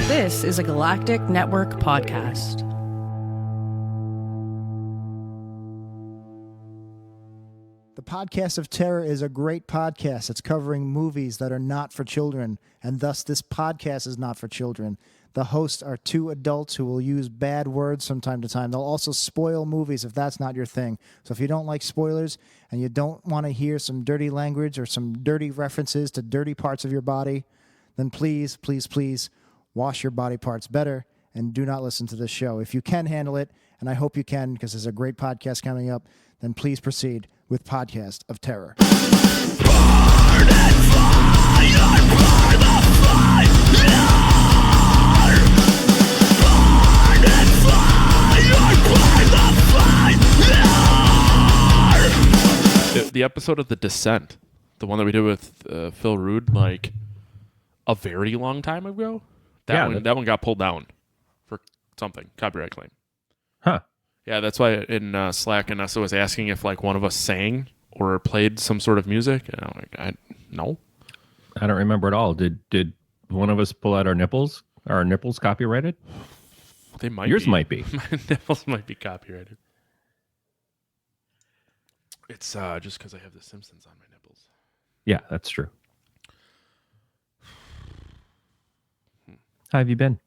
This is a Galactic Network podcast. The Podcast of Terror is a great podcast. It's covering movies that are not for children, and thus this podcast is not for children. The hosts are two adults who will use bad words from time to time. They'll also spoil movies if that's not your thing. So if you don't like spoilers and you don't want to hear some dirty language or some dirty references to dirty parts of your body, then please, please, please wash your body parts better and do not listen to this show. If you can handle it, and I hope you can because there's a great podcast coming up, then please proceed with Podcast of Terror. Burn and fire, burn the fire. Burn and fire, burn the fire. The episode of The Descent, the one that we did with Phil Rude, like a very long time ago, that one got pulled down for something, copyright claim. Huh. Yeah, that's why in Slack, Nessa was asking if like one of us sang or played some sort of music. And I'm like, no. I don't remember at all. Did one of us pull out our nipples? Are our nipples copyrighted? They might. Yours might be. My nipples might be copyrighted. It's just because I have The Simpsons on my nipples. Yeah, that's true. How have you been?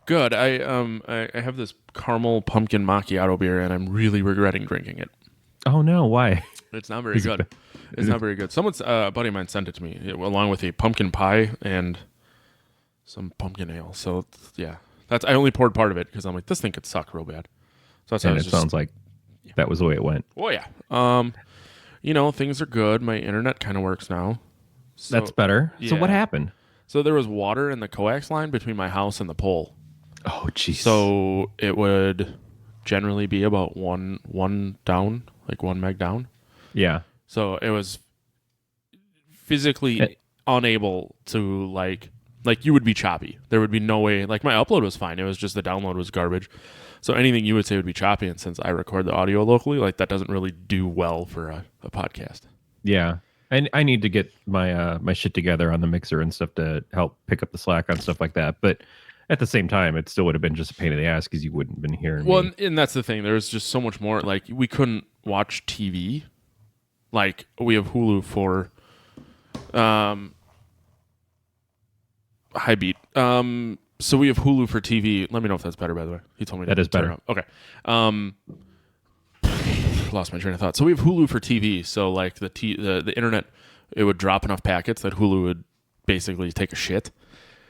Good. I have this caramel pumpkin macchiato beer, and I'm really regretting drinking it. Oh no, why? It's not very good. It's not very good. Someone's a buddy of mine sent it to me along with a pumpkin pie and some pumpkin ale. So yeah, I only poured part of it because I'm like, this thing could suck real bad. So that's and it sounds like that was the way it went. Oh yeah. Things are good. My internet kind of works now. So, that's better. Yeah. So what happened? So there was water in the coax line between my house and the pole. Oh jeez. So it would generally be about one down, like 1 meg down. Yeah. So it was physically unable to like you would be choppy. There would be no way. Like my upload was fine. It was just the download was garbage. So anything you would say would be choppy. And since I record the audio locally, like that doesn't really do well for a podcast. Yeah. And I need to get my my shit together on the mixer and stuff to help pick up the slack on stuff like that. But at the same time, it still would have been just a pain in the ass because you wouldn't have been hearing me. Well, and that's the thing. There was just so much more. Like we couldn't watch TV. Like we have Hulu for high beat. So we have Hulu for TV. Let me know if that's better, by the way. He told me that is better. Okay. Lost my train of thought. So we have Hulu for TV. So like the internet, it would drop enough packets that Hulu would basically take a shit.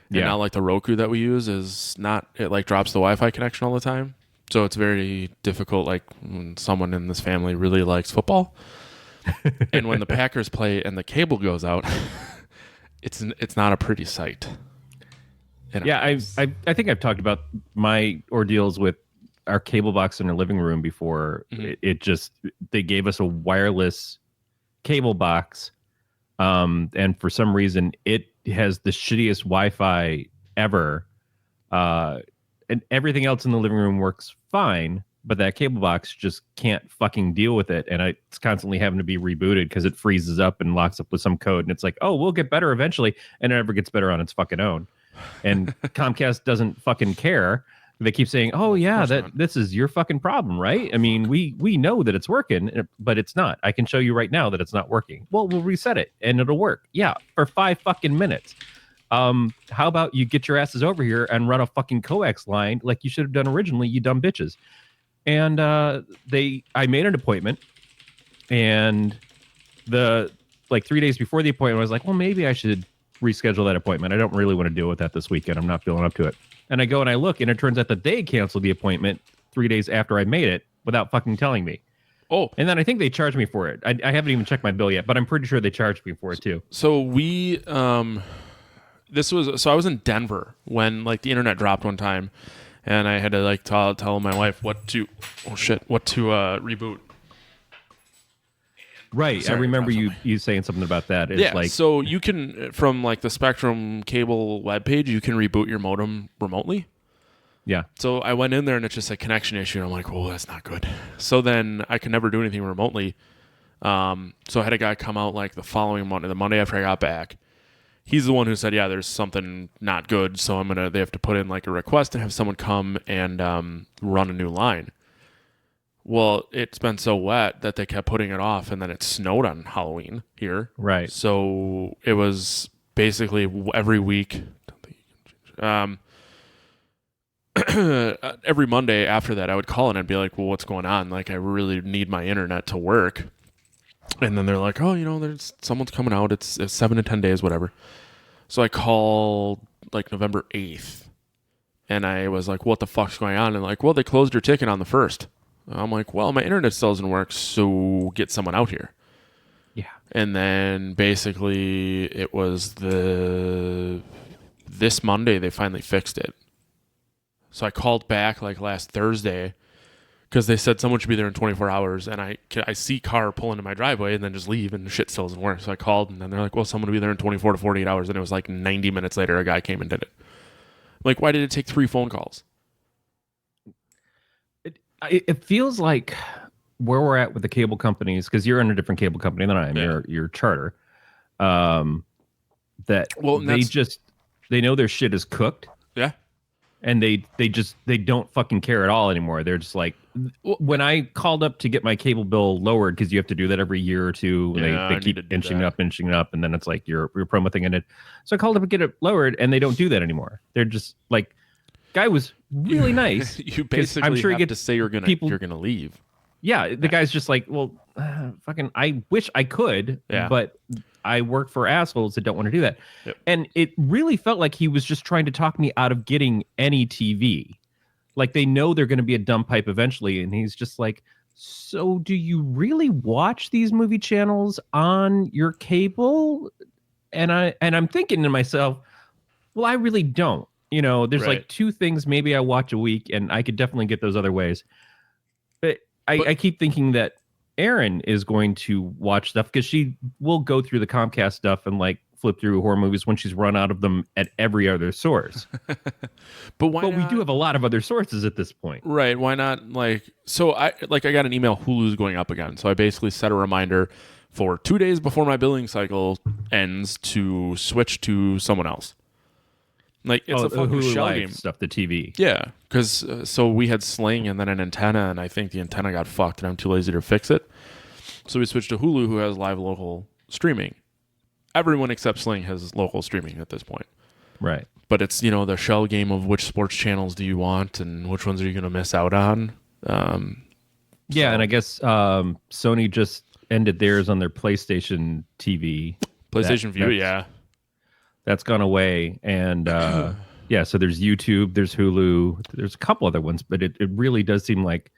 And not like the Roku that we use is not, it like drops the Wi-Fi connection all the time. So it's very difficult, like when someone in this family really likes football. And when the Packers play and the cable goes out, it's not a pretty sight. Yeah, I think I've talked about my ordeals with our cable box in our living room before. Mm-hmm. They gave us a wireless cable box, and for some reason it has the shittiest Wi-Fi ever, and everything else in the living room works fine, but that cable box just can't fucking deal with it, and it's constantly having to be rebooted because it freezes up and locks up with some code, and it's like, oh, we'll get better eventually, and it never gets better on its fucking own. And Comcast doesn't fucking care. They keep saying, oh yeah, this is your fucking problem, right? I mean, we know that it's working, but it's not. I can show you right now that it's not working. Well, we'll reset it and it'll work. Yeah, for 5 fucking minutes. How about you get your asses over here and run a fucking coax line like you should have done originally, you dumb bitches. And I made an appointment, and 3 days before the appointment, I was like, well, maybe I should reschedule that appointment. I don't really want to deal with that this weekend. I'm not feeling up to it. And I go and I look, and it turns out that they canceled the appointment 3 days after I made it without fucking telling me. Oh. And then I think they charged me for it. I haven't even checked my bill yet, but I'm pretty sure they charged me for it too. So we, I was in Denver when like the internet dropped one time, and I had to like tell my wife what to reboot. Right. Sorry, I remember you saying something about that. It's so you can, from like the Spectrum cable webpage, you can reboot your modem remotely. Yeah. So I went in there and it's just a connection issue. And I'm like, well, that's not good. So then I could never do anything remotely. So I had a guy come out like the following Monday, the Monday after I got back. he's the one who said, yeah, there's something not good, so they have to put in like a request and have someone come and run a new line. Well, it's been so wet that they kept putting it off, and then it snowed on Halloween here. Right. So it was basically every week. Every Monday after that, I would call in and be like, well, what's going on? Like, I really need my internet to work. And then they're like, oh, there's someone's coming out. It's 7 to 10 days, whatever. So I called like November 8th, and I was like, what the fuck's going on? And like, well, they closed your ticket on the 1st. I'm like, well, my internet still doesn't work, so get someone out here. Yeah. And then basically it was this Monday they finally fixed it. So I called back like last Thursday because they said someone should be there in 24 hours, and I see car pull into my driveway and then just leave, and the shit still doesn't work. So I called, and then they're like, well, someone will be there in 24 to 48 hours, and it was like 90 minutes later a guy came and did it. I'm like, why did it take 3 phone calls? It feels like where we're at with the cable companies, because you're in a different cable company than I am. Yeah. You're Charter. They know their shit is cooked. Yeah. And they don't fucking care at all anymore. They're just like, when I called up to get my cable bill lowered, because you have to do that every year or two, they keep inching up, and then it's like your promo thing ended. So I called up to get it lowered, and they don't do that anymore. They're just like, guy was really nice. You basically I'm sure have to say you're gonna leave. Yeah, the guy's just like, well, fucking, I wish I could, but I work for assholes that don't want to do that. Yep. And it really felt like he was just trying to talk me out of getting any TV. Like, they know they're going to be a dumb pipe eventually, and he's just like, so do you really watch these movie channels on your cable? And I'm thinking to myself, well, I really don't. There's like 2 things maybe I watch a week, and I could definitely get those other ways. But I keep thinking that Erin is going to watch stuff because she will go through the Comcast stuff and like flip through horror movies when she's run out of them at every other source. But we do have a lot of other sources at this point. Right. Why not? I got an email, Hulu's going up again. So I basically set a reminder for 2 days before my billing cycle ends to switch to someone else. Like, it's a fucking Hulu shell Live game stuff, the TV. Yeah, because so we had Sling and then an antenna, and I think the antenna got fucked, and I'm too lazy to fix it. So we switched to Hulu, who has live local streaming. Everyone except Sling has local streaming at this point. Right. But it's, the shell game of which sports channels do you want and which ones are you going to miss out on. And I guess Sony just ended theirs on their PlayStation TV. PlayStation View, yeah. That's gone away, and so there's YouTube, there's Hulu, there's a couple other ones, but it really does seem like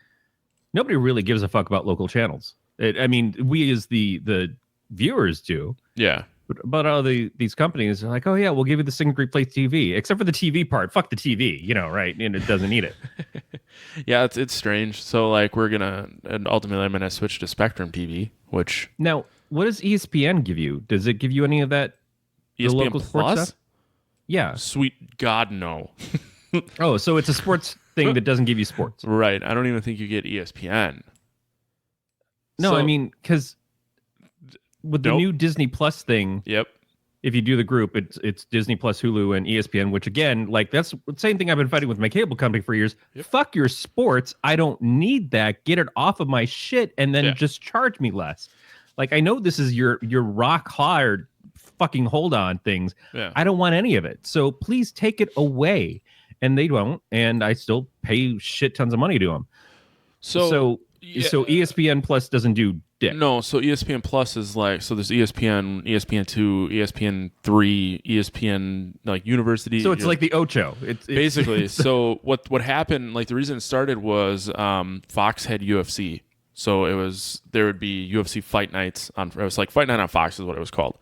nobody really gives a fuck about local channels. We as the viewers do, but all these companies are like, oh yeah, we'll give you the single replay TV, except for the TV part. Fuck the TV, right? And it doesn't need it. Yeah, it's strange. So like ultimately I'm gonna switch to Spectrum TV, which now what does ESPN give you? Does it give you any of that? ESPN local Plus? Stuff? Yeah. Sweet God, no. Oh, so it's a sports thing that doesn't give you sports. Right. I don't even think you get ESPN. No, because with the new Disney Plus thing, yep. If you do the group, it's Disney Plus, Hulu, and ESPN, which again, like that's the same thing I've been fighting with my cable company for years. Yep. Fuck your sports. I don't need that. Get it off of my shit and then just charge me less. Like, I know this is your rock hard fucking hold on things. Yeah. I don't want any of it. So please take it away. And they won't. And I still pay shit tons of money to them. So ESPN Plus doesn't do dick. No, so ESPN Plus is like, so there's ESPN, ESPN2, ESPN3, ESPN like University. So it's like the Ocho. It's basically. So what happened, like the reason it started was Fox had UFC. So there would be UFC fight nights it was like Fight Night on Fox is what it was called.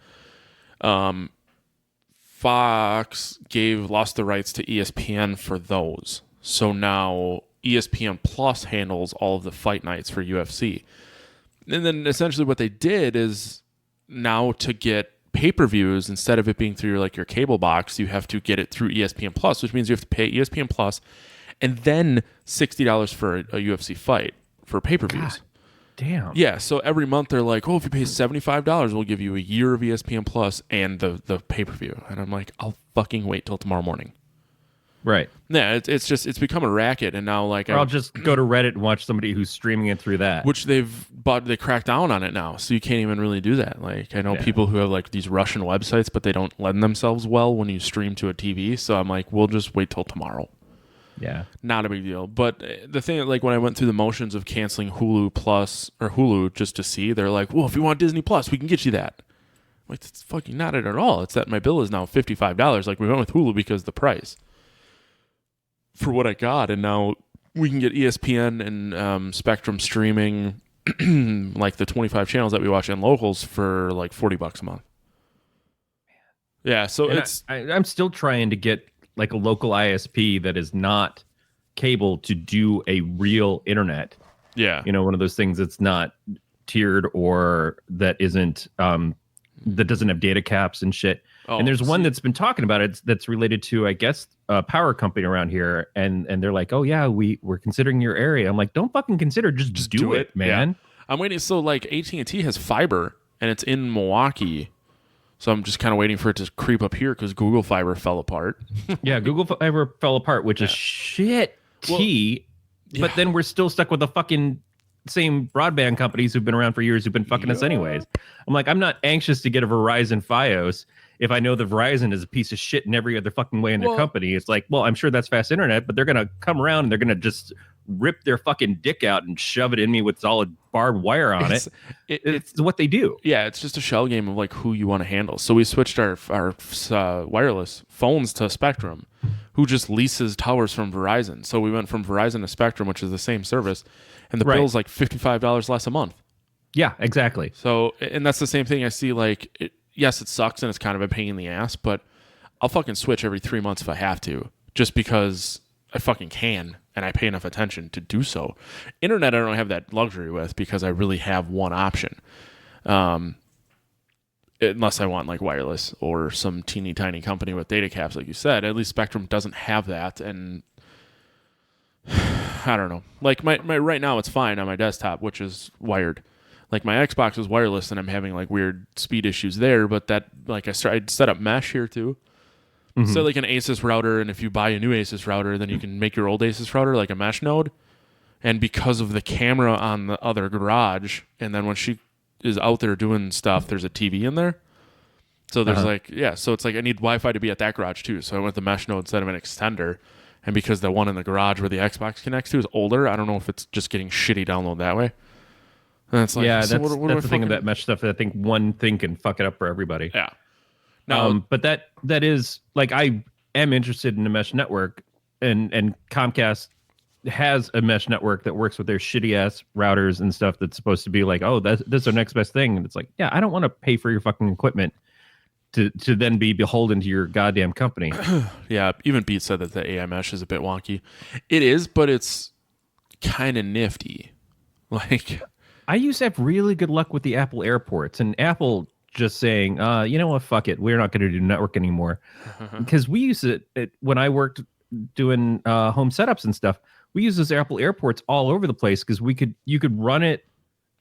Fox lost the rights to ESPN for those. So now ESPN Plus handles all of the fight nights for UFC. And then essentially what they did is now to get pay-per-views, instead of it being through like your cable box, you have to get it through ESPN Plus, which means you have to pay ESPN Plus and then $60 for a UFC fight for pay-per-views. damn. Yeah, so every month they're like, oh, if you pay $75, we'll give you a year of ESPN Plus and the pay-per-view. And I'm like, I'll fucking wait till tomorrow morning. Right. Yeah, it's become a racket, and now like I'll just go to Reddit and watch somebody who's streaming it through that. Which they cracked down on it now, so you can't even really do that. Like I know people who have like these Russian websites, but they don't lend themselves well when you stream to a TV. So I'm like, we'll just wait till tomorrow. Yeah, not a big deal. But the thing, like when I went through the motions of canceling Hulu Plus or Hulu just to see, they're like, well, if you want Disney Plus, we can get you that. I'm like, it's fucking not it at all. It's that my bill is now $55. Like we went with Hulu because the price for what I got, and now we can get ESPN and Spectrum streaming like the 25 channels that we watch in locals for like $40 a month. Yeah, so and it's I'm still trying to get like a local ISP that is not cable to do a real internet. Yeah, you know, one of those things that's not tiered or that isn't that doesn't have data caps and shit. And there's one that's been talking about it that's related to, I guess, a power company around here. And they're like, oh, yeah, we're considering your area. I'm like, don't fucking consider. Just do it, man. Yeah. I'm waiting. So like AT&T has fiber and it's in Milwaukee. So I'm just kind of waiting for it to creep up here because Google Fiber fell apart. Yeah, Google Fiber fell apart, which is shit tea. But then we're still stuck with the fucking same broadband companies who've been around for years who've been fucking us anyways. I'm like, I'm not anxious to get a Verizon Fios if I know the Verizon is a piece of shit in every other fucking way in their company. It's like, well, I'm sure that's fast internet, but they're going to come around and they're going to just rip their fucking dick out and shove it in me with solid barbed wire on it. It's what they do. Yeah, it's just a shell game of like who you want to handle. So we switched our wireless phones to Spectrum, who just leases towers from Verizon. So we went from Verizon to Spectrum, which is the same service, and the bill's like $55 less a month. Yeah, exactly. So, and that's the same thing I see. Like, yes, it sucks and it's kind of a pain in the ass, but I'll fucking switch every 3 months if I have to, just because I fucking can and I pay enough attention to do so. Internet, I don't have that luxury with because I really have one option. Unless I want like wireless or some teeny tiny company with data caps, like you said. At least Spectrum doesn't have that, and I don't know. Like my right now, it's fine on my desktop, which is wired. Like my Xbox is wireless, and I'm having like weird speed issues there. But that, like I set up mesh here too. Mm-hmm. So like an Asus router, and if you buy a new Asus router, then you can make your old Asus router like a mesh node. And because of the camera on the other garage, and then when she is out there doing stuff, there's a TV in there. So there's so it's like I need Wi-Fi to be at that garage too. So I went the mesh node instead of an extender. And because the one in the garage where the Xbox connects to is older, I don't know if it's just getting shitty download that way. And it's like, yeah, so that's the thing about mesh stuff. I think one thing can fuck it up for everybody. Yeah. No, but that is like, I am interested in a mesh network, and Comcast has a mesh network that works with their shitty ass routers and stuff that's supposed to be like, oh, that's our next best thing. And it's like, yeah, I don't want to pay for your fucking equipment to then be beholden to your goddamn company. Yeah, even Beat said that the AI mesh is a bit wonky. It is, but it's kind of nifty. Like, I used to have really good luck with the Apple airports, and Apple just saying, you know what, fuck it, we're not going to do network anymore. Because we used it when I worked doing home setups and stuff. We use those Apple airports all over the place because you could run it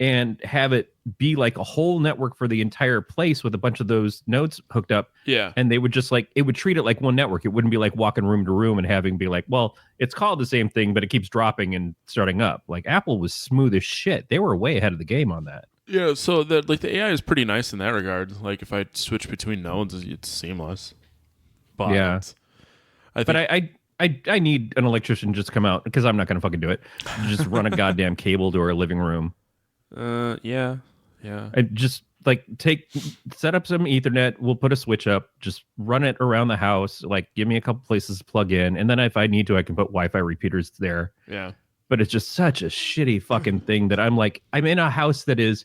and have it be like a whole network for the entire place with a bunch of those nodes hooked up. Yeah. And they would just like, it would treat it like one network. It wouldn't be like walking room to room and having be like, well, it's called the same thing, but it keeps dropping and starting up. Like Apple was smooth as shit. They were way ahead of the game on that. Yeah. So the AI is pretty nice in that regard. Like if I switch between nodes, it's seamless. But yeah. I need an electrician just to come out because I'm not going to fucking do it. Just run a goddamn cable to our living room. Yeah. I just like set up some Ethernet. We'll put a switch up, just run it around the house. Like give me a couple places to plug in. And then if I need to, I can put Wi-Fi repeaters there. Yeah. But it's just such a shitty fucking thing that I'm like, I'm in a house that is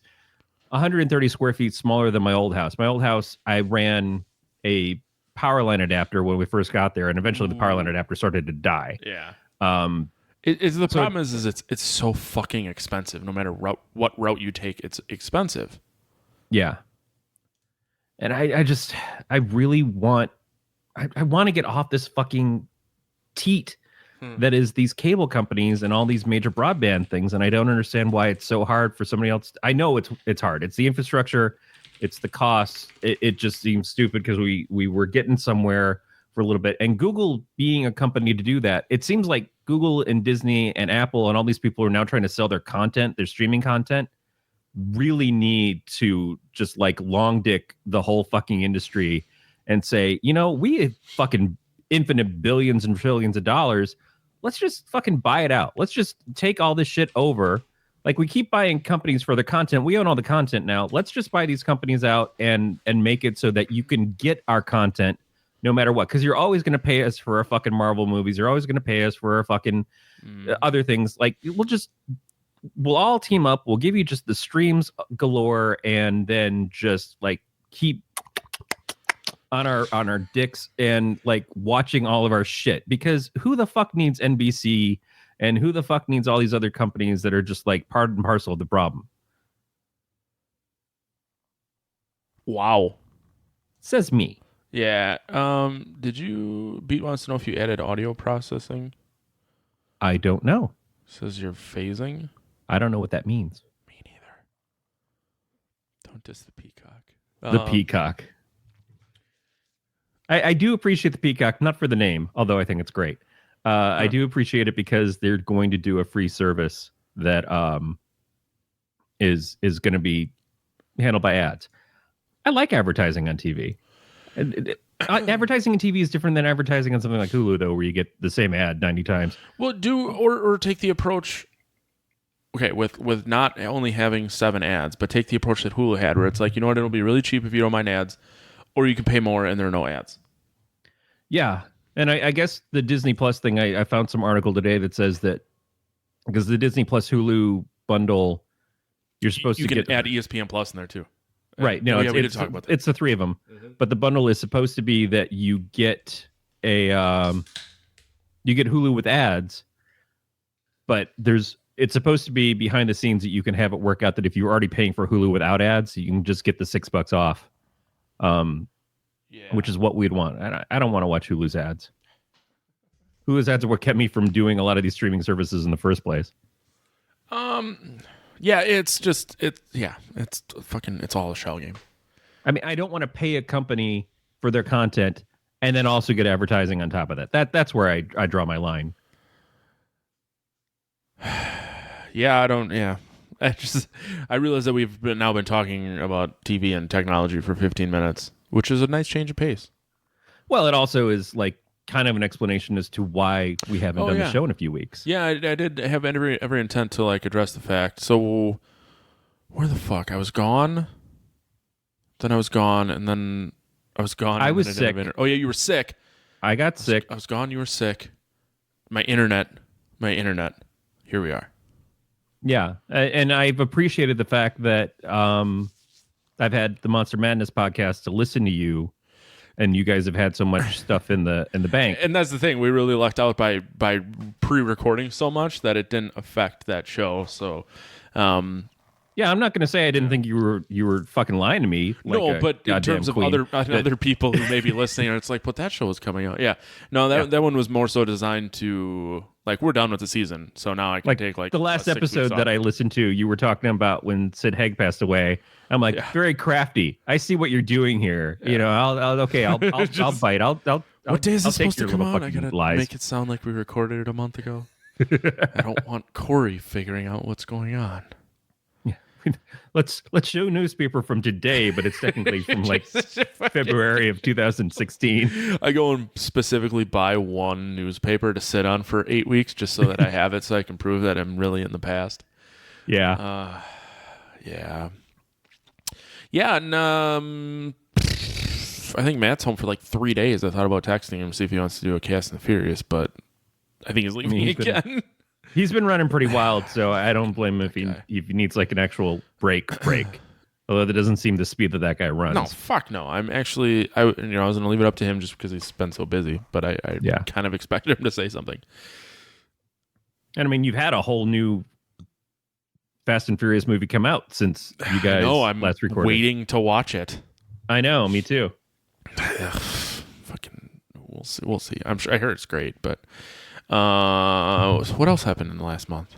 130 square feet smaller than my old house. My old house, I ran a power line adapter when we first got there, and eventually the power line adapter started to die. Yeah. The problem is it's so fucking expensive. No matter what route you take, it's expensive. Yeah. And I really want, I want to get off this fucking teat that is these cable companies and all these major broadband things. And I don't understand why it's so hard for somebody else. I know it's hard. It's the infrastructure. It's the costs. It just seems stupid because we were getting somewhere for a little bit. And Google being a company to do that, it seems like Google and Disney and Apple and all these people are now trying to sell their content, their streaming content, really need to just like long dick the whole fucking industry and say, we have fucking infinite billions and trillions of dollars. Let's just fucking buy it out. Let's just take all this shit over. Like we keep buying companies for their content. We own all the content now. Let's just buy these companies out and make it so that you can get our content no matter what. Because you're always going to pay us for our fucking Marvel movies. You're always going to pay us for our fucking other things. Like we'll all team up. We'll give you just the streams galore and then just like keep on our dicks and like watching all of our shit, because who the fuck needs NBC and who the fuck needs all these other companies that are just like part and parcel of the problem? Wow. Says me. Yeah. Beat wants to know if you added audio processing. I don't know. Says you're phasing. I don't know what that means. Me neither. Don't diss the peacock. The peacock. I do appreciate the peacock, not for the name, although I think it's great. I do appreciate it because they're going to do a free service that is going to be handled by ads. I like advertising on TV. Advertising on TV is different than advertising on something like Hulu, though, where you get the same ad 90 times. Well, or take the approach. Okay, with not only having 7 ads, but take the approach that Hulu had, where it's like, it'll be really cheap if you don't mind ads, or you can pay more and there are no ads. Yeah, and I guess the Disney Plus thing, I found some article today that says that because the Disney Plus Hulu bundle, you're supposed to get add ESPN Plus in there too. Right. No, we did talk about that. It's the 3 of them. Mm-hmm. But the bundle is supposed to be that you get you get Hulu with ads, but it's supposed to be behind the scenes that you can have it work out that if you're already paying for Hulu without ads, you can just get the $6 off. Which is what we'd want. I don't want to watch Hulu's ads. Hulu's ads are what kept me from doing a lot of these streaming services in the first place. Yeah, it's all a shell game. I mean, I don't want to pay a company for their content and then also get advertising on top of that. That's where I draw my line. Yeah, I realize that we've now been talking about TV and technology for 15 minutes, which is a nice change of pace. Well, it also is like kind of an explanation as to why we haven't done the show in a few weeks. Yeah, I did have every intent to like address the fact. So where the fuck? I was gone. Then I was gone, and then I was gone. I was sick. Oh yeah, you were sick. I got sick. I was gone. You were sick. My internet. Here we are. Yeah, and I've appreciated the fact that I've had the Monster Madness podcast to listen to you, and you guys have had so much stuff in the bank. And that's the thing. We really lucked out by pre-recording so much that it didn't affect that show. So, yeah, I'm not going to say I didn't think you were fucking lying to me. Like no, but in terms of other people who may be listening, it's like, but that show was coming out. Yeah, no, that one was more so designed to like we're done with the season, so now I can take like the last episode that I listened to. You were talking about when Sid Haig passed away. I'm like, very crafty. I see what you're doing here. Yeah. I'll bite. What day is this supposed to come out? I gotta make it sound like we recorded it a month ago. I don't want Corey figuring out what's going on. Yeah. Let's show newspaper from today, but it's technically from like February of 2016. I go and specifically buy one newspaper to sit on for 8 weeks just so that I have it so I can prove that I'm really in the past. Yeah. Yeah. Yeah, and I think Matt's home for like 3 days. I thought about texting him to see if he wants to do a Cast and the Furious, but I think he's leaving me again. He's been running pretty wild, so I don't blame him if he needs like an actual break. Although that doesn't seem the speed that guy runs. No, fuck no. I'm actually, I was going to leave it up to him just because he's been so busy, but I kind of expected him to say something. And I mean, you've had a whole new Fast and Furious movie come out since you guys last recorded. Waiting to watch it. I know, me too. Fucking we'll see. We'll see. I'm sure. I heard it's great, but so what else happened in the last month?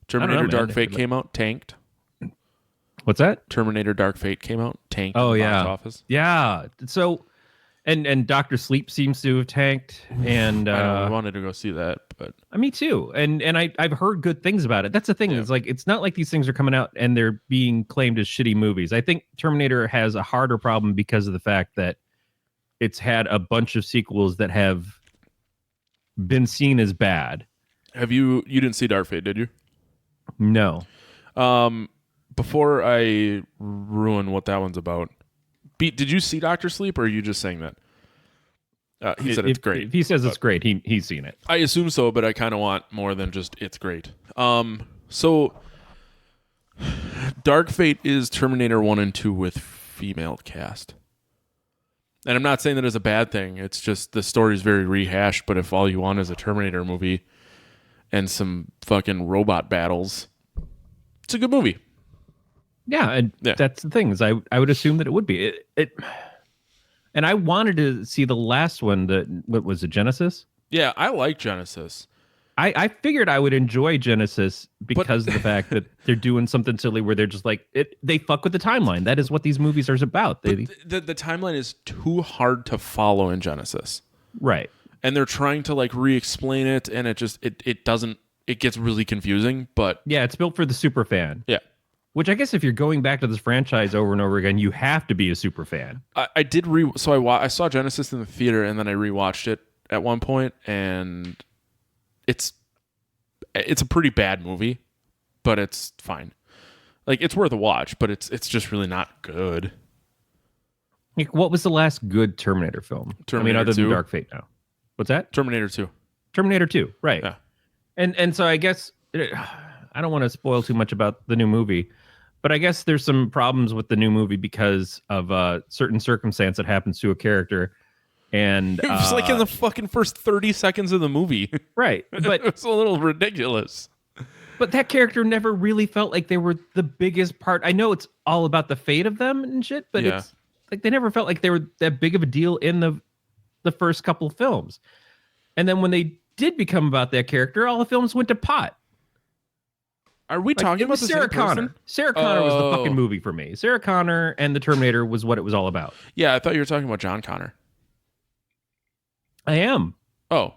Terminator Dark Fate came out, tanked. What's that? Terminator Dark Fate came out, tanked. Oh, in the yeah. box office. Yeah. So, and Dr. Sleep seems to have tanked. And I wanted to go see that, but me too. And I've heard good things about it. That's the thing. Yeah. It's like, it's not like these things are coming out and they're being claimed as shitty movies. I think Terminator has a harder problem because of the fact that it's had a bunch of sequels that have been seen as bad. you didn't see Dark Fate, did you? No. Before I ruin what that one's about, did you see Dr. Sleep, or are you just saying that? He said it's great. If he says it's great, he's seen it. I assume so, but I kind of want more than just it's great. So Dark Fate is Terminator 1 and 2 with female cast. And I'm not saying that as a bad thing. It's just the story's very rehashed, but if all you want is a Terminator movie and some fucking robot battles, it's a good movie. Yeah, and that's the thing, is I would assume that it would be. And I wanted to see the last one, what was it, Genesis? Yeah, I like Genesis. I figured I would enjoy Genesis because of the fact that they're doing something silly where they're just like, they fuck with the timeline. That is what these movies are about. The timeline is too hard to follow in Genesis. Right. And they're trying to like re-explain it, and it doesn't, it gets really confusing, but... Yeah, it's built for the super fan. Yeah. Which I guess if you're going back to this franchise over and over again, you have to be a super fan. I saw Genesis in the theater, and then I rewatched it at one point, and it's a pretty bad movie, but it's fine. Like, it's worth a watch, but it's just really not good. Like, what was the last good Terminator film? Terminator other 2? than Dark Fate now. What's that? Terminator 2. Terminator 2, right. Yeah. And so I guess, I don't want to spoil too much about the new movie, but I guess there's some problems with the new movie because of a certain circumstance that happens to a character. And it was like in the fucking first 30 seconds of the movie. Right. But it's a little ridiculous. But that character never really felt like they were the biggest part. I know it's all about the fate of them and shit, but it's like they never felt like they were that big of a deal in the first couple of films. And then when they did become about that character, all the films went to pot. Are we talking about the Sarah Connor? person? Sarah Connor was the fucking movie for me. Sarah Connor and the Terminator was what it was all about. Yeah, I thought you were talking about John Connor. I am. Oh.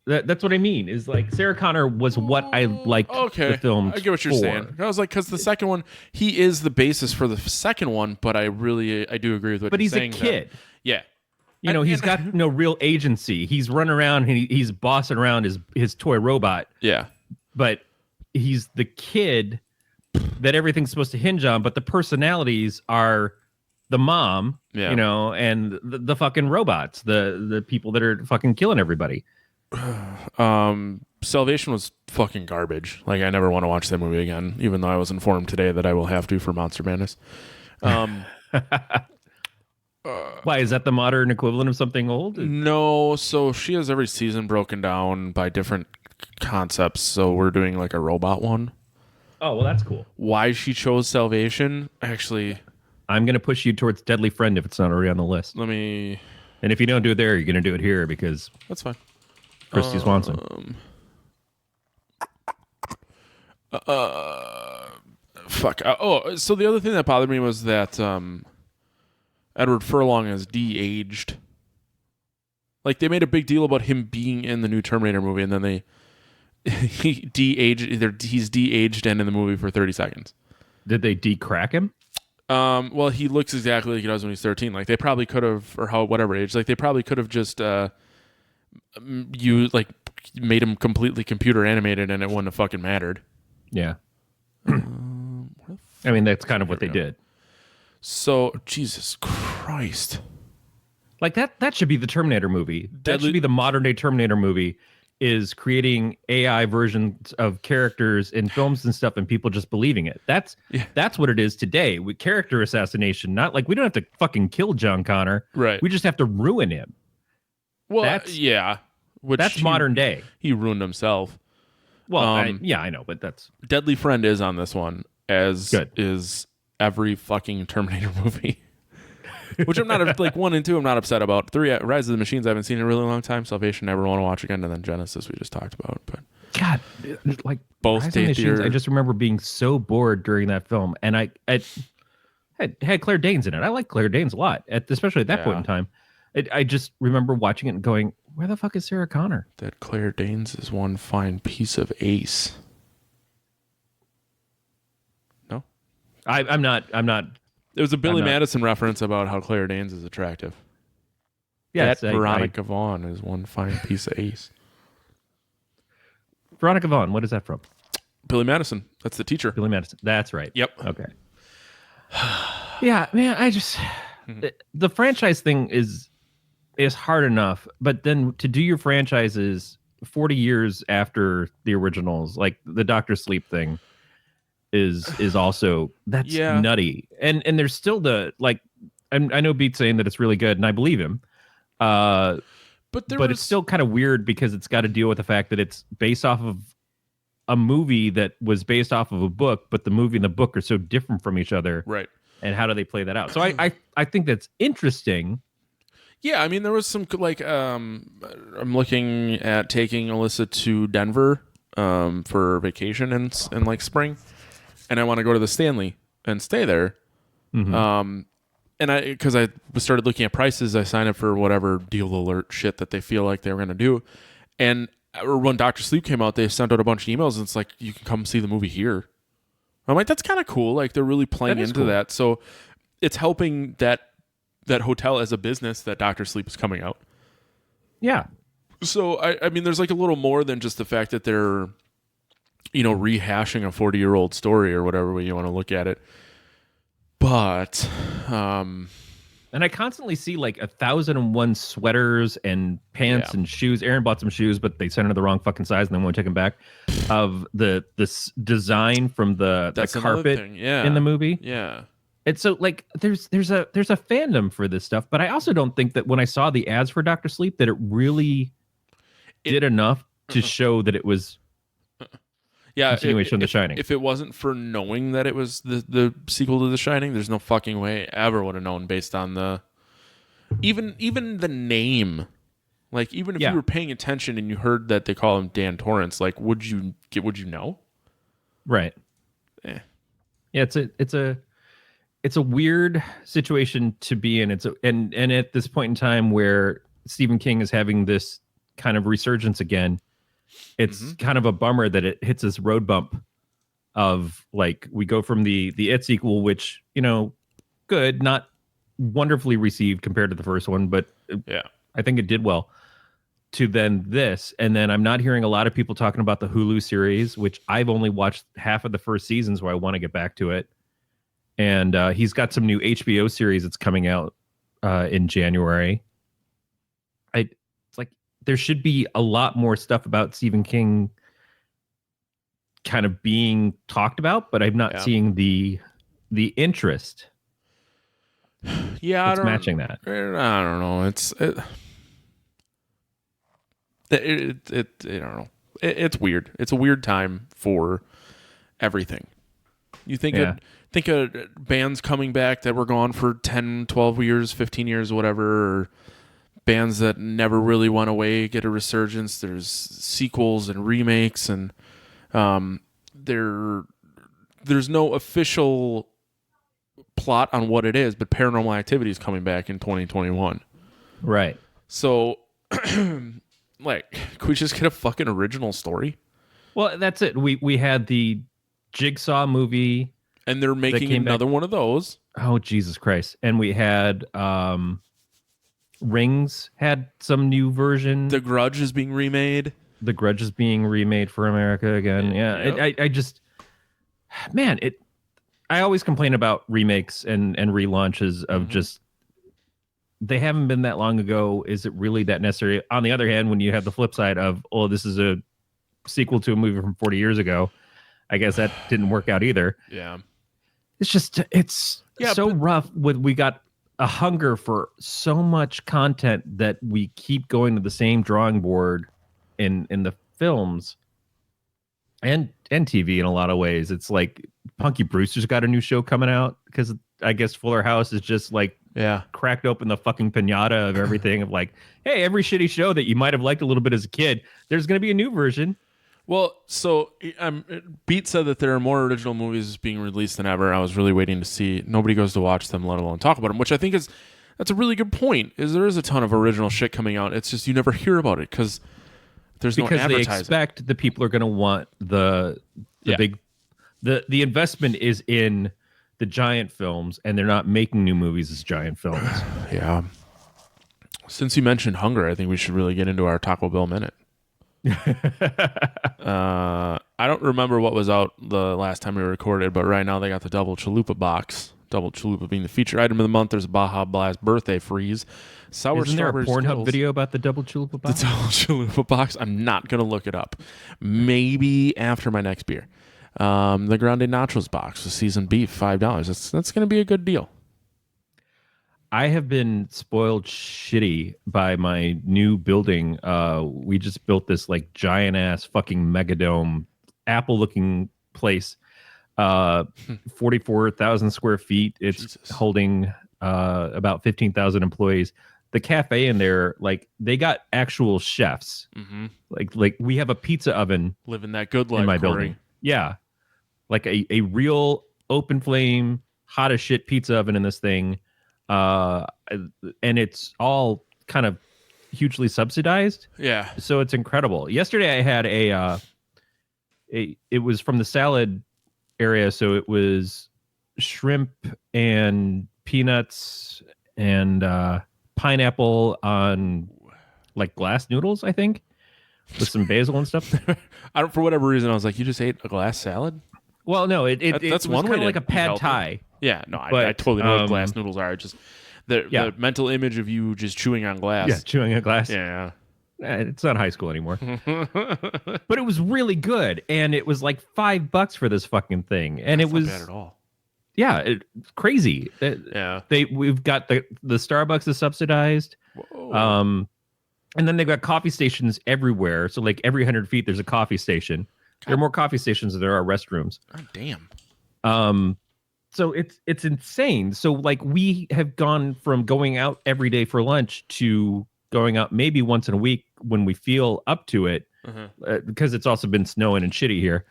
That's what I mean. Is like Sarah Connor was what I liked the film. I get what you're saying. I was like, because the second one, he is the basis for the second one, but I do agree with what you're saying. But he's a kid. Yeah. You know, he's got no real agency. He's running around and he's bossing around his toy robot. Yeah. But he's the kid that everything's supposed to hinge on, but the personalities are the mom, you know, and the fucking robots, the people that are fucking killing everybody. Salvation was fucking garbage. Like, I never want to watch that movie again, even though I was informed today that I will have to for Monster Madness. Why, is that the modern equivalent of something old? No, so she has every season broken down by different concepts, so we're doing like a robot one. Oh, well, that's cool. Why she chose Salvation, actually... I'm going to push you towards Deadly Friend if it's not already on the list. And if you don't do it there, you're going to do it here because... That's fine. Christy Swanson. Fuck. So the other thing that bothered me was that Edward Furlong is de-aged. Like, they made a big deal about him being in the new Terminator movie, and then he's de-aged and in the movie for 30 seconds. Did they de-crack him? Well, he looks exactly like he does when he's 13. Like, they probably could have, or whatever age, like, they probably could have just made him completely computer animated and it wouldn't have fucking mattered. Yeah. I mean, that's kind of what they did. So, Jesus Christ. Like, that should be the Terminator movie. That should be the modern day Terminator movie, is creating AI versions of characters in films and stuff and people just believing it. That's what it is today with character assassination. Not like, we don't have to fucking kill John Connor. Right. We just have to ruin him. Well, That's modern day. He ruined himself. Well, I know, but that's... Deadly Friend is on this one, as is every fucking Terminator movie. Which I'm not like 1 and 2. I'm not upset about. 3, Rise of the Machines. I haven't seen in a really long time. Salvation, never want to watch again, and then Genesis, we just talked about. But God, like both Rise of the Machines, I just remember being so bored during that film, and I had Claire Danes in it. I like Claire Danes a lot, especially at that point in time. I just remember watching it and going, "Where the fuck is Sarah Connor?" That Claire Danes is one fine piece of ace. No, I'm not. It was a Billy Madison reference about how Claire Danes is attractive. Yes, that Veronica Vaughn is one fine piece of ace. Veronica Vaughn, what is that from? Billy Madison. That's the teacher. Billy Madison. That's right. Yep. Okay. Yeah, man, I just the franchise thing is hard enough, but then to do your franchises 40 years after the originals, like the Dr. Sleep thing is also that's nutty. And there's still the like I know Beat's saying that it's really good and I believe him. But it's still kind of weird because it's got to deal with the fact that it's based off of a movie that was based off of a book, but the movie and the book are so different from each other. Right. And how do they play that out? So I think that's interesting. Yeah, I mean, there was some like I'm looking at taking Alyssa to Denver for vacation in like spring, and I want to go to the Stanley and stay there. Mm-hmm. And because I started looking at prices, I signed up for whatever deal alert shit that they feel like they were going to do. And when Dr. Sleep came out, they sent out a bunch of emails and it's like, you can come see the movie here. I'm like, that's kind of cool. Like they're really playing into that. So it's helping that hotel as a business that Dr. Sleep is coming out. Yeah. So I mean, there's like a little more than just the fact that they're, rehashing a 40-year-old story or whatever way you want to look at it. But, and I constantly see like 1,001 sweaters and pants and shoes. Aaron bought some shoes, but they sent her the wrong fucking size and then won't take them back. Of this design from the carpet in the movie. Yeah. And so like there's a fandom for this stuff, but I also don't think that when I saw the ads for Dr. Sleep that it really did enough to show that it was continuation of The Shining. If it wasn't for knowing that it was the sequel to The Shining, there's no fucking way I ever would have known based on the even the name. Like even if you were paying attention and you heard that they call him Dan Torrance, like would you know? Right. Yeah, it's a weird situation to be in. And at this point in time where Stephen King is having this kind of resurgence again, it's kind of a bummer that it hits this road bump of like we go from the It sequel, which good, not wonderfully received compared to the first one, but I think it did well, to then this. And then I'm not hearing a lot of people talking about the Hulu series, which I've only watched half of the first season, so I want to get back to it. And he's got some new HBO series that's coming out in January. There should be a lot more stuff about Stephen King kind of being talked about, but I'm not seeing the interest. Yeah, it's matching that. I don't know. I don't know. It's weird. It's a weird time for everything. You think of bands coming back that were gone for 10, 12 years, 15 years, whatever, or bands that never really went away get a resurgence. There's sequels and remakes, and there's no official plot on what it is, but Paranormal Activity is coming back in 2021. Right. So, like, could we just get a fucking original story? Well, that's it. We had the Jigsaw movie, and they're making another one of those. Oh, Jesus Christ. And we had Rings had some new version. The Grudge is being remade. The Grudge is being remade for America again. Yeah. Yep. I just, man, I always complain about remakes and relaunches of just, they haven't been that long ago. Is it really that necessary? On the other hand, when you have the flip side of, oh, this is a sequel to a movie from 40 years ago, I guess that didn't work out either. Yeah. It's just, rough. We got a hunger for so much content that we keep going to the same drawing board in the films and TV in a lot of ways. It's like Punky Brewster's got a new show coming out because I guess Fuller House is just like cracked open the fucking pinata of everything of like, hey, every shitty show that you might have liked a little bit as a kid, there's going to be a new version. Well, so Beat said that there are more original movies being released than ever. I was really waiting to see. Nobody goes to watch them, let alone talk about them, which I think that's a really good point. Is there is a ton of original shit coming out. It's just you never hear about it because there's no advertising. Because they expect the people are going to want the big the investment is in the giant films, and they're not making new movies as giant films. Yeah. Since you mentioned hunger, I think we should really get into our Taco Bell minute. I don't remember what was out the last time we recorded, but right now they got the double chalupa box. Double chalupa being the feature item of the month. There's a Baja Blast birthday freeze. Isn't there a Pornhub video about the double chalupa box? The double chalupa box? I'm not going to look it up. Maybe after my next beer. The Grande Nachos box with seasoned beef, $5. That's going to be a good deal. I have been spoiled shitty by my new building. We just built this like giant ass fucking megadome Apple looking place. 44,000 square feet. It's Jesus. Holding about 15,000 employees. The cafe in there, like they got actual chefs. Mm-hmm. Like we have a pizza oven. Living that good life in my Corey. Building. Yeah. Like a real open flame, hot as shit pizza oven in this thing. And it's all kind of hugely subsidized. Yeah. So it's incredible. Yesterday I had it was from the salad area. So it was shrimp and peanuts and pineapple on like glass noodles, I think, with some basil and stuff. For whatever reason, I was like, you just ate a glass salad? Well, no, that's was one way, like a pad healthy. thai. Yeah, no, I totally know what glass noodles are. Just the mental image of you just chewing on glass. Yeah, chewing on glass. Yeah. It's not high school anymore. But it was really good, and it was like $5 for this fucking thing, and That's it was not bad at all. Yeah, crazy. Yeah, we've got the Starbucks is subsidized. Whoa. And then they've got coffee stations everywhere. So like every 100 feet, there's a coffee station. There are more coffee stations than there are restrooms. Oh, damn. So it's insane. So like we have gone from going out every day for lunch to going out maybe once in a week when we feel up to it, because it's also been snowing and shitty here.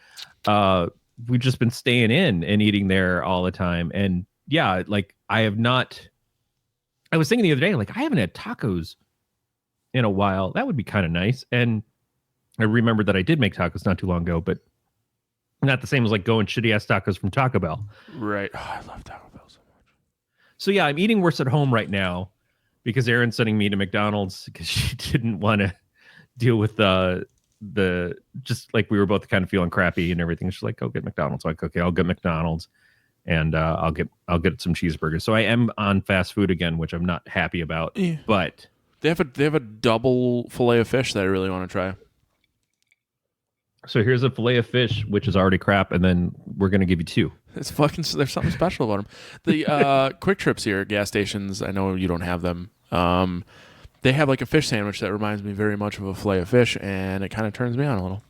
We've just been staying in and eating there all the time. And yeah, like I was thinking the other day, like I haven't had tacos in a while. That would be kind of nice. And I remembered that I did make tacos not too long ago, but not the same as like going shitty ass tacos from Taco Bell. Right. Oh, I love Taco Bell so much. So yeah, I'm eating worse at home right now because Erin's sending me to McDonald's because she didn't want to deal with the just like we were both kind of feeling crappy and everything. She's like, "Go get McDonald's." So I'm like, okay, I'll get McDonald's, and I'll get some cheeseburgers. So I am on fast food again, which I'm not happy about. Yeah. But they have a double fillet of fish that I really want to try. So here's a fillet of fish, which is already crap, and then we're gonna give you two. It's fucking. There's something special about them. The Quick Trips here at gas stations. I know you don't have them. They have like a fish sandwich that reminds me very much of a fillet of fish, and it kind of turns me on a little.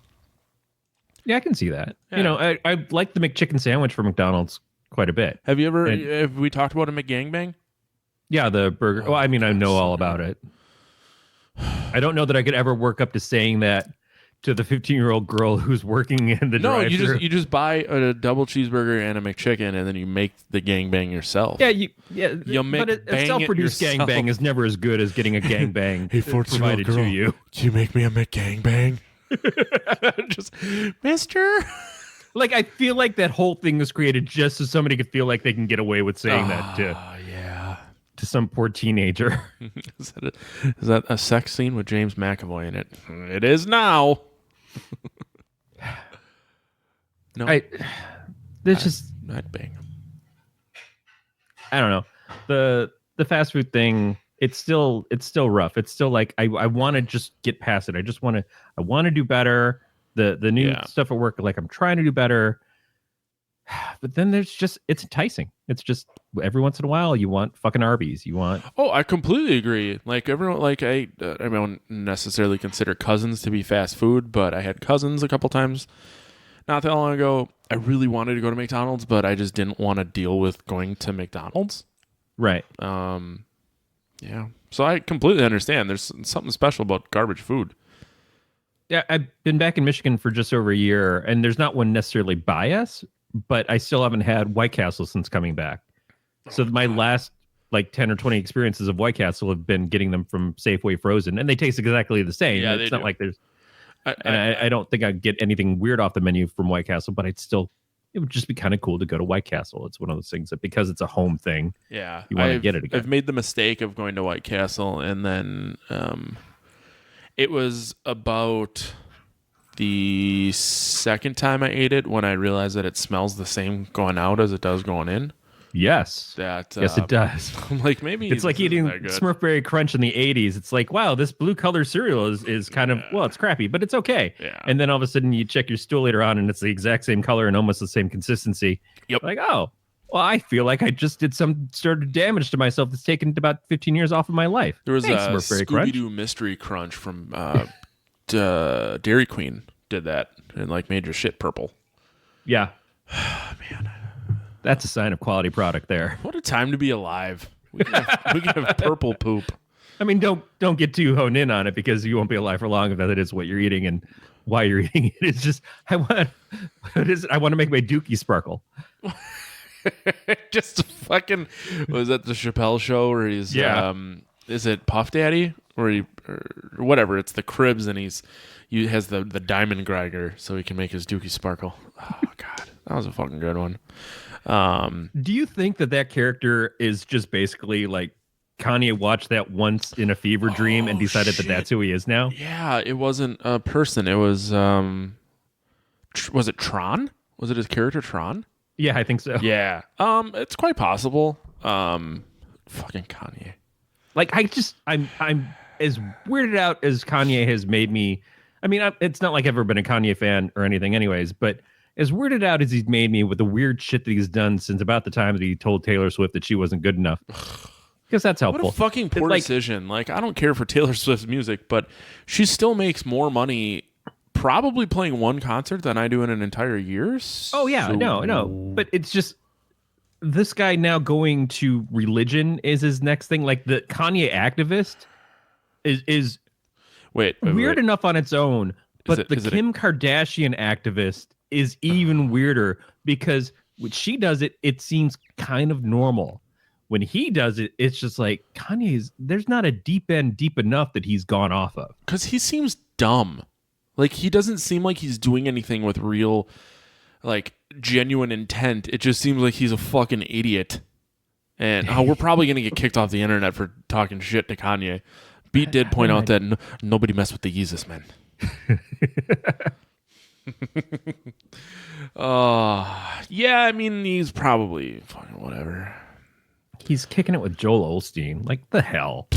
Yeah, I can see that. Yeah. You know, I like the McChicken sandwich from McDonald's quite a bit. Have you ever? Have we talked about a McGangbang? Yeah, the burger. Well, I mean, I know all about it. I don't know that I could ever work up to saying that to the 15-year-old girl who's working in the drive-thru. No, you just buy a double cheeseburger and a McChicken, and then you make the gangbang yourself. Yeah, but a self-produced gangbang is never as good as getting a gangbang provided to you. Can you make me a McGangbang? Just, mister. Like, I feel like that whole thing was created just so somebody could feel like they can get away with saying that to some poor teenager. Is that a sex scene with James McAvoy in it? It is now. No, I'd bang him. I don't know. The fast food thing, it's still rough. It's still like I want to just get past it. I want to do better. The new stuff at work, like I'm trying to do better. But then it's enticing. It's just every once in a while you want fucking Arby's. You want. Oh, I completely agree. Like everyone, like I don't necessarily consider Cousins to be fast food, but I had Cousins a couple times not that long ago, I really wanted to go to McDonald's, but I just didn't want to deal with going to McDonald's. Right. Yeah. So I completely understand. There's something special about garbage food. Yeah, I've been back in Michigan for just over a year, and there's not one necessarily by us, but I still haven't had White Castle since coming back. So my last like 10 or 20 experiences of White Castle have been getting them from Safeway frozen, and they taste exactly the same. Yeah, it's not like there's... I I don't think I'd get anything weird off the menu from White Castle, but it would just be kind of cool to go to White Castle. It's one of those things that because it's a home thing, you want to get it again. I've made the mistake of going to White Castle, and then it was about the second time I ate it when I realized that it smells the same going out as it does going in. Yes. Yes, it does. I'm like, maybe it's like eating Smurfberry Crunch in the 80s. It's like, wow, this blue color cereal is kind of, well, it's crappy, but it's okay. Yeah. And then all of a sudden you check your stool later on and it's the exact same color and almost the same consistency. Yep. Like, oh, well, I feel like I just did some sort of damage to myself that's taken about 15 years off of my life. There was Thanks, a Scooby-Doo Mystery Crunch from Dairy Queen did that and like made your shit purple. Yeah. Man. That's a sign of quality product there. What a time to be alive. We can have purple poop. I mean, don't get too honed in on it because you won't be alive for long if that is what you're eating and why you're eating it. It's just I want to make my dookie sparkle. Just fucking was that the Chappelle show where he's is it Puff Daddy or whatever, it's the Cribs and he has the diamond grinder so he can make his dookie sparkle. Oh god, that was a fucking good one. Do you think that character is just basically like Kanye watched that once in a fever dream and decided that that's who he is now? Yeah, it wasn't a person. It was it Tron? Was it his character Tron? Yeah, I think so. Yeah. It's quite possible. Fucking Kanye. Like I'm as weirded out as Kanye has made me. I mean, it's not like I've ever been a Kanye fan or anything anyways, but as weirded out as he's made me with the weird shit that he's done since about the time that he told Taylor Swift that she wasn't good enough. Because that's helpful. What a fucking poor decision. Like, I don't care for Taylor Swift's music, but she still makes more money probably playing one concert than I do in an entire year. Oh, yeah. No. But it's just this guy now going to religion is his next thing. Like, the Kanye activist is weird enough on its own. But the Kim Kardashian activist is even weirder because when she does it, it seems kind of normal. When he does it, it's just like there's not a deep end deep enough that he's gone off of. Because he seems dumb. Like, he doesn't seem like he's doing anything with real, like, genuine intent. It just seems like he's a fucking idiot. And we're probably going to get kicked off the internet for talking shit to Kanye. Beat did point out that nobody messed with the Yeezus men. Yeah, I mean, he's probably fucking whatever. He's kicking it with Joel Osteen. Like, the hell?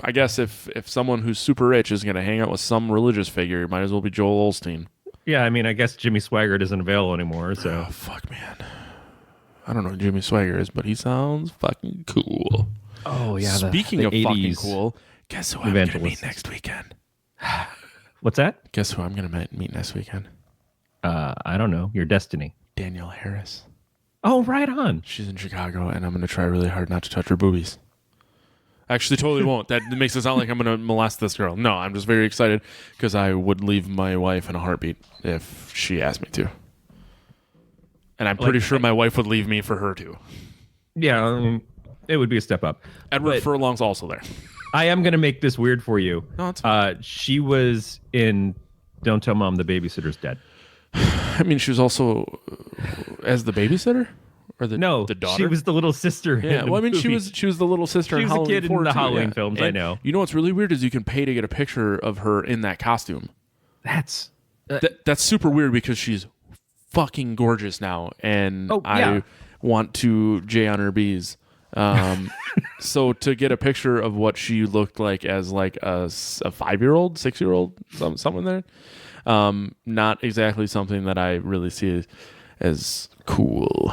I guess if someone who's super rich is going to hang out with some religious figure, it might as well be Joel Osteen. Yeah, I mean, I guess Jimmy Swaggart isn't available anymore, so... Oh, fuck, man. I don't know who Jimmy Swaggart is, but he sounds fucking cool. Oh, yeah. Speaking of fucking cool, guess who I'm going to meet next weekend? What's that? Guess who I'm going to meet next weekend? I don't know. Your destiny. Danielle Harris. Oh, right on. She's in Chicago, and I'm going to try really hard not to touch her boobies. Actually, totally won't. That makes it sound like I'm going to molest this girl. No, I'm just very excited because I would leave my wife in a heartbeat if she asked me to. And I'm pretty sure my wife would leave me for her to. Yeah, it would be a step up. Edward Furlong's also there. I am going to make this weird for you. No, it's fine. She was in Don't Tell Mom the Babysitter's Dead. I mean, she was also as the babysitter, or the daughter. She was the little sister. Yeah, well, I mean, she was the little sister. She in was Halloween a kid in the Halloween films. And I know. You know what's really weird is you can pay to get a picture of her in that costume. That's super weird because she's fucking gorgeous now, and I want to J on her B's. So to get a picture of what she looked like as like a 5-year-old, 6-year-old, something there. Not exactly something that I really see as cool.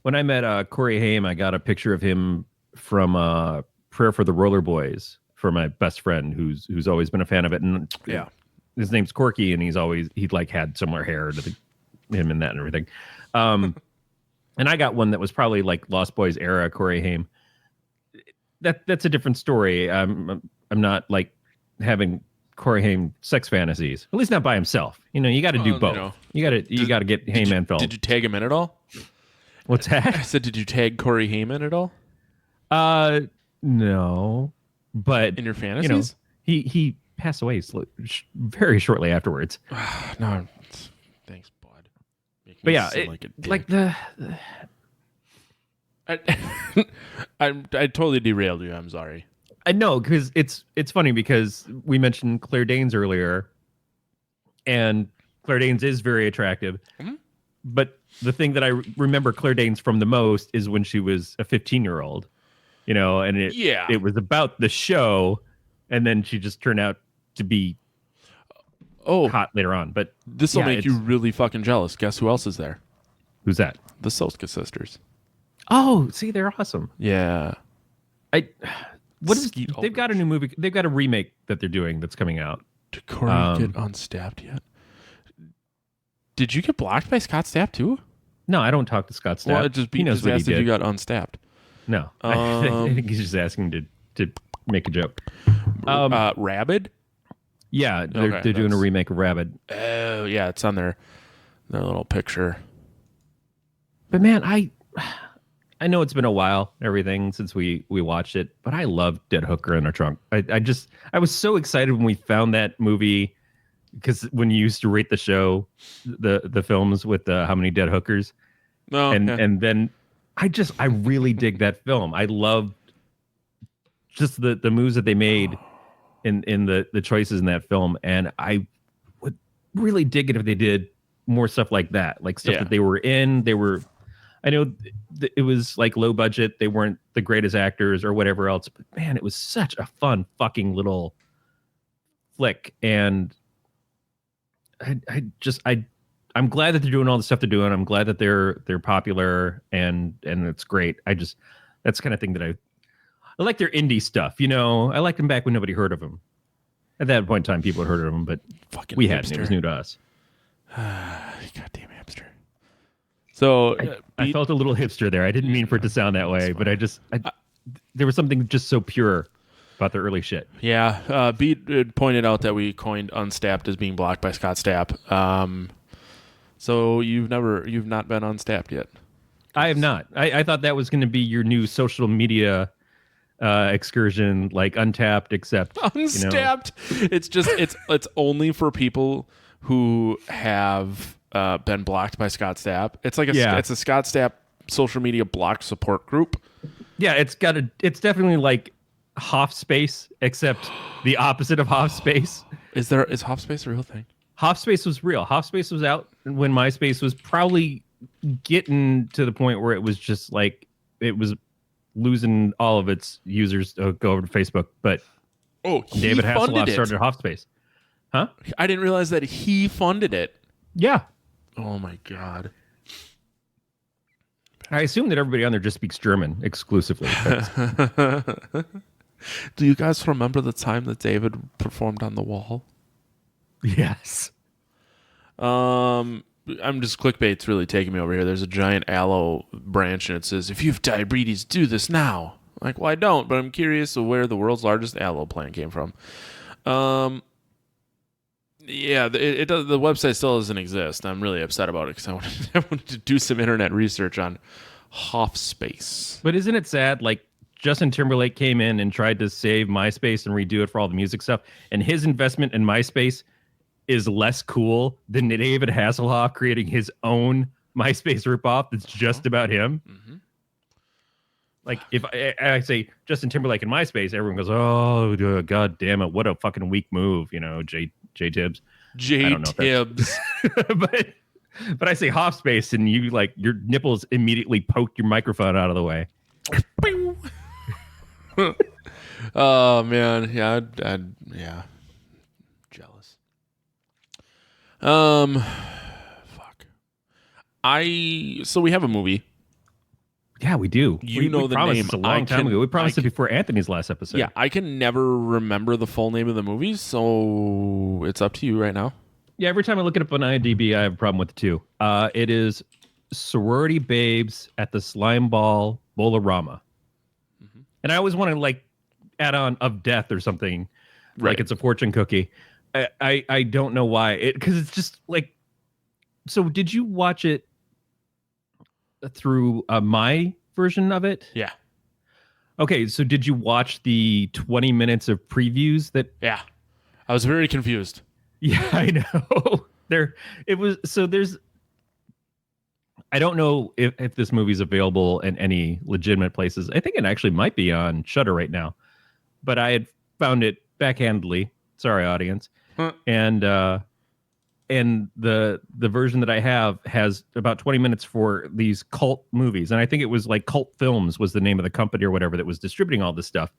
When I met Corey Haim, I got a picture of him from Prayer for the Roller Boys for my best friend, who's always been a fan of it. And his name's Corky, and he like had similar hair to him and that and everything. And I got one that was probably like Lost Boys era Corey Haim. That's a different story. I'm not like having Corey Haim sex fantasies. At least not by himself. You got to do both. You got to get Haim and film. Did you tag him in at all? What's that? I said, did you tag Corey Haim in at all? No. But in your fantasies, he passed away very shortly afterwards. No, thanks, bud. But yeah, I totally derailed you. I'm sorry. I know, because it's funny because we mentioned Claire Danes earlier, and Claire Danes is very attractive. Mm-hmm. But the thing that I remember Claire Danes from the most is when she was a 15-year-old, and it was about the show, and then she just turned out to be hot later on. But this will make you really fucking jealous. Guess who else is there? Who's that? The Soska sisters. Oh, see, they're awesome. Yeah. They've got a new movie. They've got a remake that they're doing that's coming out. Did Corey get unstabbed yet? Did you get blocked by Scott Stapp too? No, I don't talk to Scott Stapp. Well, he knows what he did. If you got unstabbed. No, I think he's just asking to make a joke. Rabid? Yeah, they're doing a remake of Rabid. Oh, yeah, it's on their little picture. But man, I know it's been a while, everything since we watched it, but I love Dead Hooker in a Trunk. I was so excited when we found that movie, because when you used to rate the show, the films with how many dead hookers, and then I really dig that film. I loved just the moves that they made in the choices in that film, and I would really dig it if they did more stuff like that, like stuff that they were in. I know it was like low budget. They weren't the greatest actors or whatever else, but man, it was such a fun fucking little flick. And I'm glad that they're doing all the stuff they're doing. I'm glad that they're popular and it's great. That's the kind of thing that I like their indie stuff. I liked them back when nobody heard of them. At that point in time, people had heard of them, but fucking we hadn't. It was new to us. Goddamn hipster. So I felt a little hipster there. I didn't mean for it to sound that way, but there was something just so pure about the early shit. Yeah. Beat pointed out that we coined unstapped as being blocked by Scott Stapp. So you've not been unstapped yet. I have not. I thought that was going to be your new social media excursion, like Untapped, except unstapped. It's just it's only for people who have been blocked by Scott Stapp. It's like it's a Scott Stapp social media blocked support group. Yeah, it's definitely like Hoffspace, except the opposite of Hoffspace. Is Hoffspace a real thing? Hoffspace was real. Hoffspace was out when MySpace was probably getting to the point where it was just like it was losing all of its users to go over to Facebook. But David Hasselhoff started Hoffspace. Huh? I didn't realize that he funded it. Yeah. Oh my God. I assume that everybody on there just speaks German exclusively. Do you guys remember the time that David performed on the wall? Yes. I'm just clickbait's really taking me over here. There's a giant aloe branch and it says, "If you have diabetes, do this now." I'm like, well, I don't, but I'm curious of where the world's largest aloe plant came from. Yeah, the website still doesn't exist. I'm really upset about it because I wanted to do some internet research on Hoffspace. But isn't it sad? Like Justin Timberlake came in and tried to save MySpace and redo it for all the music stuff, and his investment in MySpace is less cool than David Hasselhoff creating his own MySpace ripoff that's just about him. Mm-hmm. Like if I say Justin Timberlake in MySpace, everyone goes, "Oh, God damn it, what a fucking weak move," J Tibbs. J Tibbs. But I say Hoffspace and you like your nipples immediately poke your microphone out of the way. Oh man, yeah, yeah, jealous. Fuck. So we have a movie. Yeah, we do. You know we the promised name. this a long time ago. We promised it can- before Anthony's last episode. Yeah, I can never remember the full name of the movies, so it's up to you right now. Yeah, every time I look it up on IMDb, I have a problem with the two. It is Sorority Babes at the Slimeball Bowl-O-Rama. Mm-hmm. And I always want to like add on of death or something, like it's a fortune cookie. I don't know why. Because it's just like, so did you watch it through my version of it? Yeah. Okay, so did you watch the 20 minutes of previews that? Yeah. I was very confused. Yeah, I know. I don't know if this movie's available in any legitimate places. I think it actually might be on Shudder right now. But I had found it backhandedly. Sorry, audience. Huh. And the version that I have has about 20 minutes for these cult movies. And I think it was like Cult Films was the name of the company or whatever that was distributing all this stuff.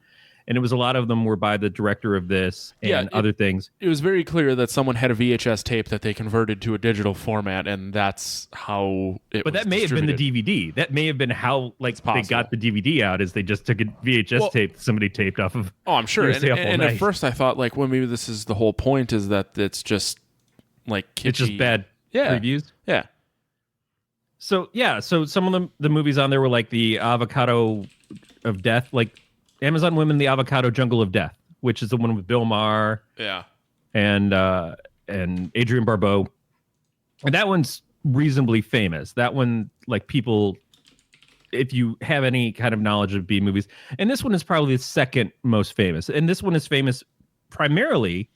And it was a lot of them were by the director of this and other things. It was very clear that someone had a VHS tape that they converted to a digital format, and that's how it was. But that may have been the DVD. That may have been how they got the DVD out, is they just took a VHS tape somebody taped off of. Oh, I'm sure. And at first I thought, like, well, maybe this is the whole point, is that it's just like kitschy. It's just bad previews. Yeah. So some of the movies on there were like the Avocado of Death, like Amazon Women, the Avocado Jungle of Death, which is the one with Bill Maher. Yeah. And Adrienne Barbeau. And that one's reasonably famous. That one, like, people, if you have any kind of knowledge of B movies, and this one is probably the second most famous. And this one is famous primarily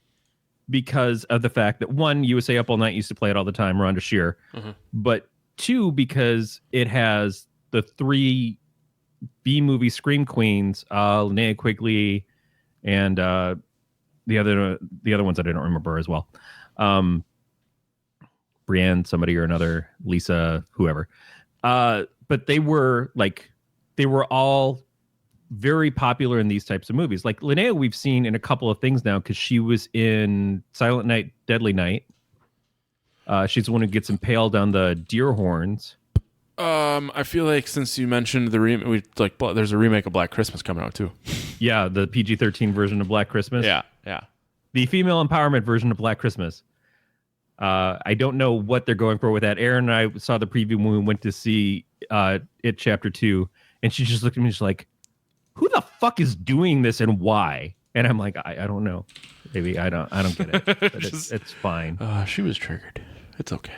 because of the fact that, one, USA Up All Night used to play it all the time, Rhonda Shear. Mm-hmm. But two, because it has the three B movie scream queens, Linnea Quigley, and the other ones I didn't remember as well. Brienne, somebody or another, Lisa, whoever. But they were all very popular in these types of movies. Like Linnea, we've seen in a couple of things now because she was in Silent Night, Deadly Night. She's the one who gets impaled on the deer horns. I feel like since you mentioned the remake, there's a remake of Black Christmas coming out too. Yeah, the PG-13 version of Black Christmas. Yeah. The female empowerment version of Black Christmas. I don't know what they're going for with that. Aaron and I saw the preview when we went to see It Chapter 2, and she just looked at me and she's like, who the fuck is doing this and why? And I'm like, I don't know. Maybe I don't get it. But it's fine. She was triggered. It's okay.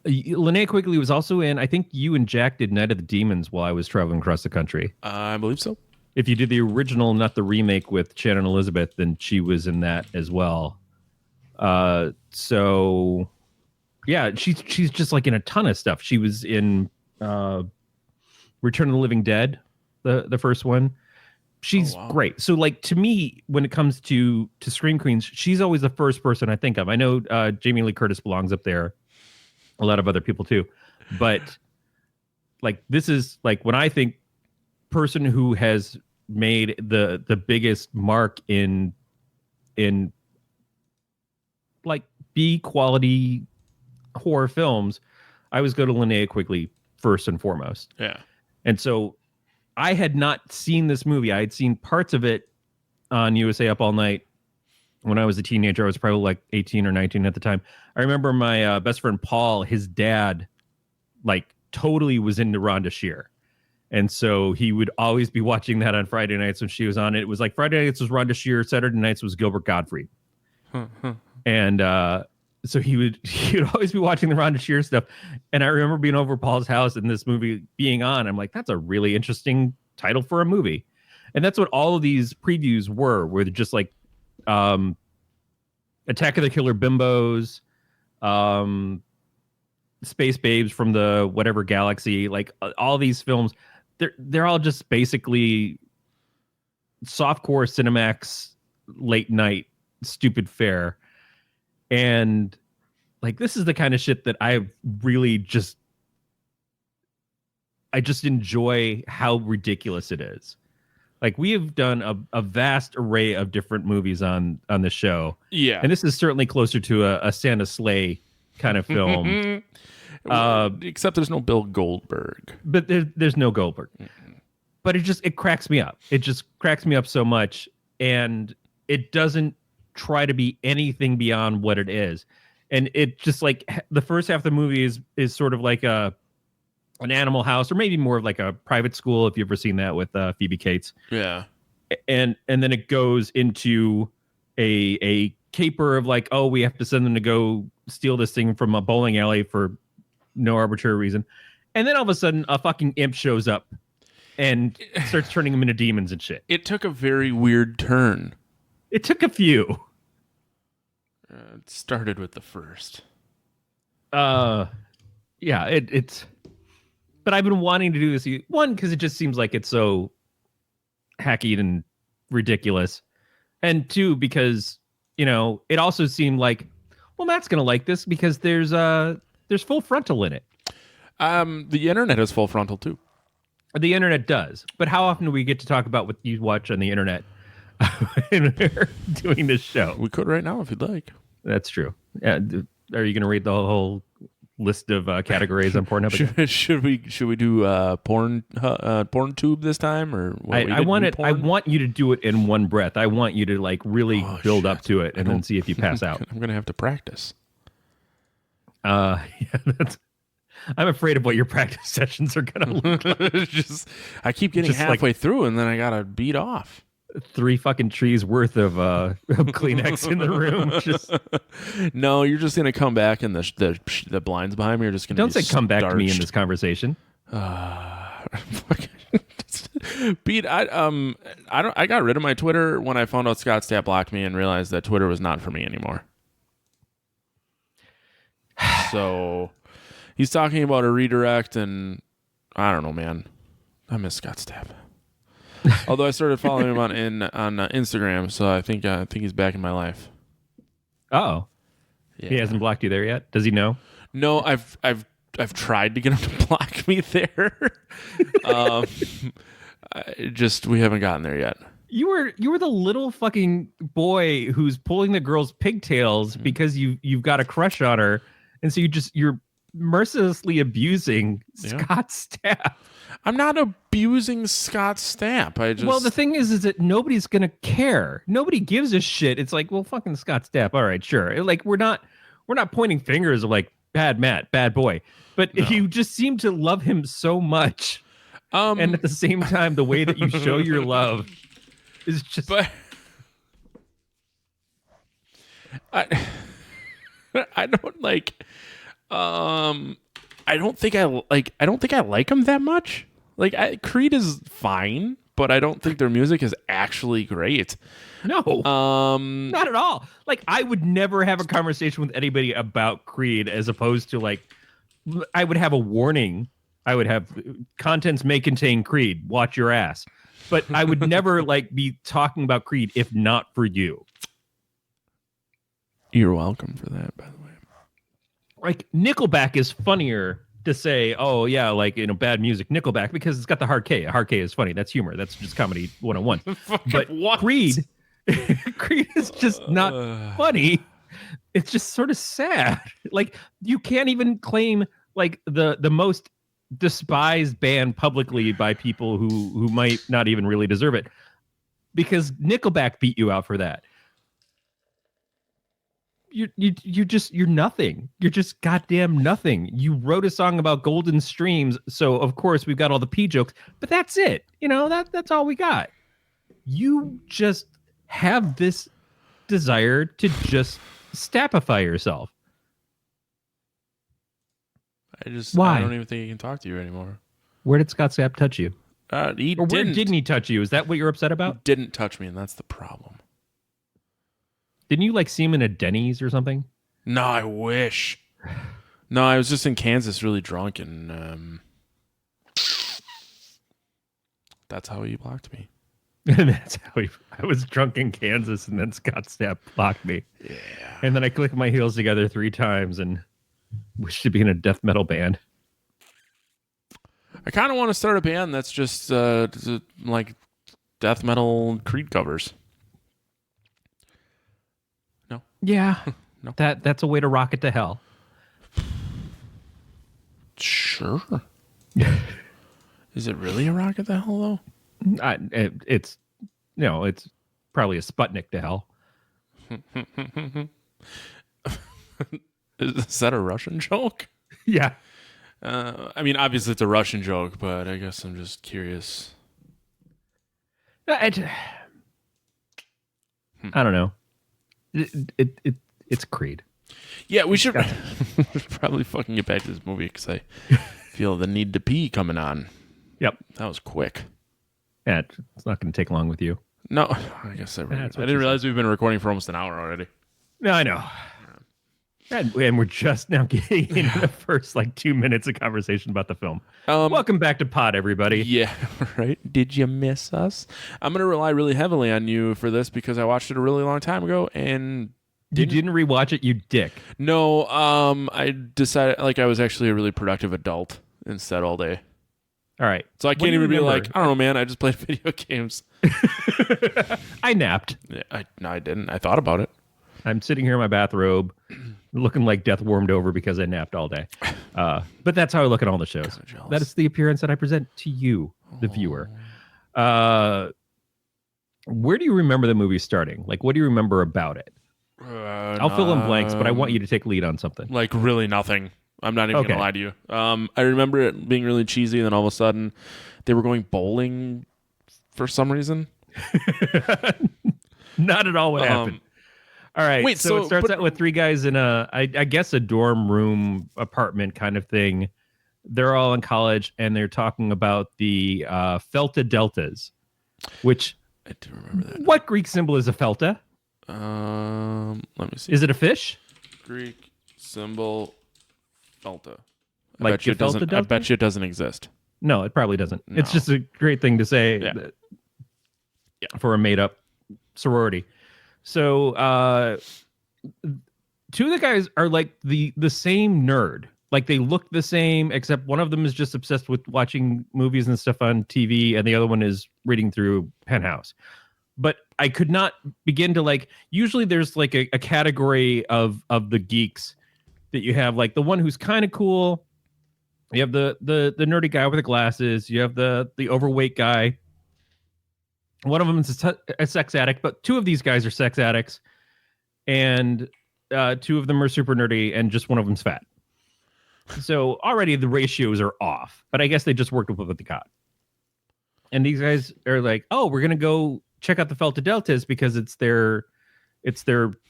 Linnea Quigley was also in, I think you and Jack did Night of the Demons while I was traveling across the country. I believe so. If you did the original, not the remake with Shannon Elizabeth, then she was in that as well. So yeah, she's just like in a ton of stuff. She was in Return of the Living Dead, the first one. She's great. So like, to me, when it comes to Scream Queens, she's always the first person I think of. I know Jamie Lee Curtis belongs up there. A lot of other people too. But like, this is like, when I think person who has made the biggest mark in like B quality horror films, I always go to Linnea Quigley first and foremost. Yeah. And so I had not seen this movie. I had seen parts of it on USA Up All Night when I was a teenager. I was probably like 18 or 19 at the time. I remember my best friend Paul, his dad, like totally was into Rhonda Shear. And so he would always be watching that on Friday nights when she was on it. It was like Friday nights was Rhonda Shear, Saturday nights was Gilbert Gottfried. And so he would always be watching the Rhonda Shear stuff. And I remember being over at Paul's house and this movie being on. I'm like, that's a really interesting title for a movie. And that's what all of these previews were just like Attack of the Killer Bimbos, Space Babes from the whatever galaxy, like all these films, they're all just basically softcore Cinemax late night stupid fare. And like, this is the kind of shit that I just enjoy how ridiculous it is. Like, we have done a vast array of different movies on the show. Yeah. And this is certainly closer to a Santa Sleigh kind of film. Except there's no Bill Goldberg. But there's no Goldberg. But it cracks me up. It just cracks me up so much, and it doesn't try to be anything beyond what it is. And it just like the first half of the movie is sort of like an Animal House, or maybe more of like a private school, if you've ever seen that with Phoebe Cates. Yeah. And then it goes into a caper of like, oh, we have to send them to go steal this thing from a bowling alley for no arbitrary reason. And then all of a sudden a fucking imp shows up and starts turning them into demons and shit. It took a very weird turn. It took a few. It started with the first. Yeah, it's... But I've been wanting to do this. One, because it just seems like it's so hacky and ridiculous. And two, because, it also seemed like, well, Matt's going to like this because there's full frontal in it. The internet is full frontal, too. The internet does. But how often do we get to talk about what you watch on the internet when we're doing this show? We could right now if you'd like. That's true. Yeah. Are you going to read the whole list of categories on Pornhub again? Should we do porn tube this time, or I want you to do it in one breath. I want you to like really build up to it and then see if you pass out. I'm gonna have to practice. Yeah, I'm afraid of what your practice sessions are gonna look like. I keep getting halfway through and then I gotta beat off. 3 fucking trees worth of Kleenex in the room. No, you're just gonna come back and the blinds behind me are just gonna. Don't say come back to me in this conversation. Pete, I got rid of my Twitter when I found out Scott Stapp blocked me and realized that Twitter was not for me anymore. So he's talking about a redirect, and I don't know, man. I miss Scott Stapp. Although I started following him on Instagram, so I think he's back in my life. Oh, yeah. He hasn't blocked you there yet? Does he know? No, I've tried to get him to block me there. We haven't gotten there yet. You were the little fucking boy who's pulling the girl's pigtails because you've got a crush on her, and so you're mercilessly abusing Scott Stapp. I'm not abusing Scott Stapp. Well, the thing is that nobody's gonna care. Nobody gives a shit. It's like, well, fucking Scott Stapp. All right, sure. Like we're not pointing fingers of like bad Matt, bad boy. But you just seem to love him so much. And at the same time, the way that you show your love is just. But I don't like. I don't think I like him that much. Like Creed is fine, but I don't think their music is actually great. No, not at all. Like I would never have a conversation with anybody about Creed, as opposed to like, I would have a warning. I would have contents may contain Creed. Watch your ass. But I would never like be talking about Creed if not for you. You're welcome for that, by the way. Like Nickelback is funnier to say, oh yeah, like bad music, Nickelback, because it's got the hard K. A hard K is funny. That's humor. That's just comedy 101. But Creed is just not funny. It's just sort of sad. Like you can't even claim like the most despised band publicly by people who might not even really deserve it, because Nickelback beat you out for that. You're nothing. You're just goddamn nothing. You wrote a song about golden streams, so of course we've got all the P jokes, but that's it. That's all we got. You just have this desire to just Stappify yourself. Why? I don't even think he can talk to you anymore. Where did Scott Stapp touch you? Where didn't he touch you? Is that what you're upset about? He didn't touch me, and that's the problem. Didn't you like see him in a Denny's or something? No, I wish. No, I was just in Kansas really drunk, and that's how he blocked me. That's how I was drunk in Kansas, and then Scott Stapp blocked me. Yeah. And then I clicked my heels together 3 times and wished to be in a death metal band. I kind of want to start a band that's just like death metal Creed covers. No. Yeah. No. That's a way to rocket to hell. sure? Is it really a rocket to hell, though? It's probably a Sputnik to hell. Is that a Russian joke? Yeah. I mean, obviously it's a Russian joke, but I guess I'm just curious. I don't know. It's Creed. Yeah, we should probably fucking get back to this movie because I feel the need to pee coming on. Yep. That was quick. Yeah, it's not going to take long with you. No, I guess I didn't realize we've been recording for almost an hour already. No, I know. And we're just now getting into the first 2 minutes of conversation about the film. Welcome back to PoT, everybody. Yeah, right. Did you miss us? I'm going to rely really heavily on you for this because I watched it a really long time ago and you didn't rewatch it, you dick. No, I decided I was actually a really productive adult instead all day. All right. So I can't even be like, I don't know, man, I just played video games. I napped. Yeah, no, I didn't. I thought about it. I'm sitting here in my bathrobe looking like death warmed over because I napped all day. But that's how I look at all the shows. That is the appearance that I present to you, the viewer. Where do you remember the movie starting? What do you remember about it? I'll fill in blanks, but I want you to take lead on something. Really nothing. I'm not even going to lie to you. I remember it being really cheesy, and then all of a sudden they were going bowling for some reason. Not at all what happened. All right. Wait, so it starts out with three guys in I guess a dorm room apartment kind of thing. They're all in college, and they're talking about the Felta Deltas, which I do remember that. What Greek symbol is a Felta? Let me see. Is it a fish? Greek symbol Felta. I bet you it doesn't exist. No, it probably doesn't. No. It's just a great thing to say for a made-up sorority. So two of the guys are the same nerd. They look the same, except one of them is just obsessed with watching movies and stuff on TV, and the other one is reading through Penthouse. But I could not begin to usually there's a category of the geeks that you have, the one who's kind of cool. You have the nerdy guy with the glasses. You have the overweight guy. One of them is a sex addict, but two of these guys are sex addicts, and two of them are super nerdy, and just one of them's fat. So already the ratios are off, but I guess they just worked with what they got. And these guys are like, oh, we're going to go check out the Felta Deltas because it's their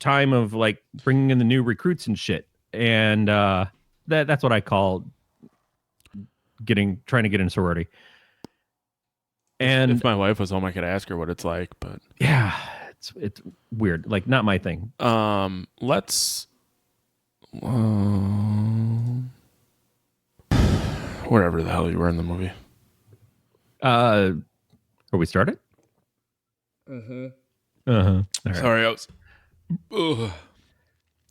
time of bringing in the new recruits and shit. And that's what I call trying to get in sorority. And if my wife was home, I could ask her what it's like, but yeah, it's weird. Not my thing. Let's wherever the hell you were in the movie. Are we started? Right. Sorry, I was. Ugh.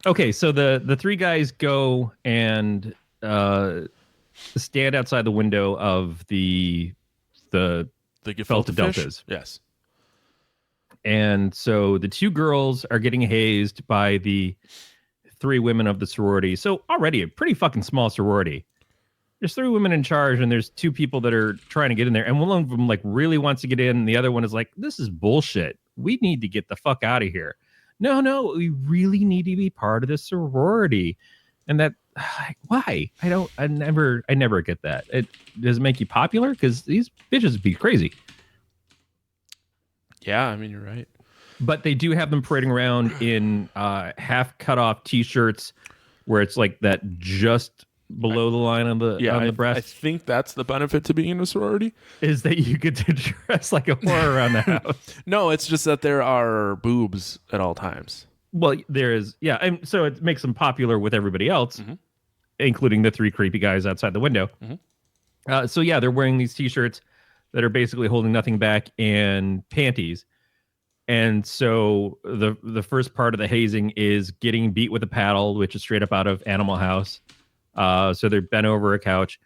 Okay, so the three guys go and stand outside the window of the Felta Deltas. Yes. And so the two girls are getting hazed by the three women of the sorority. So already a pretty fucking small sorority. There's three women in charge, and there's two people that are trying to get in there. And one of them really wants to get in. And the other one is this is bullshit. We need to get the fuck out of here. No, we really need to be part of this sorority. And that, why? I never get that. Does it make you popular? Because these bitches would be crazy. Yeah, I mean, you're right. But they do have them parading around in half cut off T-shirts where it's that just below the line on the breast. I think that's the benefit to being in a sorority is that you get to dress like a whore around the house. No, it's just that there are boobs at all times. Well, there is, yeah, and so it makes them popular with everybody else, including the three creepy guys outside the window. So yeah, they're wearing these T-shirts that are basically holding nothing back and panties. And so the first part of the hazing is getting beat with a paddle, which is straight up out of Animal House. So they're bent over a couch.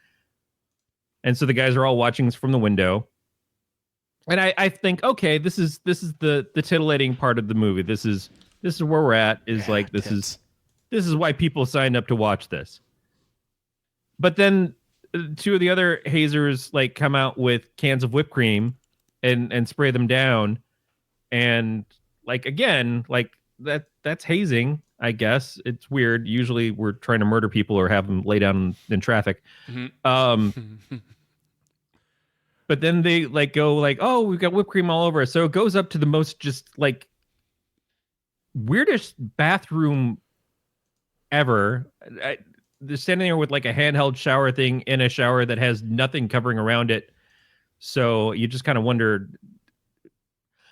And so the guys are all watching from the window. And I think, okay, this is the titillating part of the movie. This is where we're at, is this is why people signed up to watch this. But then two of the other hazers like come out with cans of whipped cream and spray them down. And like, again, like that's hazing, I guess. It's weird. Usually we're trying to murder people or have them lay down in traffic. But then they like go like, oh, we've got whipped cream all over us. So it goes up to the most just like weirdest bathroom ever. They're standing there with like a handheld shower thing in a shower that has nothing covering around it. So you just kind of wonder.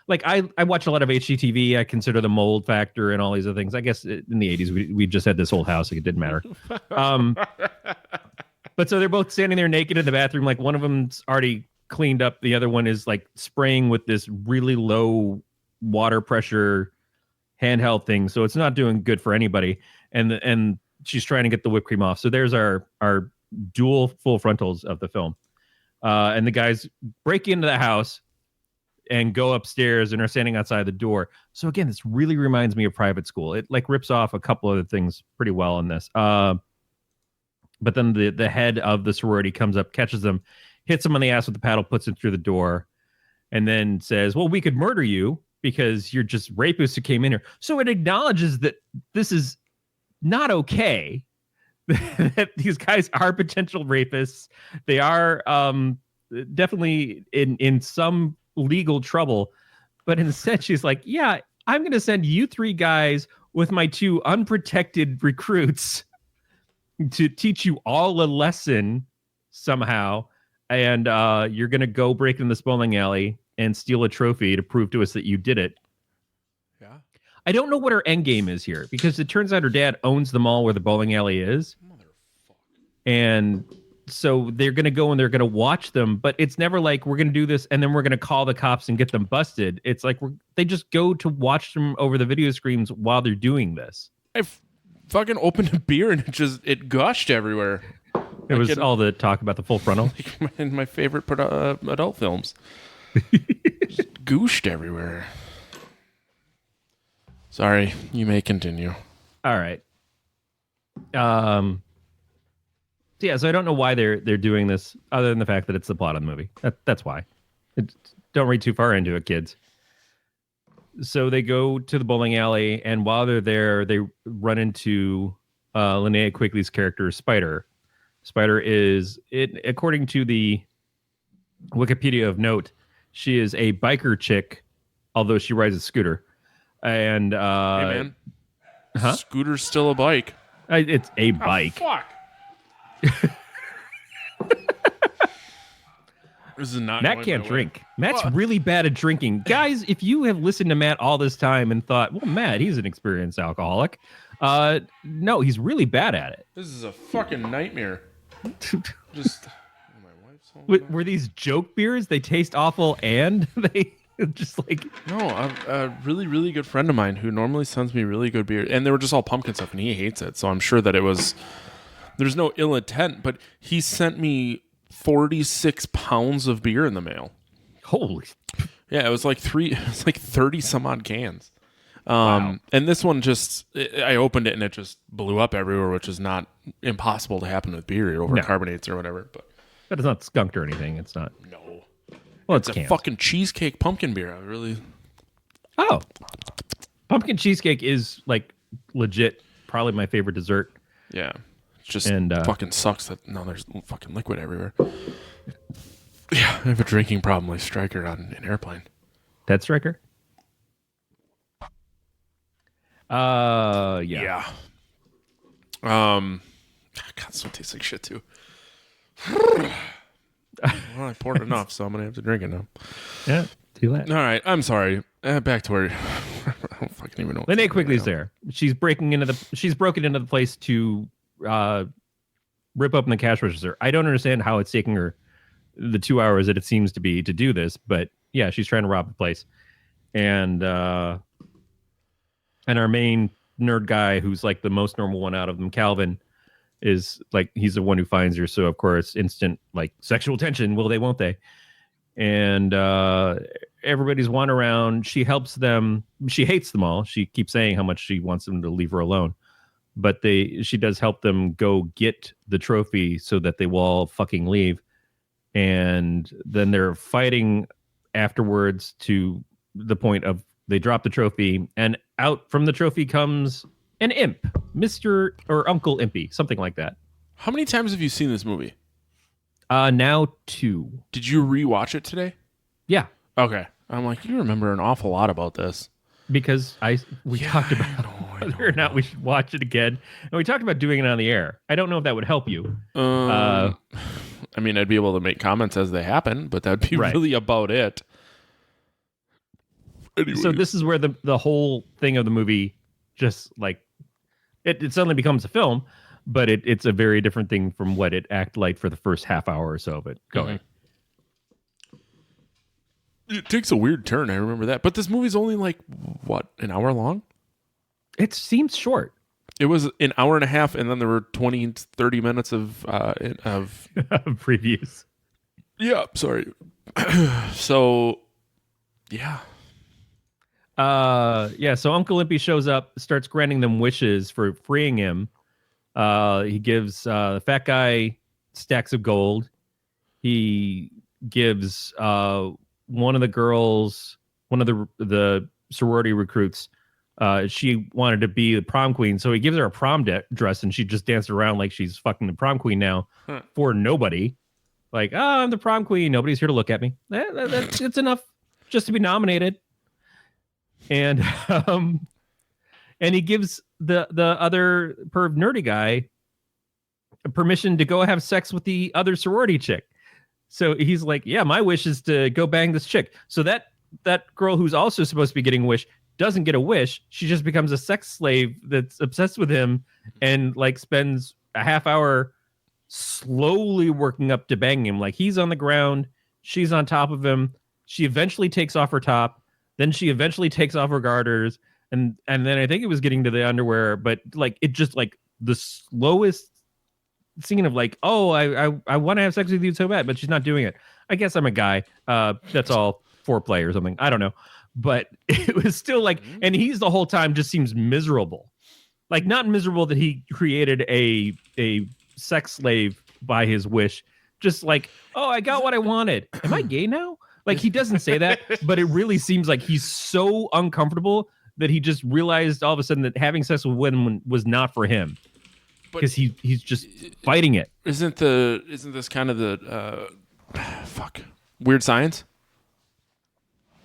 Like I watch a lot of HGTV. I consider the mold factor and all these other things. I guess in the 80s we just had this old house. Like it didn't matter. But so they're both standing there naked in the bathroom. Like one of them's already cleaned up. The other one is like spraying with this really low water pressure handheld thing. So it's not doing good for anybody. And she's trying to get the whipped cream off. So there's our dual full frontals of the film. And the guys break into the house and go upstairs and are standing outside the door. So again, this really reminds me of Private School. It like rips off a couple other things pretty well in this. But then the head of the sorority comes up, catches them, hits him on the ass with the paddle, puts him through the door, and then says, well, we could murder you because you're just rapists who came in here. So it acknowledges that this is not okay, that these guys are potential rapists. They are definitely in some legal trouble. But instead, she's like, yeah, I'm going to send you three guys with my two unprotected recruits to teach you all a lesson somehow. And you're going to go break in this bowling alley and steal a trophy to prove to us that you did it. Yeah. I don't know what her end game is here, because it turns out her dad owns the mall where the bowling alley is. And so they're going to go and they're going to watch them, but it's never like we're going to do this and then we're going to call the cops and get them busted. It's like they just go to watch them over the video screens while they're doing this. I fucking opened a beer and it gushed everywhere. It was all the talk about the full frontal. Like in my favorite adult films. Just gooshed everywhere. Sorry, you may continue. All right. Yeah, so I don't know why they're doing this, other than the fact that it's the plot of the movie. That's why. Don't read too far into it, kids. So they go to the bowling alley, and while they're there, they run into Linnea Quigley's character, Spider. Spider is, according to the Wikipedia of note, she is a biker chick, although she rides a scooter. And hey man, huh? Scooter's still a bike. It's a bike. Oh, fuck. This is not. Matt can't drink. Matt's really bad at drinking. Guys, if you have listened to Matt all this time and thought, well, Matt, he's an experienced alcoholic. No, he's really bad at it. This is a fucking nightmare. Just my wife's home. Were these joke beers? They taste awful and they just like... No, a really, really good friend of mine who normally sends me really good beer, and they were just all pumpkin stuff, and he hates it. So I'm sure that it was... There's no ill intent, but he sent me 46 pounds of beer in the mail. Holy. Yeah, it was like 30 some odd cans. Wow. And this one I opened it and it just blew up everywhere, which is not impossible to happen with beer over carbonates or whatever. But it's not skunked or anything. It's not. No. Well, it's a fucking cheesecake pumpkin beer. I really. Oh. Pumpkin cheesecake is like legit, probably my favorite dessert. Yeah. It just fucking sucks that there's fucking liquid everywhere. Yeah, I have a drinking problem like Stryker on an airplane. Ted Stryker? Yeah. God, this one tastes like shit too. Well, I poured enough, so I'm gonna have to drink it now. Yeah, too late. All right, I'm sorry. Back to where I don't fucking even know. Linnea Quigley's there. She's broken into the place to rip open the cash register. I don't understand how it's taking her the 2 hours that it seems to be to do this, but yeah, she's trying to rob the place. And our main nerd guy, who's like the most normal one out of them, Calvin, is like, he's the one who finds her. So of course, instant like sexual tension. Will they, won't they? And everybody's wandering around. She helps them. She hates them all. She keeps saying how much she wants them to leave her alone. but she does help them go get the trophy so that they will all fucking leave. And then they're fighting afterwards to the point of they drop the trophy, and out from the trophy comes an imp, Mr. or Uncle Impy, something like that. How many times have you seen this movie? Now 2. Did you rewatch it today? Yeah. Okay. I'm like, you remember an awful lot about this. Because we talked about whether or not we should watch it again. And we talked about doing it on the air. I don't know if that would help you. I mean, I'd be able to make comments as they happen, but that'd be really about it. Anyway. So this is where the whole thing of the movie just like it suddenly becomes a film, but it's a very different thing from what it acted like for the first half hour or so of it going. It takes a weird turn. I remember that. But this movie's only like, what, an hour long? It seems short. It was an hour and a half, and then there were 20, 30 minutes of previews. Yeah, sorry. So, yeah. So Uncle Impy shows up, starts granting them wishes for freeing him. He gives the fat guy stacks of gold. He gives one of the girls, one of the sorority recruits, she wanted to be the prom queen, so he gives her a prom dress, and she just danced around like she's fucking the prom queen now for nobody. Like, I'm the prom queen. Nobody's here to look at me. It's enough just to be nominated. And he gives the other perv nerdy guy permission to go have sex with the other sorority chick. So he's like, yeah, my wish is to go bang this chick. So that girl who's also supposed to be getting a wish doesn't get a wish. She just becomes a sex slave that's obsessed with him and like spends a half hour slowly working up to bang him. Like he's on the ground, she's on top of him. She eventually takes off her top. Then she eventually takes off her garters. And then I think it was getting to the underwear, but like it just like the slowest scene of like, oh, I want to have sex with you so bad, but she's not doing it. I guess I'm a guy. That's all foreplay or something. I don't know. But it was still like, and he's the whole time just seems miserable. Like not miserable that he created a sex slave by his wish. Just like, oh, I got what I wanted. Am I gay now? Like he doesn't say that, but it really seems like he's so uncomfortable that he just realized all of a sudden that having sex with women was not for him. Because he's just fighting it. Isn't this kind of the Weird Science?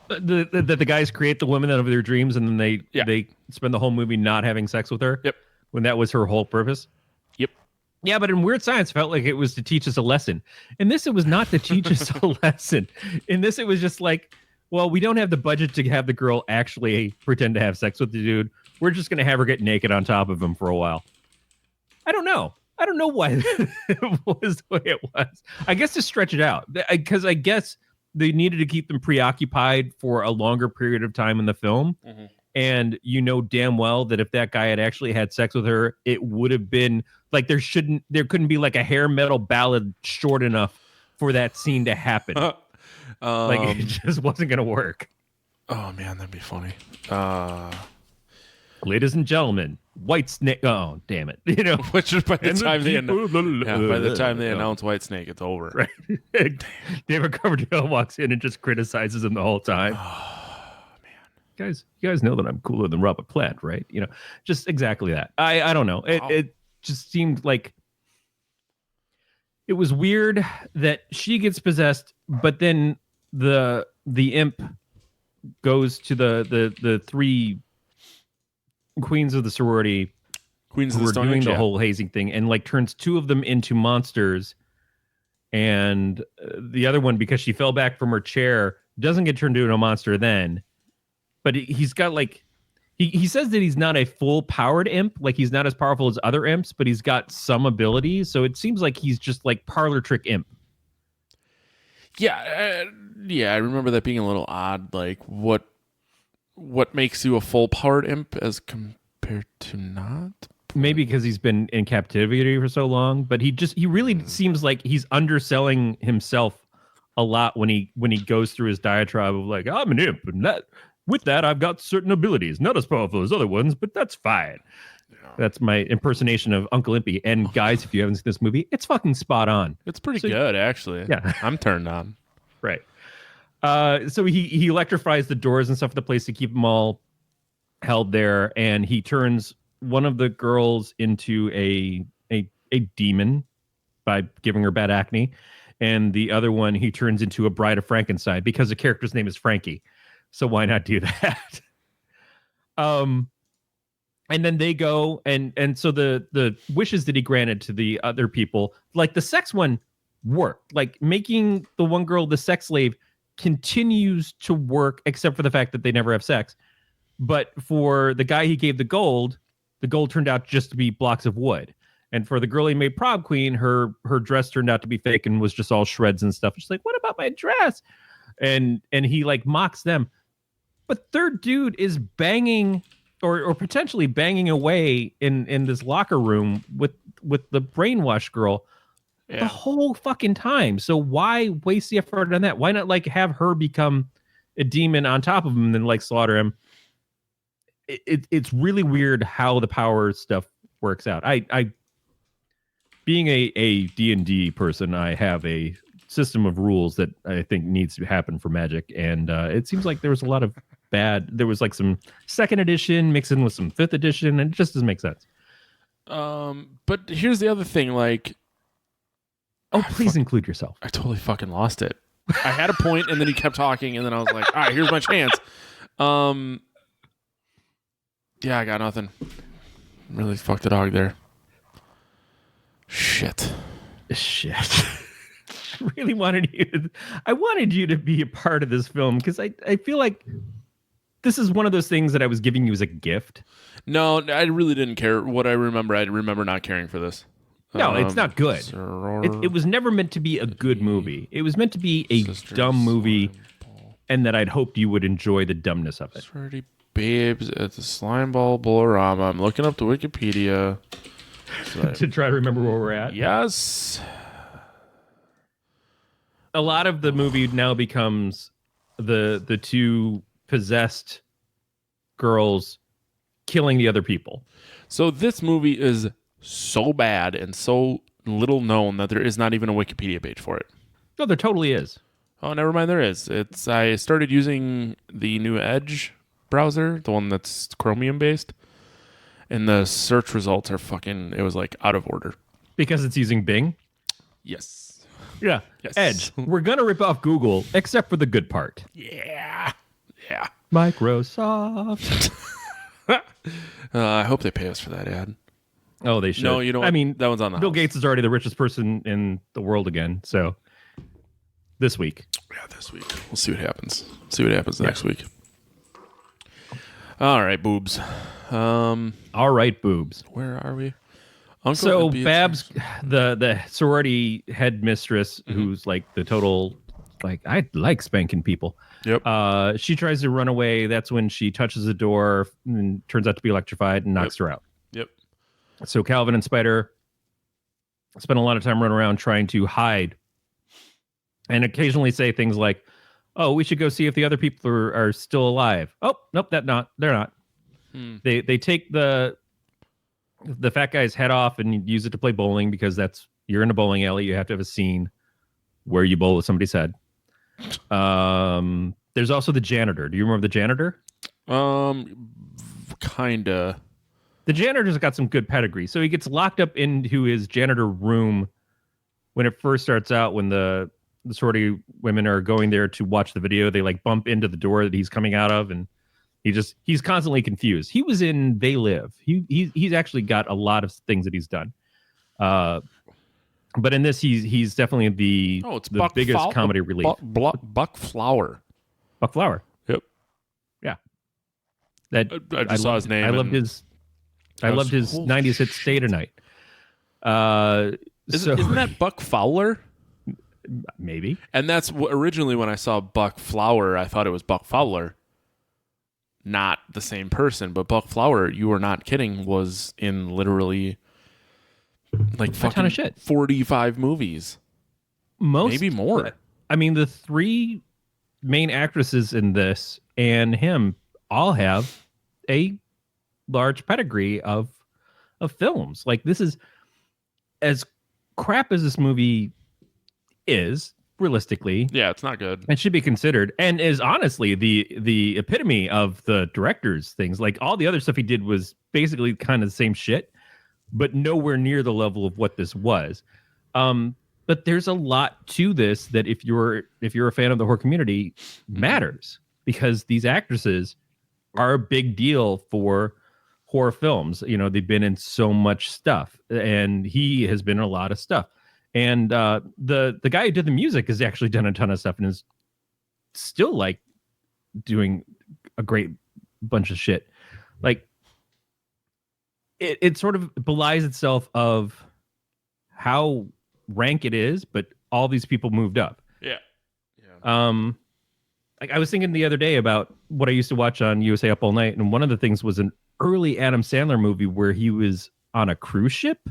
That the guys create the women out of their dreams and then they spend the whole movie not having sex with her. Yep. When that was her whole purpose. Yep. Yeah, but in Weird Science, felt like it was to teach us a lesson. In this, it was not to teach us a lesson. In this, it was just like, well, we don't have the budget to have the girl actually pretend to have sex with the dude. We're just going to have her get naked on top of him for a while. I don't know why it was the way it was. I guess to stretch it out. Because I guess they needed to keep them preoccupied for a longer period of time in the film. Mm-hmm. And you know damn well that if that guy had actually had sex with her, it would have been like there couldn't be like a hair metal ballad short enough for that scene to happen. Like it just wasn't going to work. Oh man, that'd be funny. Ladies and gentlemen, Whitesnake. Oh, damn it! You know, which is by the time they announce Whitesnake, it's over. Right. David Coverdale walks in and just criticizes him the whole time. Oh man, you guys know that I'm cooler than Robert Plant, right? You know, just exactly that. I don't know. It just seemed like it was weird that she gets possessed, but then the imp goes to the three queens of the sorority who were doing the whole hazing thing and like turns two of them into monsters, and the other one, because she fell back from her chair, doesn't get turned into a monster then, but he's got like he says that he's not a full powered imp, like he's not as powerful as other imps, but he's got some abilities, so it seems like he's just like parlor trick imp. I remember that being a little odd. Like what makes you a full powered imp as compared to not? Maybe because he's been in captivity for so long, but he really seems like he's underselling himself a lot when he goes through his diatribe of like, I'm an imp, and with that I've got certain abilities, not as powerful as other ones, but that's fine. That's my impersonation of Uncle Impy. And guys, if you haven't seen this movie, it's fucking spot on. It's pretty good, actually. Yeah. I'm turned on. Right. So he electrifies the doors and stuff of the place to keep them all held there, and he turns one of the girls into a demon by giving her bad acne, and the other one he turns into a bride of Frankenstein because the character's name is Frankie. So why not do that? And then they go and so the wishes that he granted to the other people, like the sex one worked. Like making the one girl the sex slave continues to work, except for the fact that they never have sex. But for the guy he gave the gold turned out just to be blocks of wood. And for the girl he made prom queen, her dress turned out to be fake and was just all shreds and stuff. She's like, what about my dress? And he like mocks them. But third dude is banging or potentially banging away in this locker room with the brainwashed girl the whole fucking time. So why waste the effort on that? Why not like have her become a demon on top of him and then like slaughter him? It's really weird how the power stuff works out. I being a D&D person, I have a system of rules that I think needs to happen for Magic, and it seems like there was a lot of there was like some 2nd edition mixed in with some 5th edition, and it just doesn't make sense. But here's the other thing, like, please include yourself. I totally fucking lost it. I had a point, and then he kept talking, and then I was like, all right, here's my chance. Yeah, I got nothing. Really fucked the dog there. Shit. I really wanted you to be a part of this film because I feel like this is one of those things that I was giving you as a gift. No, I really didn't care. What I remember not caring for this. No, it's not good. It was never meant to be a good movie. It was meant to be a dumb movie, and that I'd hoped you would enjoy the dumbness of it. Sorority babes at the Slimeball Bowl-O-Rama. I'm looking up the Wikipedia. To try to remember where we're at. Yes. A lot of the movie now becomes the two possessed girls killing the other people. So this movie is so bad and so little known that there is not even a Wikipedia page for it. No, there totally is. Oh, never mind. There is. I started using the new Edge browser, the one that's Chromium based, and the search results are fucking. It was like out of order because it's using Bing. Yes. Yeah. Yes. Edge. We're gonna rip off Google, except for the good part. Yeah. Microsoft. I hope they pay us for that ad. Oh, they should. No, you know what? I mean, that one's on the Bill house. Gates is already the richest person in the world again. So this week. Yeah, this week. We'll see what happens. See what happens next week. All right, boobs. All right, boobs. Where are we? So Babs, the sorority headmistress, who's like the total, like, I like spanking people. Yep. She tries to run away. That's when she touches the door and turns out to be electrified and knocks her out. Yep. So Calvin and Spider spend a lot of time running around trying to hide and occasionally say things like, oh, we should go see if the other people are still alive. Oh, nope, they're not. They take the fat guy's head off and use it to play bowling because you're in a bowling alley. You have to have a scene where you bowl with somebody's head. There's also the janitor. Do you remember the janitor? Kinda. The janitor's got some good pedigree. So he gets locked up into his janitor room when it first starts out, when the sorority women are going there to watch the video. They like bump into the door that he's coming out of, and he's constantly confused. He was in They Live. He's actually got a lot of things that he's done. But in this, he's definitely the biggest comedy relief. Buck Flower. Buck Flower. Yep. Yeah. I just saw his name. I loved his 90s hit Stay Tonight. Isn't that Buck Fowler? Maybe. And that's originally when I saw Buck Flower, I thought it was Buck Fowler. Not the same person, but Buck Flower, you were not kidding, was in literally like fucking a ton of shit. 45 movies. Maybe more. I mean, the three main actresses in this and him all have a large pedigree of of films. Like, this is as crap as this movie is, realistically. Yeah, it's not good. It should be considered, and is honestly the epitome of the director's things. Like, all the other stuff he did was basically kind of the same shit, but nowhere near the level of what this was. But there's a lot to this that if you're a fan of the horror community, matters, because these actresses are a big deal for horror films. You know, they've been in so much stuff, and he has been in a lot of stuff. And the guy who did the music has actually done a ton of stuff and is still like doing a great bunch of shit. Like, it sort of belies itself of how rank it is, but all these people moved up. Yeah. Like, I was thinking the other day about what I used to watch on USA Up All Night, and one of the things was an early Adam Sandler movie where he was on a cruise ship.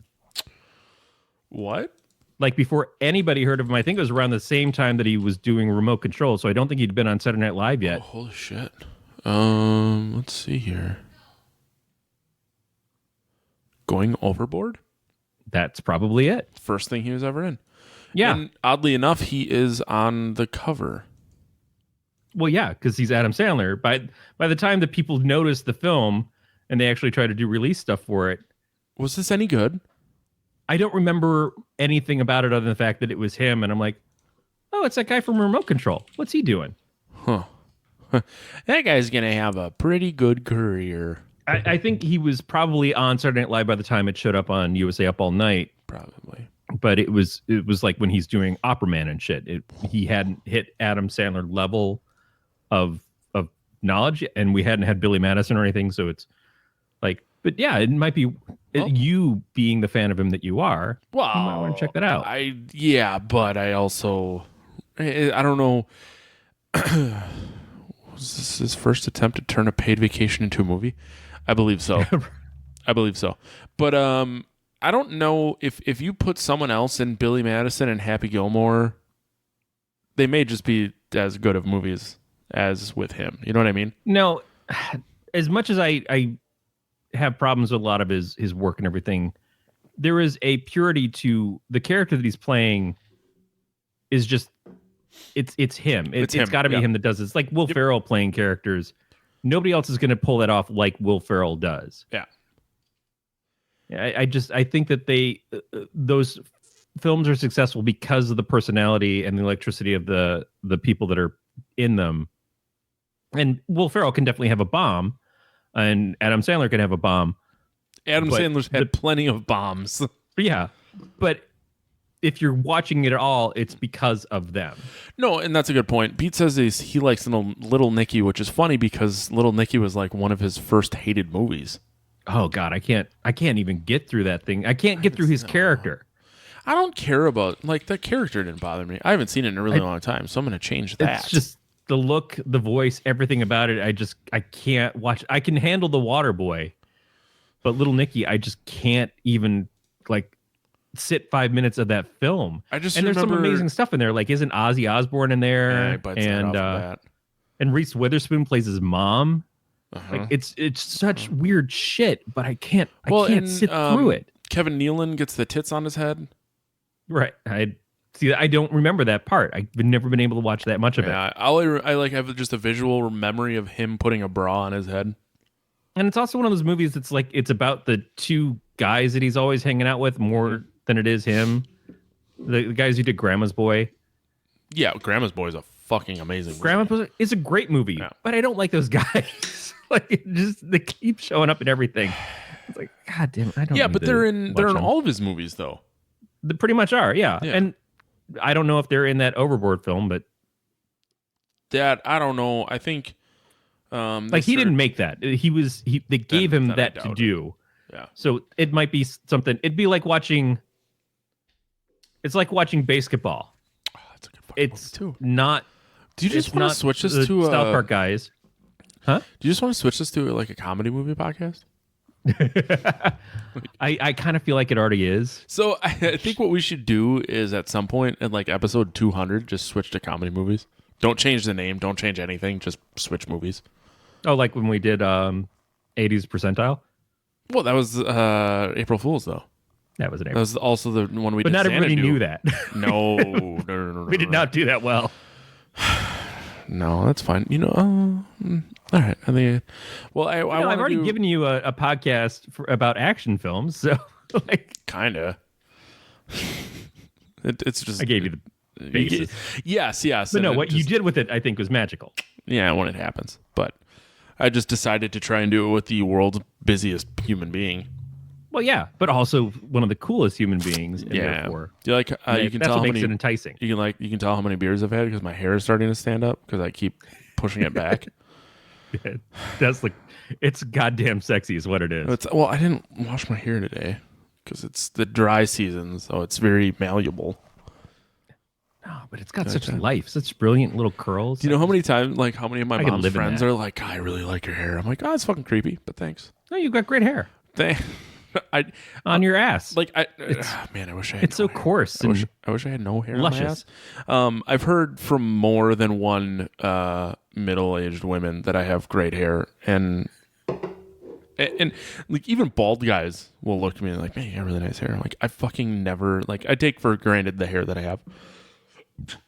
What? Like, before anybody heard of him. I think it was around the same time that he was doing Remote Control, so I don't think he'd been on Saturday Night Live yet. Oh, holy shit. Let's see here. Going Overboard? That's probably it. First thing he was ever in. Yeah. And oddly enough, he is on the cover. Well, yeah, because he's Adam Sandler. By the time that people notice the film and they actually try to do release stuff for it. Was this any good? I don't remember anything about it other than the fact that it was him. And I'm like, oh, it's that guy from Remote Control. What's he doing? Huh. That guy's going to have a pretty good career. I think he was probably on Saturday Night Live by the time it showed up on USA Up All Night. Probably. But it was like when he's doing Opera Man and shit. He hadn't hit Adam Sandler level of knowledge, and we hadn't had Billy Madison or anything. So it's like, but yeah, it might be you being the fan of him that you are. Well, you might want to check that out. But I also, I don't know. Was this his first attempt to turn a paid vacation into a movie? I believe so. But I don't know if you put someone else in Billy Madison and Happy Gilmore, they may just be as good of movies as with him. You know what I mean? No, as much as I have problems with a lot of his work and everything, there is a purity to the character that he's playing. Is just it's him. It's got to be him that does this. Like Will Ferrell playing characters. Nobody else is going to pull that off like Will Ferrell does. Yeah. I think that those films are successful because of the personality and the electricity of the people that are in them. And Will Ferrell can definitely have a bomb, and Adam Sandler can have a bomb. Adam Sandler's had plenty of bombs. Yeah, but if you're watching it at all, it's because of them. No, and that's a good point. Pete says he likes Little Nicky, which is funny because Little Nicky was like one of his first hated movies. Oh God, I can't even get through that thing. I can't get through his character. I don't care about that character didn't bother me. I haven't seen it in a really long time, so I'm going to change that. It's just the look, the voice, everything about it. I can't watch. I can handle The Water Boy, but Little Nicky, I just can't even sit 5 minutes of that film. There's some amazing stuff in there. Like, isn't Ozzy Osbourne in there? Yeah, and Reese Witherspoon plays his mom. Uh-huh. Like, it's such weird shit, but I can't sit through it. Kevin Nealon gets the tits on his head. Right. I don't remember that part. I've never been able to watch that much of it. I have just a visual memory of him putting a bra on his head. And it's also one of those movies that's like, it's about the two guys that he's always hanging out with more than it is him. The guys who did Grandma's Boy. Yeah, Grandma's Boy is a fucking amazing movie. Grandma's Boy is a great movie, but I don't like those guys. They keep showing up in everything. It's like, God damn it, I don't. Yeah, but they're in all of his movies though. They pretty much are, yeah. And I don't know if they're in that Overboard film, but that I don't know. I think he didn't make that. They gave him that to do. Yeah. So it might be something. It'd be like watching. It's like watching basketball. Oh, that's a good fucking movie too. Not. Do you just want to switch this to South Park guys? Huh? Do you just want to switch this to like a comedy movie podcast? I kind of feel like it already is. So I think what we should do is at some point in like episode 200, just switch to comedy movies. Don't change the name. Don't change anything. Just switch movies. Oh, like when we did 80s percentile? Well, that was April Fool's though. That was an That April. was also the one we But did. not everybody Xanadu. knew that. No. We did not do that well. No, that's fine. All right. I think. Well, I've already given you a podcast about action films, so like, kinda. It's just I gave you the basis. Yes. But no, what you did with it, I think, was magical. Yeah, when it happens. But I just decided to try and do it with the world's busiest human being. Well, yeah, but also one of the coolest human beings. And Yeah. therefore, Do you like? You can that's tell what how makes many. it enticing. You can tell how many beers I've had because my hair is starting to stand up because I keep pushing it back. That's like, it's goddamn sexy, is what it is. Well, I didn't wash my hair today because it's the dry season, so it's very malleable. No, but it's got such life, such brilliant little curls. Do you know how many times, like, how many of my I could mom's live in friends that. are like, "God, I really like your hair." I'm like, "Oh, it's fucking creepy," but thanks. No, you've got great hair on your ass. Man, I wish I had. It's so no hair. coarse. I wish I had no hair. Luscious. On my ass. I've heard from more than one middle-aged women that I have great hair, and like even bald guys will look at me and like, "Man, you got really nice hair." I'm like, I fucking never like. I take for granted the hair that I have.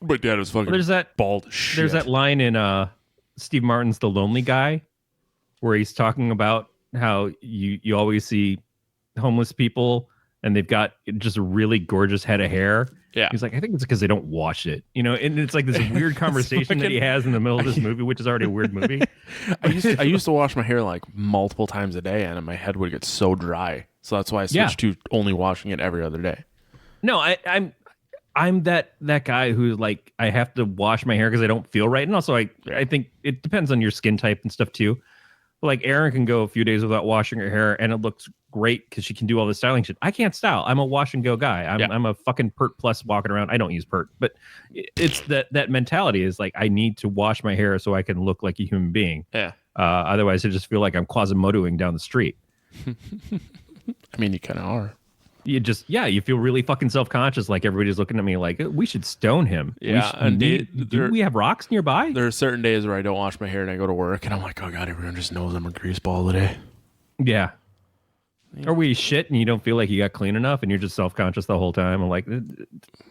My dad was fucking There's that bald shit. There's that line in Steve Martin's The Lonely Guy where he's talking about how you always see homeless people and they've got just a really gorgeous head of hair. Yeah. He's like, I think it's because they don't wash it. And it's like this weird conversation that he has in the middle of this movie, which is already a weird movie. I used to wash my hair like multiple times a day, and my head would get so dry. So that's why I switched to only washing it every other day. No, I'm that guy who's like, I have to wash my hair because I don't feel right. And also, I think it depends on your skin type and stuff too. Like Erin can go a few days without washing her hair and it looks great because she can do all the styling shit. I can't style. I'm a wash and go guy. I'm a fucking PERT plus walking around. I don't use PERT, but it's that mentality is like, I need to wash my hair so I can look like a human being. Yeah. Otherwise I just feel like I'm Quasimodoing down the street. I mean, you kind of are. You feel really fucking self-conscious. Like everybody's looking at me like, we should stone him. Yeah. Do we have rocks nearby? There are certain days where I don't wash my hair and I go to work and I'm like, oh God, everyone just knows I'm a greaseball today. Yeah. Or we shit and you don't feel like you got clean enough and you're just self-conscious the whole time. I'm like,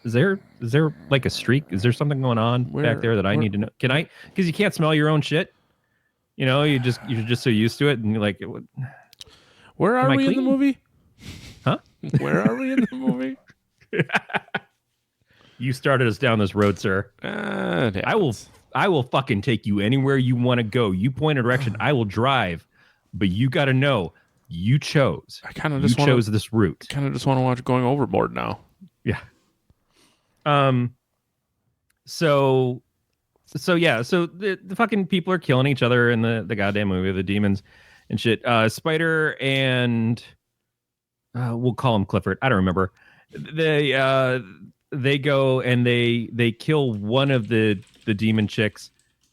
is there like a streak? Is there something going on back there that I need to know? Can I? Because you can't smell your own shit. You're just so used to it and you're like, where are we in the movie? Huh? Where are we in the movie? You started us down this road, sir. I will fucking take you anywhere you want to go. You point a direction, I will drive. But you got to know, you chose. I kind of just chose this route. Kind of just want to watch Going Overboard now. Yeah. So the fucking people are killing each other in the goddamn movie, the demons and shit. Spider and we'll call him Clifford. I don't remember. They go and they kill one of the demon chicks,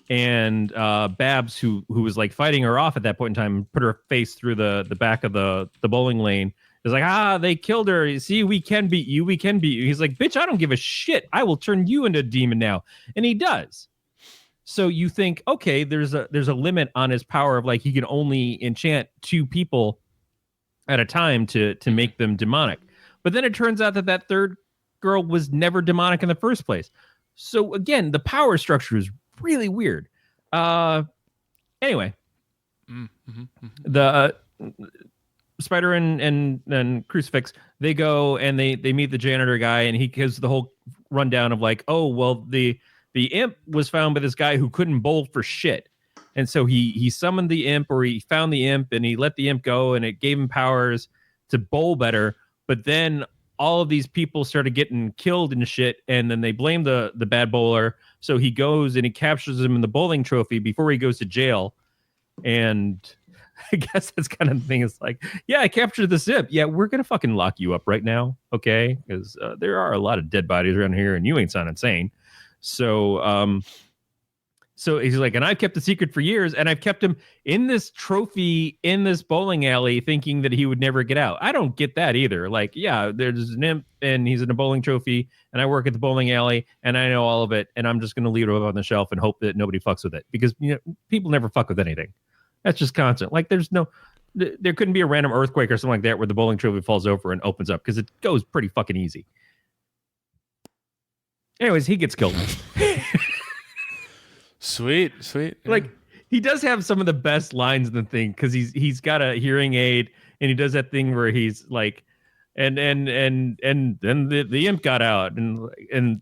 and Babs, who was like fighting her off at that point in time, put her face through the back of the bowling lane. Is like, they killed her. You see, we can beat you. We can beat you. He's like, bitch, I don't give a shit. I will turn you into a demon now, and he does. So you think, okay, there's a limit on his power of like he can only enchant 2 people at a time to make them demonic. But then it turns out that third girl was never demonic in the first place. So again, the power structure is really weird. Anyway, the Spider and Crucifix, they go and they meet the janitor guy, and he gives the whole rundown of like, oh, well, the imp was found by this guy who couldn't bowl for shit. And so he summoned the imp, or he found the imp and he let the imp go, and it gave him powers to bowl better. But then all of these people started getting killed and shit, and then they blame the bad bowler. So he goes and he captures him in the bowling trophy before he goes to jail. And I guess that's kind of the thing. It's like, yeah, I captured this imp. Yeah, we're going to fucking lock you up right now, okay? Because there are a lot of dead bodies around here, and you ain't sound insane. So he's like, and I've kept the secret for years, and I've kept him in this trophy in this bowling alley thinking that he would never get out. I don't get that either. Like, yeah, there's an imp and he's in a bowling trophy, and I work at the bowling alley and I know all of it, and I'm just going to leave it up on the shelf and hope that nobody fucks with it, because people never fuck with anything. That's just constant. Like, there's no there couldn't be a random earthquake or something like that where the bowling trophy falls over and opens up because it goes pretty fucking easy. Anyways, he gets killed. Sweet. Yeah. Like, he does have some of the best lines in the thing because he's got a hearing aid and he does that thing where he's like, and then the imp got out and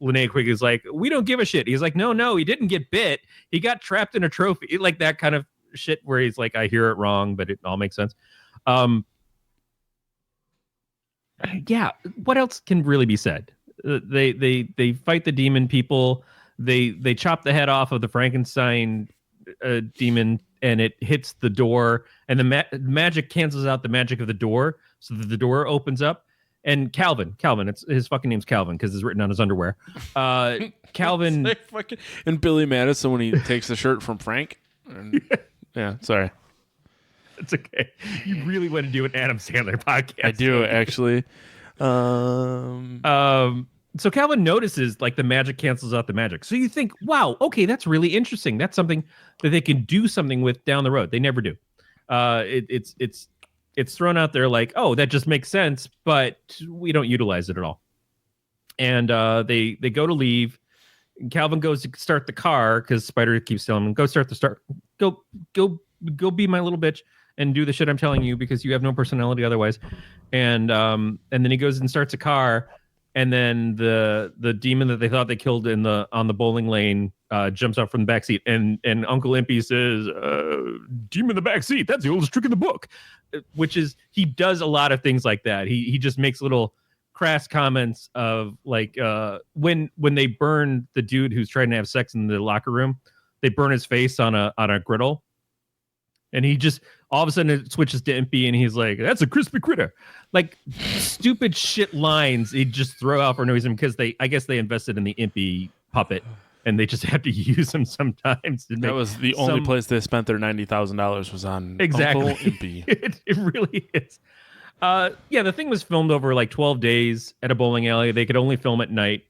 Linnea Quigley is like, we don't give a shit. He's like, no, he didn't get bit. He got trapped in a trophy, like that kind of shit where he's like, I hear it wrong, but it all makes sense. Yeah. What else can really be said? They fight the demon people. They chop the head off of the Frankenstein demon, and it hits the door, and the magic cancels out the magic of the door, so that the door opens up. And Calvin, it's his fucking name's Calvin because it's written on his underwear. Calvin like fucking, and Billy Madison when he takes the shirt from Frank. And, yeah, sorry. It's okay. You really want to do an Adam Sandler podcast? I do actually. So Calvin notices like the magic cancels out the magic. So you think, wow, okay, that's really interesting. That's something that they can do something with down the road. They never do. It's thrown out there like, oh, that just makes sense, but we don't utilize it at all. And they go to leave. Calvin goes to start the car because Spider keeps telling him, go be my little bitch and do the shit I'm telling you because you have no personality otherwise. And then he goes and starts a car. And then the demon that they thought they killed on the bowling lane jumps out from the backseat, and Uncle Impy says, "Demon in the backseat. That's the oldest trick in the book." Which is, he does a lot of things like that. He just makes little crass comments of like when they burn the dude who's trying to have sex in the locker room, they burn his face on a griddle, and he just all of a sudden it switches to Impy, and he's like, "That's a crispy critter." Like stupid shit lines he just throw out for no reason because I guess they invested in the Impy puppet and they just have to use him sometimes. That was the only place they spent their $90,000 was on exactly. Uncle Impy. It really is. Yeah, the thing was filmed over like 12 days at a bowling alley. They could only film at night.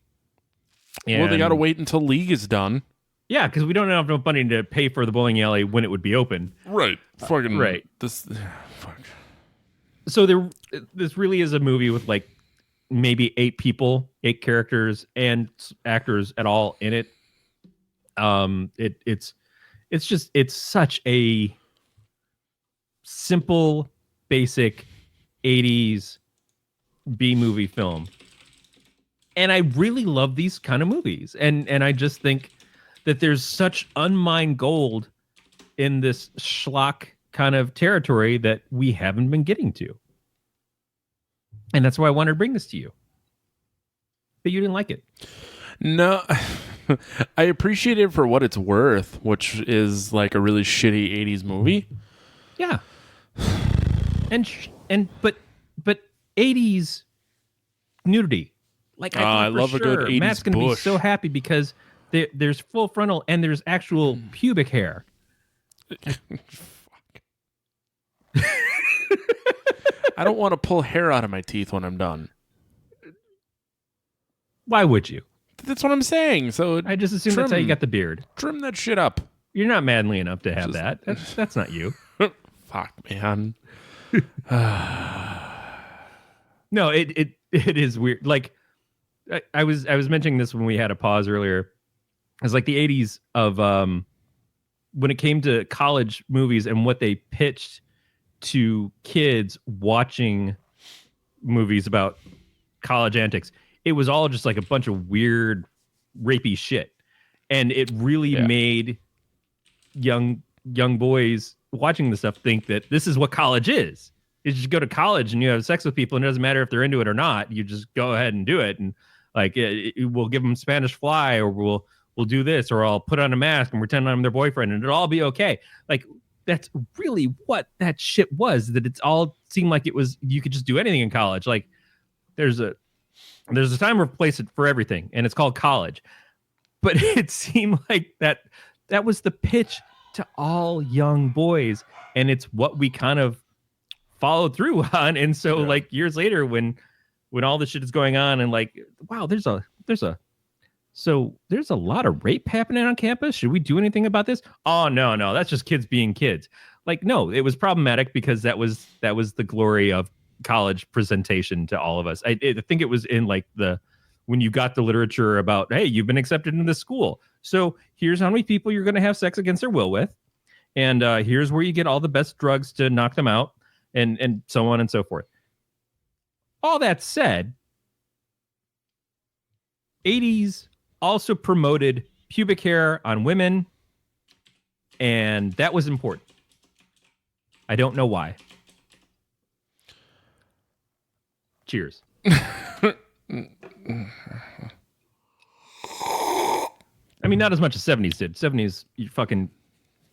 Well, they got to wait until League is done. Yeah, because we don't have enough money to pay for the bowling alley when it would be open. Right. Fucking right. Fuck. So this really is a movie with like maybe 8 characters and actors at all in it. It's such a simple, basic 80s B-movie film. And I really love these kind of movies. And I just think that there's such unmined gold in this schlock kind of territory that we haven't been getting to. And that's why I wanted to bring this to you. But you didn't like it. No, I appreciate it for what it's worth, which is like a really shitty 80s movie. Yeah. But 80s nudity. Like I love a good 80s Matt's going to be so happy because there's full frontal and there's actual pubic hair. I don't want to pull hair out of my teeth when I'm done. Why would you? That's what I'm saying. So I just assume that's how you got the beard. Trim that shit up. You're not manly enough to have that. That's not you. Fuck, man. No, it is weird. Like I was mentioning this when we had a pause earlier. It's like the 80s of when it came to college movies and what they pitched to kids watching movies about college antics. It was all just like a bunch of weird, rapey shit. And it really made young boys watching this stuff think that this is what college is. You just go to college and you have sex with people and it doesn't matter if they're into it or not. You just go ahead and do it. And like, we'll give them Spanish fly or we'll do this, or I'll put on a mask and pretend I'm their boyfriend and it'll all be okay. Like, that's really what that shit was, that it's all seemed like it was, you could just do anything in college. Like there's a time or place for everything and it's called college. But it seemed like that was the pitch to all young boys. And it's what we kind of followed through on. And so like years later, when all this shit is going on and like, wow, there's a So there's a lot of rape happening on campus. Should we do anything about this? Oh, no. That's just kids being kids. Like, no, it was problematic because that was the glory of college presentation to all of us. I think it was in like when you got the literature about, hey, you've been accepted into this school. So here's how many people you're going to have sex against their will with. And here's where you get all the best drugs to knock them out and so on and so forth. All that said, 80s also promoted pubic hair on women, and that was important. I don't know why. Cheers. I mean, not as much as 70s did. 70s,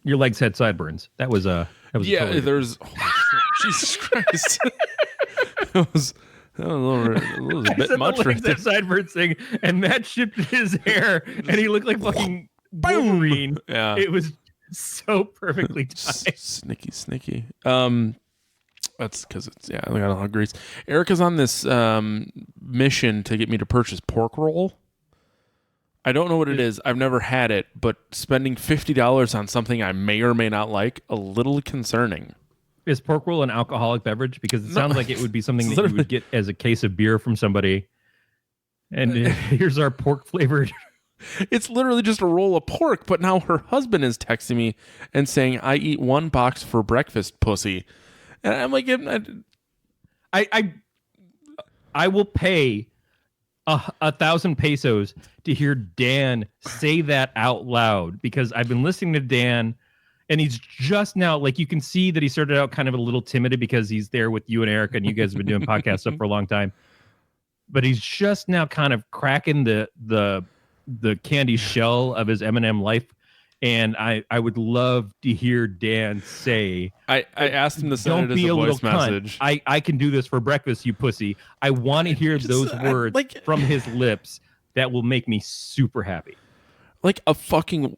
your legs had sideburns. That was yeah. totally There's Jesus Christ. That was a bit much right there. That sideburns thing, and Matt shifted his hair, and he looked like fucking Wolverine. Yeah, it was so perfectly timed. Snicky. That's because I got a lot of grease. Erica's on this mission to get me to purchase pork roll. I don't know what it is. I've never had it, but spending $50 on something I may or may not like, a little concerning. Is pork roll an alcoholic beverage? Because it sounds like it would be something that you would get as a case of beer from somebody. And here's our pork flavored. It's literally just a roll of pork, but now her husband is texting me and saying, I eat one box for breakfast, pussy. And I'm like, I will pay 1,000 pesos to hear Dan say that out loud, because I've been listening to Dan, and he's just now, like, you can see that he started out kind of a little timid because he's there with you and Erica, and you guys have been doing podcast stuff for a long time. But he's just now kind of cracking the candy shell of his M&M life. And I would love to hear Dan say, I asked him to send it as a voice message. I can do this for breakfast, you pussy. I want to hear those words from his lips. That will make me super happy. Like a 3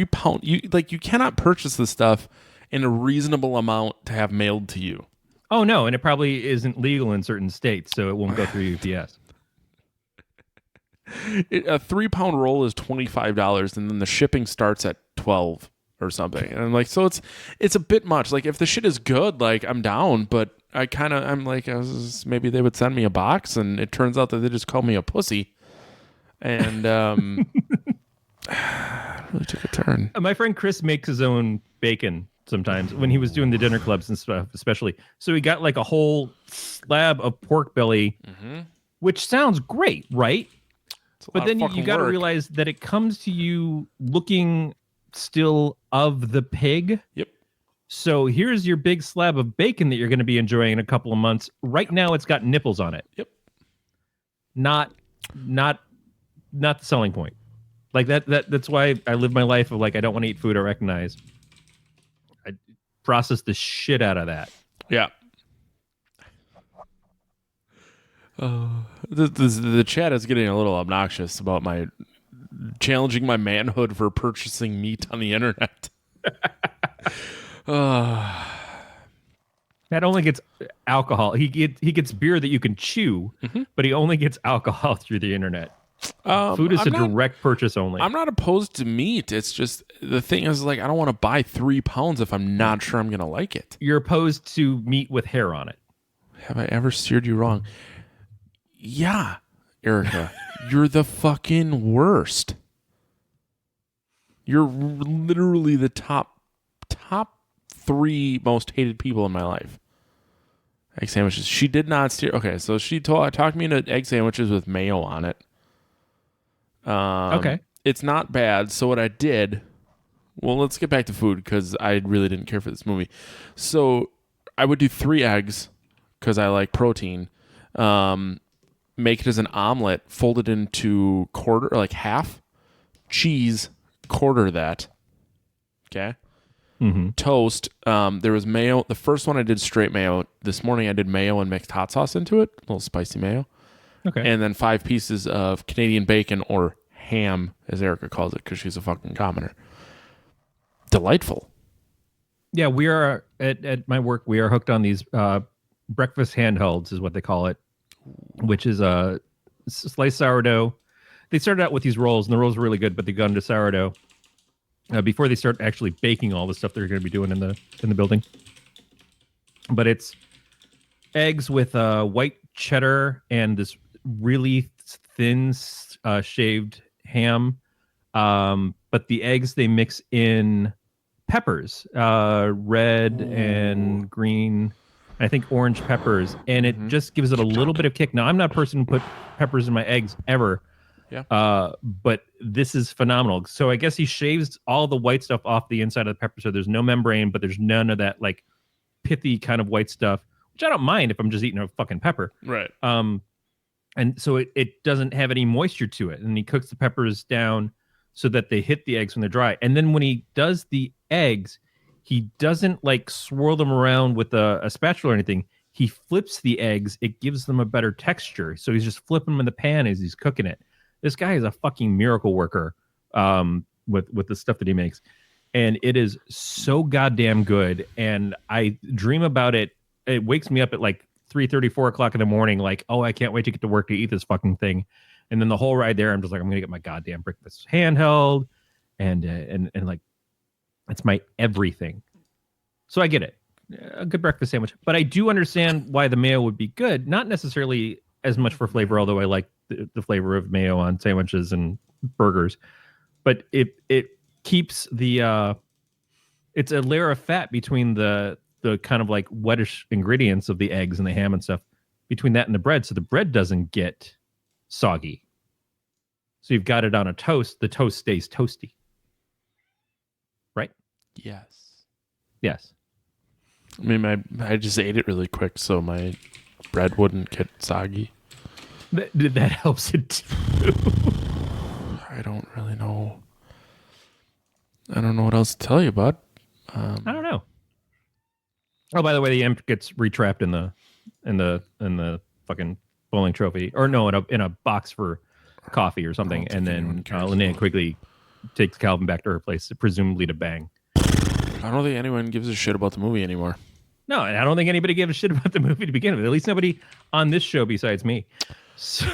pound, you cannot purchase this stuff in a reasonable amount to have mailed to you. Oh no, and it probably isn't legal in certain states, so it won't go through UPS. A 3 pound roll is $25, and then the shipping starts at $12 or something. And I'm like, so it's a bit much. Like, if the shit is good, like, I'm down, but I'm like, maybe they would send me a box, and it turns out that they just called me a pussy. And really took a turn. My friend Chris makes his own bacon sometimes when he was doing the dinner clubs and stuff, especially. So he got like a whole slab of pork belly, which sounds great, right? But then you got to realize that it comes to you looking still of the pig. Yep. So here's your big slab of bacon that you're going to be enjoying in a couple of months. Right now, it's got nipples on it. Yep. Not the selling point. Like that's why I live my life of like, I don't want to eat food I recognize. I process the shit out of that. Yeah. The chat is getting a little obnoxious about my challenging my manhood for purchasing meat on the internet. Matt only gets alcohol. He gets beer that you can chew, but he only gets alcohol through the internet. Food is direct purchase only. I'm not opposed to meat. It's just the thing is, like, I don't want to buy 3 pounds if I'm not sure I'm going to like it. You're opposed to meat with hair on it. Have I ever steered you wrong? Yeah, Erica, you're the fucking worst. You're literally the top 3 most hated people in my life. Egg sandwiches. She did not steer. Okay, so she talked me into egg sandwiches with mayo on it. Okay. It's not bad. So what I did, well, let's get back to food because I really didn't care for this movie. So I would do 3 eggs because I like protein. Make it as an omelet, fold it into quarter, or like half, cheese, quarter that. Okay. Toast. There was mayo. The first one I did straight mayo. This morning I did mayo and mixed hot sauce into it. A little spicy mayo. Okay. And then 5 pieces of Canadian bacon, or ham, as Erica calls it, because she's a fucking commoner. Delightful. Yeah, we are at my work. We are hooked on these breakfast handhelds, is what they call it, which is a sliced sourdough they started out with these rolls, and the rolls were really good, but they got into sourdough before they start actually baking all the stuff they're going to be doing in the building. But it's eggs with white cheddar and this really thin shaved ham. But the eggs they mix in peppers, red and green, I think orange peppers, and it just gives it a little bit of kick. Now, I'm not a person who put peppers in my eggs ever. Yeah. But this is phenomenal. So I guess he shaves all the white stuff off the inside of the pepper, so there's no membrane, but there's none of that like pithy kind of white stuff, which I don't mind if I'm just eating a fucking pepper. Right. And so it doesn't have any moisture to it. And he cooks the peppers down so that they hit the eggs when they're dry. And then when he does the eggs, he doesn't like swirl them around with a spatula or anything. He flips the eggs. It gives them a better texture. So he's just flipping them in the pan as he's cooking it. This guy is a fucking miracle worker with the stuff that he makes. And it is so goddamn good. And I dream about it. It wakes me up at like 3:30, 4 o'clock in the morning. Like, oh, I can't wait to get to work to eat this fucking thing. And then the whole ride there, I'm just like, I'm going to get my goddamn breakfast handheld. And like, it's my everything. So I get it. A good breakfast sandwich. But I do understand why the mayo would be good. Not necessarily as much for flavor, although I like the flavor of mayo on sandwiches and burgers. But it keeps the it's a layer of fat between the kind of like wettish ingredients of the eggs and the ham and stuff between that and the bread, so the bread doesn't get soggy. So you've got it on a toast, the toast stays toasty. Right? Yes. I mean, I just ate it really quick so my bread wouldn't get soggy. That helps it too. I don't really know. I don't know what else to tell you, bud. I don't know. Oh, by the way, the imp gets retrapped in the fucking bowling trophy, or no, in a box for coffee or something, and then Linnea Quigley takes Calvin back to her place, presumably to bang. I don't think anyone gives a shit about the movie anymore. No, and I don't think anybody gave a shit about the movie to begin with. At least nobody on this show besides me. So,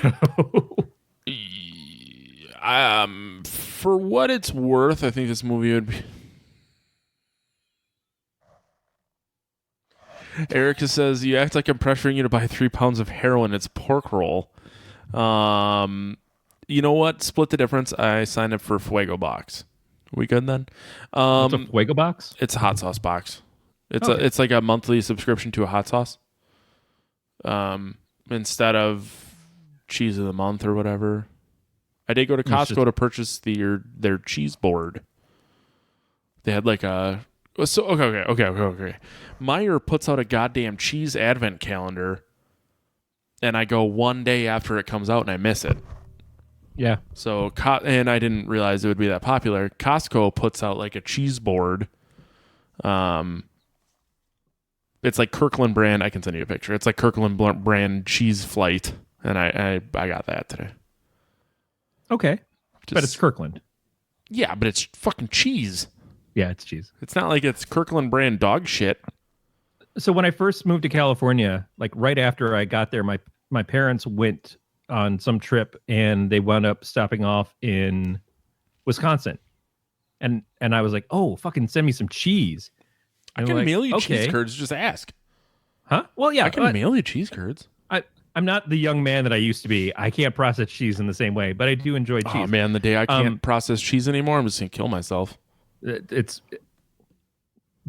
for what it's worth, I think this movie would be. Erica says, you act like I'm pressuring you to buy 3 pounds of heroin. It's pork roll. You know what? Split the difference. I signed up for Fuego box. We good then? What's a Fuego box? It's a hot sauce box. It's like a monthly subscription to a hot sauce. Instead of cheese of the month or whatever. I did go to Costco to purchase their cheese board. They had like a... So okay. Meijer puts out a goddamn cheese advent calendar, and I go one day after it comes out and I miss it. Yeah. So and I didn't realize it would be that popular. Costco puts out like a cheese board. It's like Kirkland brand. I can send you a picture. It's like Kirkland brand cheese flight, and I got that today. Okay, but it's Kirkland. Yeah, but it's fucking cheese. Yeah, it's cheese. It's not like it's Kirkland brand dog shit. So when I first moved to California, like right after I got there, my parents went on some trip and they wound up stopping off in Wisconsin. And I was like, oh, fucking send me some cheese. And I can mail you cheese curds, just ask. Huh? Well, yeah. I can mail you cheese curds. I'm not the young man that I used to be. I can't process cheese in the same way, but I do enjoy cheese. Oh, man, the day I can't process cheese anymore, I'm just going to kill myself.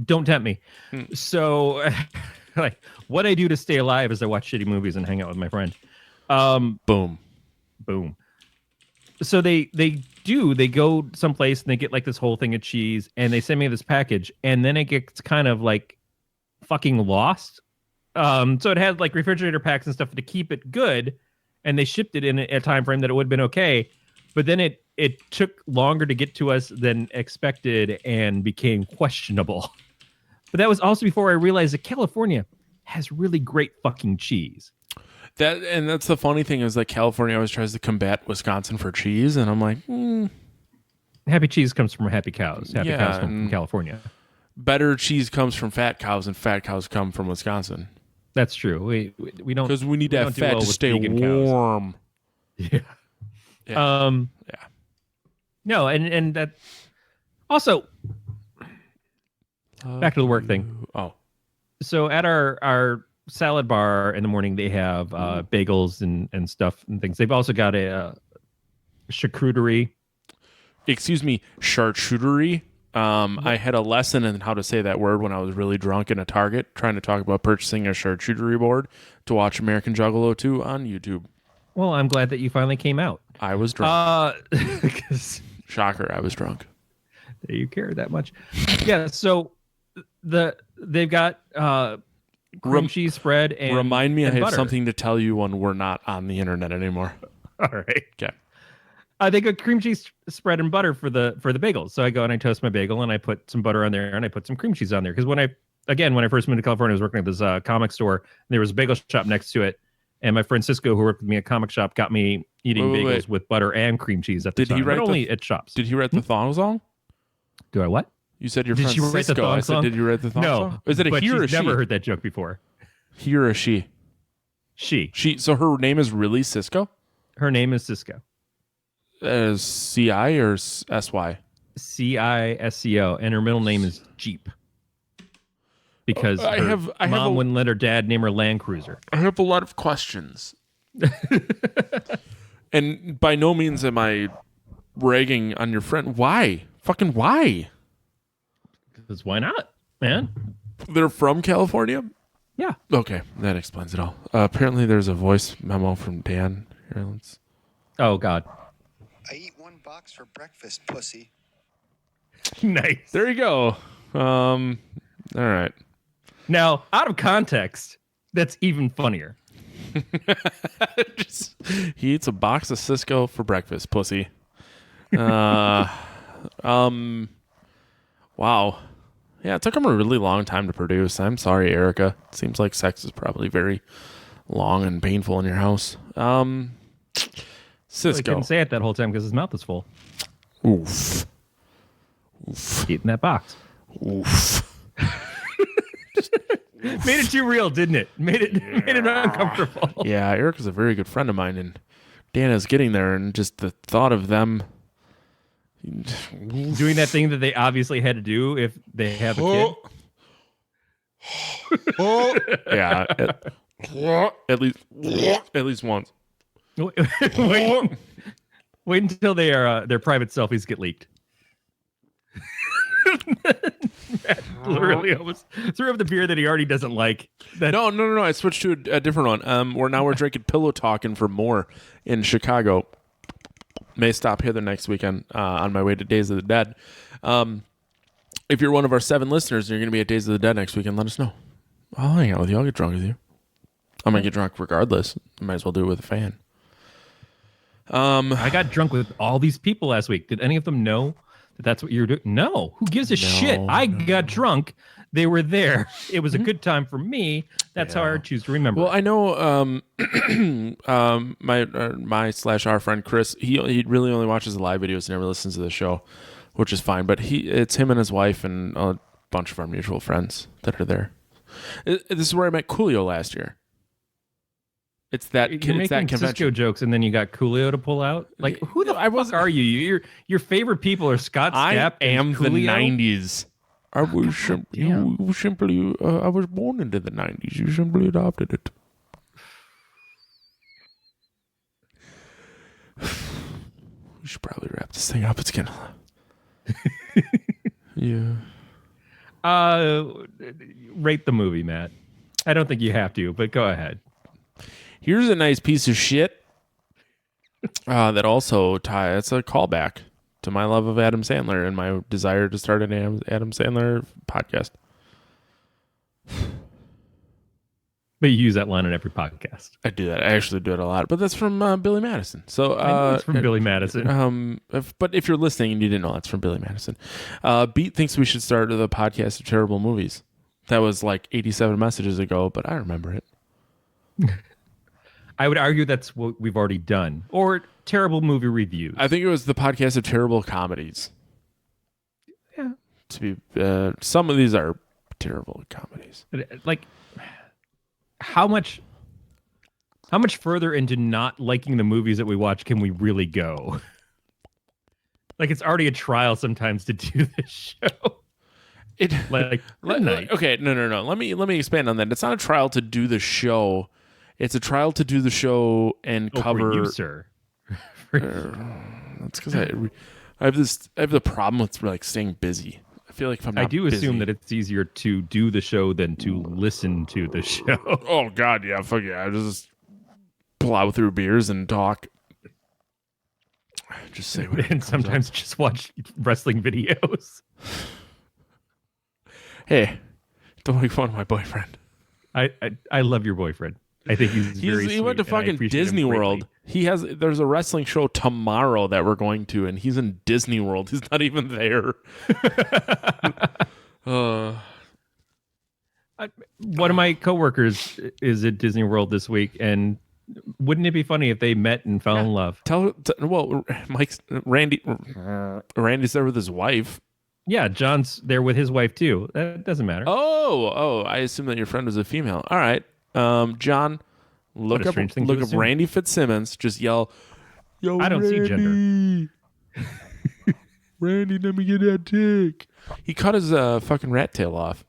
Don't tempt me. So, like, what I do to stay alive is I watch shitty movies and hang out with my friend. Boom. So they go someplace and they get like this whole thing of cheese and they send me this package and then it gets kind of like fucking lost. So it had like refrigerator packs and stuff to keep it good, and they shipped it in a time frame that it would have been okay. But then it took longer to get to us than expected and became questionable. But that was also before I realized that California has really great fucking cheese. That's the funny thing is that California always tries to combat Wisconsin for cheese, and I'm like, Happy cheese comes from happy cows. Happy cows come from California. Better cheese comes from fat cows, and fat cows come from Wisconsin. That's true. We don't, because we need to have fat to stay warm. Yeah. Yeah. No, and that also back to the work thing. Oh. So at our salad bar in the morning, they have bagels and stuff and things. They've also got a charcuterie. Excuse me, charcuterie. I had a lesson in how to say that word when I was really drunk in a Target trying to talk about purchasing a charcuterie board to watch American Juggalo 2 on YouTube. Well, I'm glad that you finally came out. I was drunk. 'Cause Shocker, I was drunk. you care that much. Yeah, so they've got cream cheese spread and remind me I have butter. something to tell you when we're not on the internet anymore. All right. Okay. They got cream cheese spread and butter for the bagels. So I go and I toast my bagel and I put some butter on there and I put some cream cheese on there. Because when I first moved to California, I was working at this comic store. And there was a bagel shop next to it. And my friend Cisco, who worked with me at comic shop, got me eating bagels with butter and cream cheese at the time. But only at shops. Did he write the thong song? Do I what? You said your Did friend she write Cisco. the thong I said, song? did you write the thong song? No. Is it a he or a she? I've never heard that joke before. He or a she? She. So her name is really Cisco? Her name is Cisco. C-I or S-Y? C-I-S-C-O. And her middle name is Jeep. Because her mom wouldn't let her dad name her Land Cruiser. I have a lot of questions. And by no means am I ragging on your friend. Why? Fucking why? Because why not, man? They're from California? Yeah. Okay, that explains it all. Apparently there's a voice memo from Dan. Here, let's... Oh, God. I eat one box for breakfast, pussy. Nice. There you go. All right. Now, out of context, that's even funnier. He eats a box of Cisco for breakfast, pussy. Wow. Yeah, it took him a really long time to produce. I'm sorry, Erica. It seems like sex is probably very long and painful in your house. Cisco. He couldn't say it that whole time because his mouth is full. Oof. Eating that box. Oof. Made it too real, didn't it? Made it uncomfortable. Yeah, Erica's a very good friend of mine, and Dana's getting there, and just the thought of them doing that thing that they obviously had to do if they have a kid. Yeah, at least once. Wait until their private selfies get leaked. Matt literally almost threw up the beer that he already doesn't like. No. I switched to a different one. We're drinking Pillow Talking for more in Chicago. May stop here the next weekend on my way to Days of the Dead. If you're one of our 7 listeners and you're going to be at Days of the Dead next weekend, let us know. I'll hang out with you. I'll get drunk with you. I'm going to get drunk regardless. I might as well do it with a fan. I got drunk with all these people last week. Did any of them know that that's what you were doing? No. Who gives a shit? I got drunk. They were there. It was a good time for me. That's how I choose to remember. Well, I know my/our friend Chris, he really only watches the live videos and never listens to the show, which is fine. But it's him and his wife and a bunch of our mutual friends that are there. This is where I met Coolio last year. It's that You're making convention. Cisco jokes, and then you got Coolio to pull out. Like, who the fuck are you? Your favorite people are Scott Stapp and the Coolio? 90s. I was simply I was born into the 90s. You simply adopted it. We should probably wrap this thing up. It's getting yeah. Rate the movie, Matt. I don't think you have to, but go ahead. Here's a nice piece of shit that also it's a callback to my love of Adam Sandler and my desire to start an Adam Sandler podcast. But you use that line on every podcast. I do that. I actually do it a lot. But that's from Billy Madison. So it's from Billy Madison. But if you're listening and you didn't know, that's from Billy Madison. Beat thinks we should start the podcast of terrible movies. That was like 87 messages ago, but I remember it. I would argue that's what we've already done. Or terrible movie reviews. I think it was the podcast of terrible comedies. Yeah. To be some of these are terrible comedies. Like, how much How much further into not liking the movies that we watch can we really go? Like, it's already a trial sometimes to do this show. Okay, no. Let me expand on that. It's not a trial to do the show. It's a trial to do the show and cover. For you, sir. That's because I have the problem with like staying busy. I feel like if I'm not busy, assume that it's easier to do the show than to listen to the show. Oh God, yeah, fuck yeah. I just plow through beers and talk. Just say what and sometimes just watch wrestling videos. Hey, don't make fun of my boyfriend. I love your boyfriend. I think he's very sweet. He went to fucking Disney World. There's a wrestling show tomorrow that we're going to, and he's in Disney World. He's not even there. One of my coworkers is at Disney World this week, and wouldn't it be funny if they met and fell in love? Randy's there with his wife. Yeah, John's there with his wife too. That doesn't matter. Oh, I assume that your friend was a female. All right, John, look up Randy Fitzsimmons. Just yell, "Yo, I don't Randy. see gender." Randy, let me get that dick. He cut his fucking rat tail off.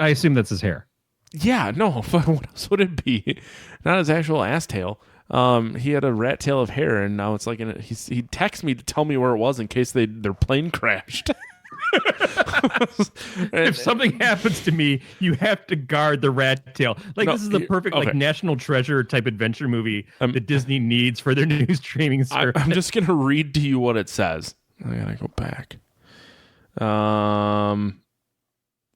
I assume that's his hair. Yeah, no. What else would it be? Not his actual ass tail. He had a rat tail of hair, and now it's like he texted me to tell me where it was in case their plane crashed. If something happens to me, you have to guard the rat tail. This is the perfect like National Treasure type adventure movie that Disney needs for their new streaming service. I'm just gonna read to you what it says. I gotta go back.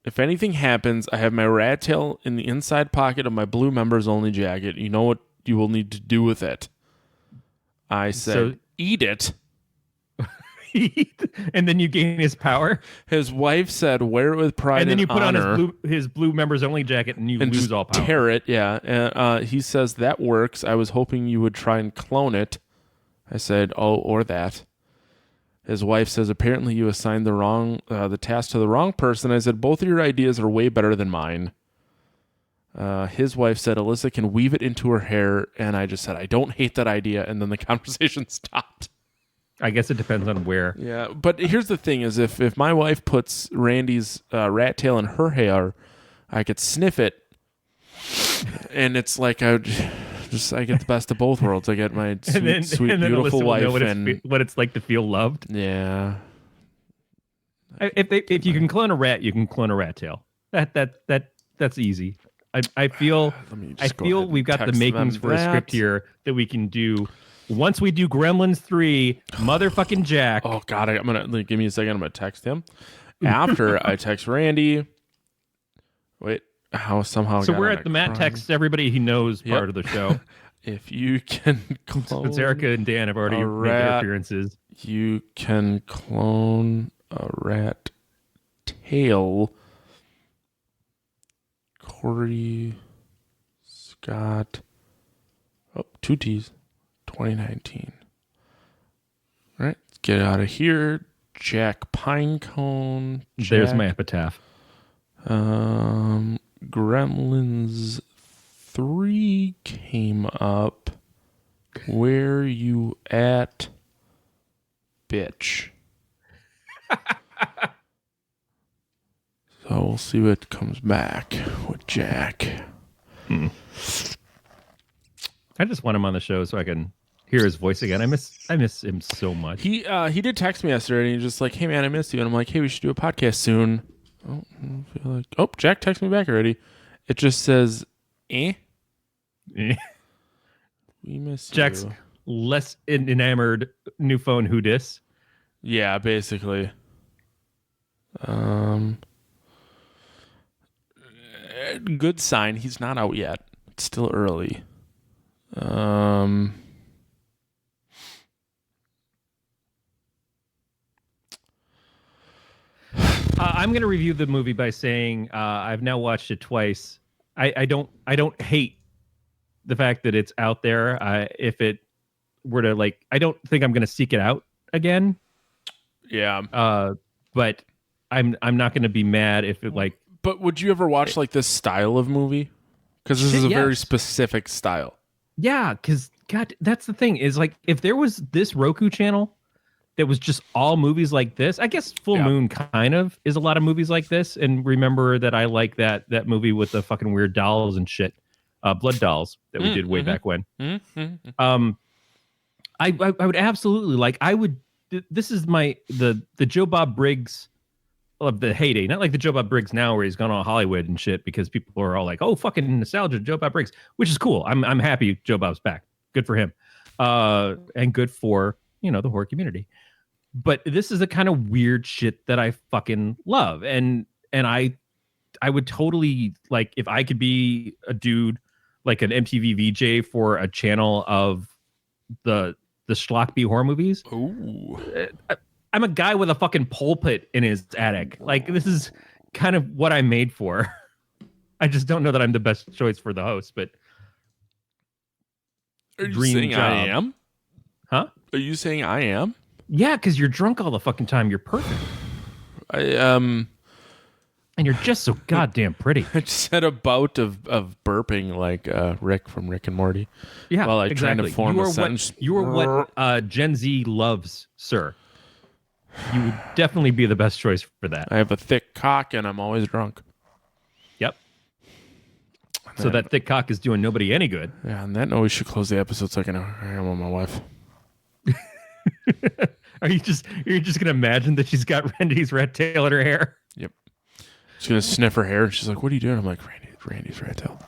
If anything happens, I have my rat tail in the inside pocket of my blue members only jacket. You know what you will need to do with it. I said, eat it. And then you gain his power. His wife said, wear it with pride and then you put honor. on his blue members only jacket and you lose all power. Tear it, yeah. And he says, that works. I was hoping you would try and clone it. I said, oh, or that. His wife says, apparently you assigned the task to the wrong person. I said, both of your ideas are way better than mine. His wife said, Alyssa can weave it into her hair. And I just said, I don't hate that idea. And then the conversation stopped. I guess it depends on where. Yeah, but here's the thing is if my wife puts Randy's rat tail in her hair, I could sniff it. And it's like I get the best of both worlds. I get my sweet beautiful wife and what it's like to feel loved. Yeah. If you can clone a rat, you can clone a rat tail. That's easy. I feel we've got the makings for a script here that we can do. Once we do Gremlins 3, motherfucking Jack. Oh God, I'm gonna give me a second. I'm gonna text him. After I text Randy. Wait, how somehow? So we're at the Matt texts everybody he knows part of the show. If you can clone, since Erica and Dan have already made their appearances, you can clone a rat tail. Corey Scott. Oh, 2 T's. 2019. All right, let's get out of here. Jack Pinecone. There's my epitaph. Gremlins 3 came up. Where you at, bitch? So we'll see what comes back with Jack. I just want him on the show so I can hear his voice again. I miss him so much. He did text me yesterday and he's just like, hey man, I missed you. And I'm like, hey, we should do a podcast soon. Oh, I don't feel like Jack texted me back already. It just says we miss Jack's you. Less enamored new phone who dis. Yeah, basically. Good sign. He's not out yet. It's still early. I'm going to review the movie by saying I've now watched it twice. I don't hate the fact that it's out there. If it were to I don't think I'm going to seek it out again. Yeah. But I'm not going to be mad if it But would you ever watch this style of movie? Because this is a very specific style. Yeah, because God, that's the thing is like if there was this Roku channel that was just all movies like this, I guess Full Moon kind of is a lot of movies like this. And remember that I like that movie with the fucking weird dolls and shit, Blood Dolls that we did way back when. I would absolutely like. This is the Joe Bob Briggs of the heyday, not like the Joe Bob Briggs now where he's gone all Hollywood and shit because people are all like, oh, fucking nostalgia, Joe Bob Briggs, which is cool. I'm happy Joe Bob's back. Good for him. And good for, the horror community. But this is the kind of weird shit that I fucking love. And I would totally like if I could be a dude like an MTV VJ for a channel of the schlock-B horror movies. Ooh. I'm a guy with a fucking pulpit in his attic. Like, this is kind of what I'm made for. I just don't know that I'm the best choice for the host, but... Are you saying job. I am? Huh? Are you saying I am? Yeah, because you're drunk all the fucking time. You're perfect. And you're just so goddamn pretty. I just had a bout of burping like Rick from Rick and Morty. Yeah, while I exactly. trying to form a sentence. You are what Gen Z loves, sir. You would definitely be the best choice for that. I have a thick cock and I'm always drunk. Yep. So that thick cock is doing nobody any good. Yeah, and that note we should close the episode so I can hang on with my wife. You're just gonna imagine that she's got Randy's rat tail in her hair? Yep. She's gonna sniff her hair and she's like, "What are you doing?" I'm like, "Randy's rat tail."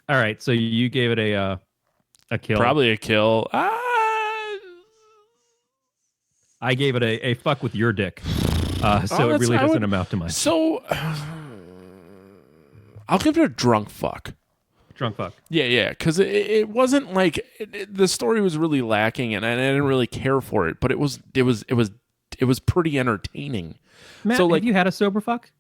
All right, so you gave it a kill. Probably a kill. I gave it a fuck with your dick. So it really doesn't amount to much. So I'll give it a drunk fuck. Drunk fuck. Yeah, because it wasn't like the story was really lacking, and I didn't really care for it. But it was pretty entertaining. Matt, so, like, have you had a sober fuck?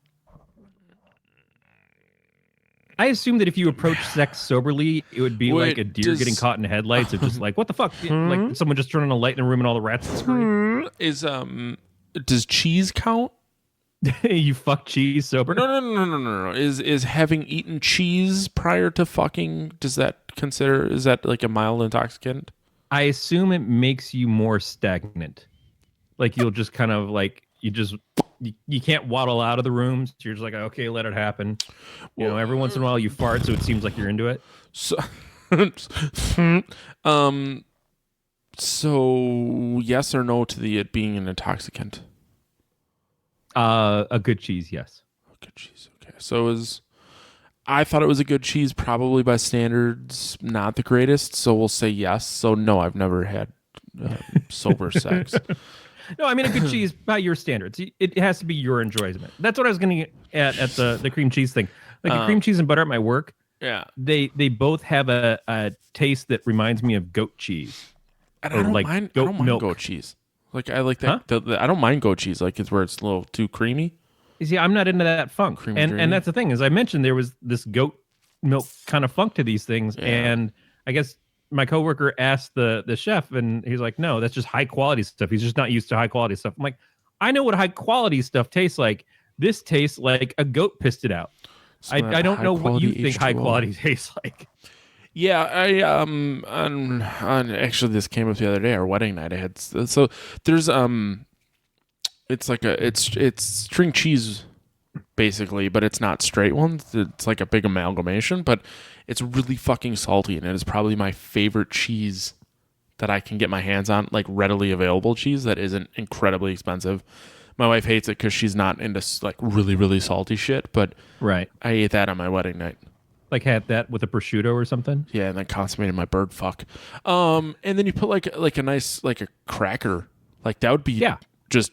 I assume that if you approach sex soberly, it would be like a deer getting caught in headlights. Of just like, what the fuck? Like someone just turning a light in a room and all the rats scream. Does cheese count? You fuck cheese sober? No. Is having eaten cheese prior to fucking, is that like a mild intoxicant? I assume it makes you more stagnant. Like you'll just kind of like, you can't waddle out of the room. So you're just like, okay, let it happen. Every once in a while you fart, so it seems like you're into it. So yes or no to it being an intoxicant? A good cheese, yes. A good cheese, okay. So I thought it was a good cheese, probably by standards, not the greatest. So we'll say yes. So no, I've never had sober sex. No, I mean a good cheese by your standards. It has to be your enjoyment. That's what I was going to get at the cream cheese thing. Like the cream cheese and butter at my work. Yeah, they both have a taste that reminds me of goat cheese. And I don't mind goat cheese. Like I like that. Huh? I don't mind goat cheese. Like it's where it's a little too creamy. You see, I'm not into that funk. And that's the thing. As I mentioned, there was this goat milk kind of funk to these things, and I guess my coworker asked the chef, and he's like, "No, that's just high quality stuff. He's just not used to high quality stuff." I'm like, "I know what high quality stuff tastes like. This tastes like a goat pissed it out." So I don't know what you think high quality tastes like. Yeah, actually this came up the other day, our wedding night. I had so there's it's string cheese basically, but it's not straight ones. It's like a big amalgamation, but it's really fucking salty, and it is probably my favorite cheese that I can get my hands on, like readily available cheese that isn't incredibly expensive. My wife hates it because she's not into like really, really salty shit, but right. I ate that on my wedding night. Like had that with a prosciutto or something? Yeah, and then consummated my bird fuck. And then you put like a nice, like a cracker. Like that would be just...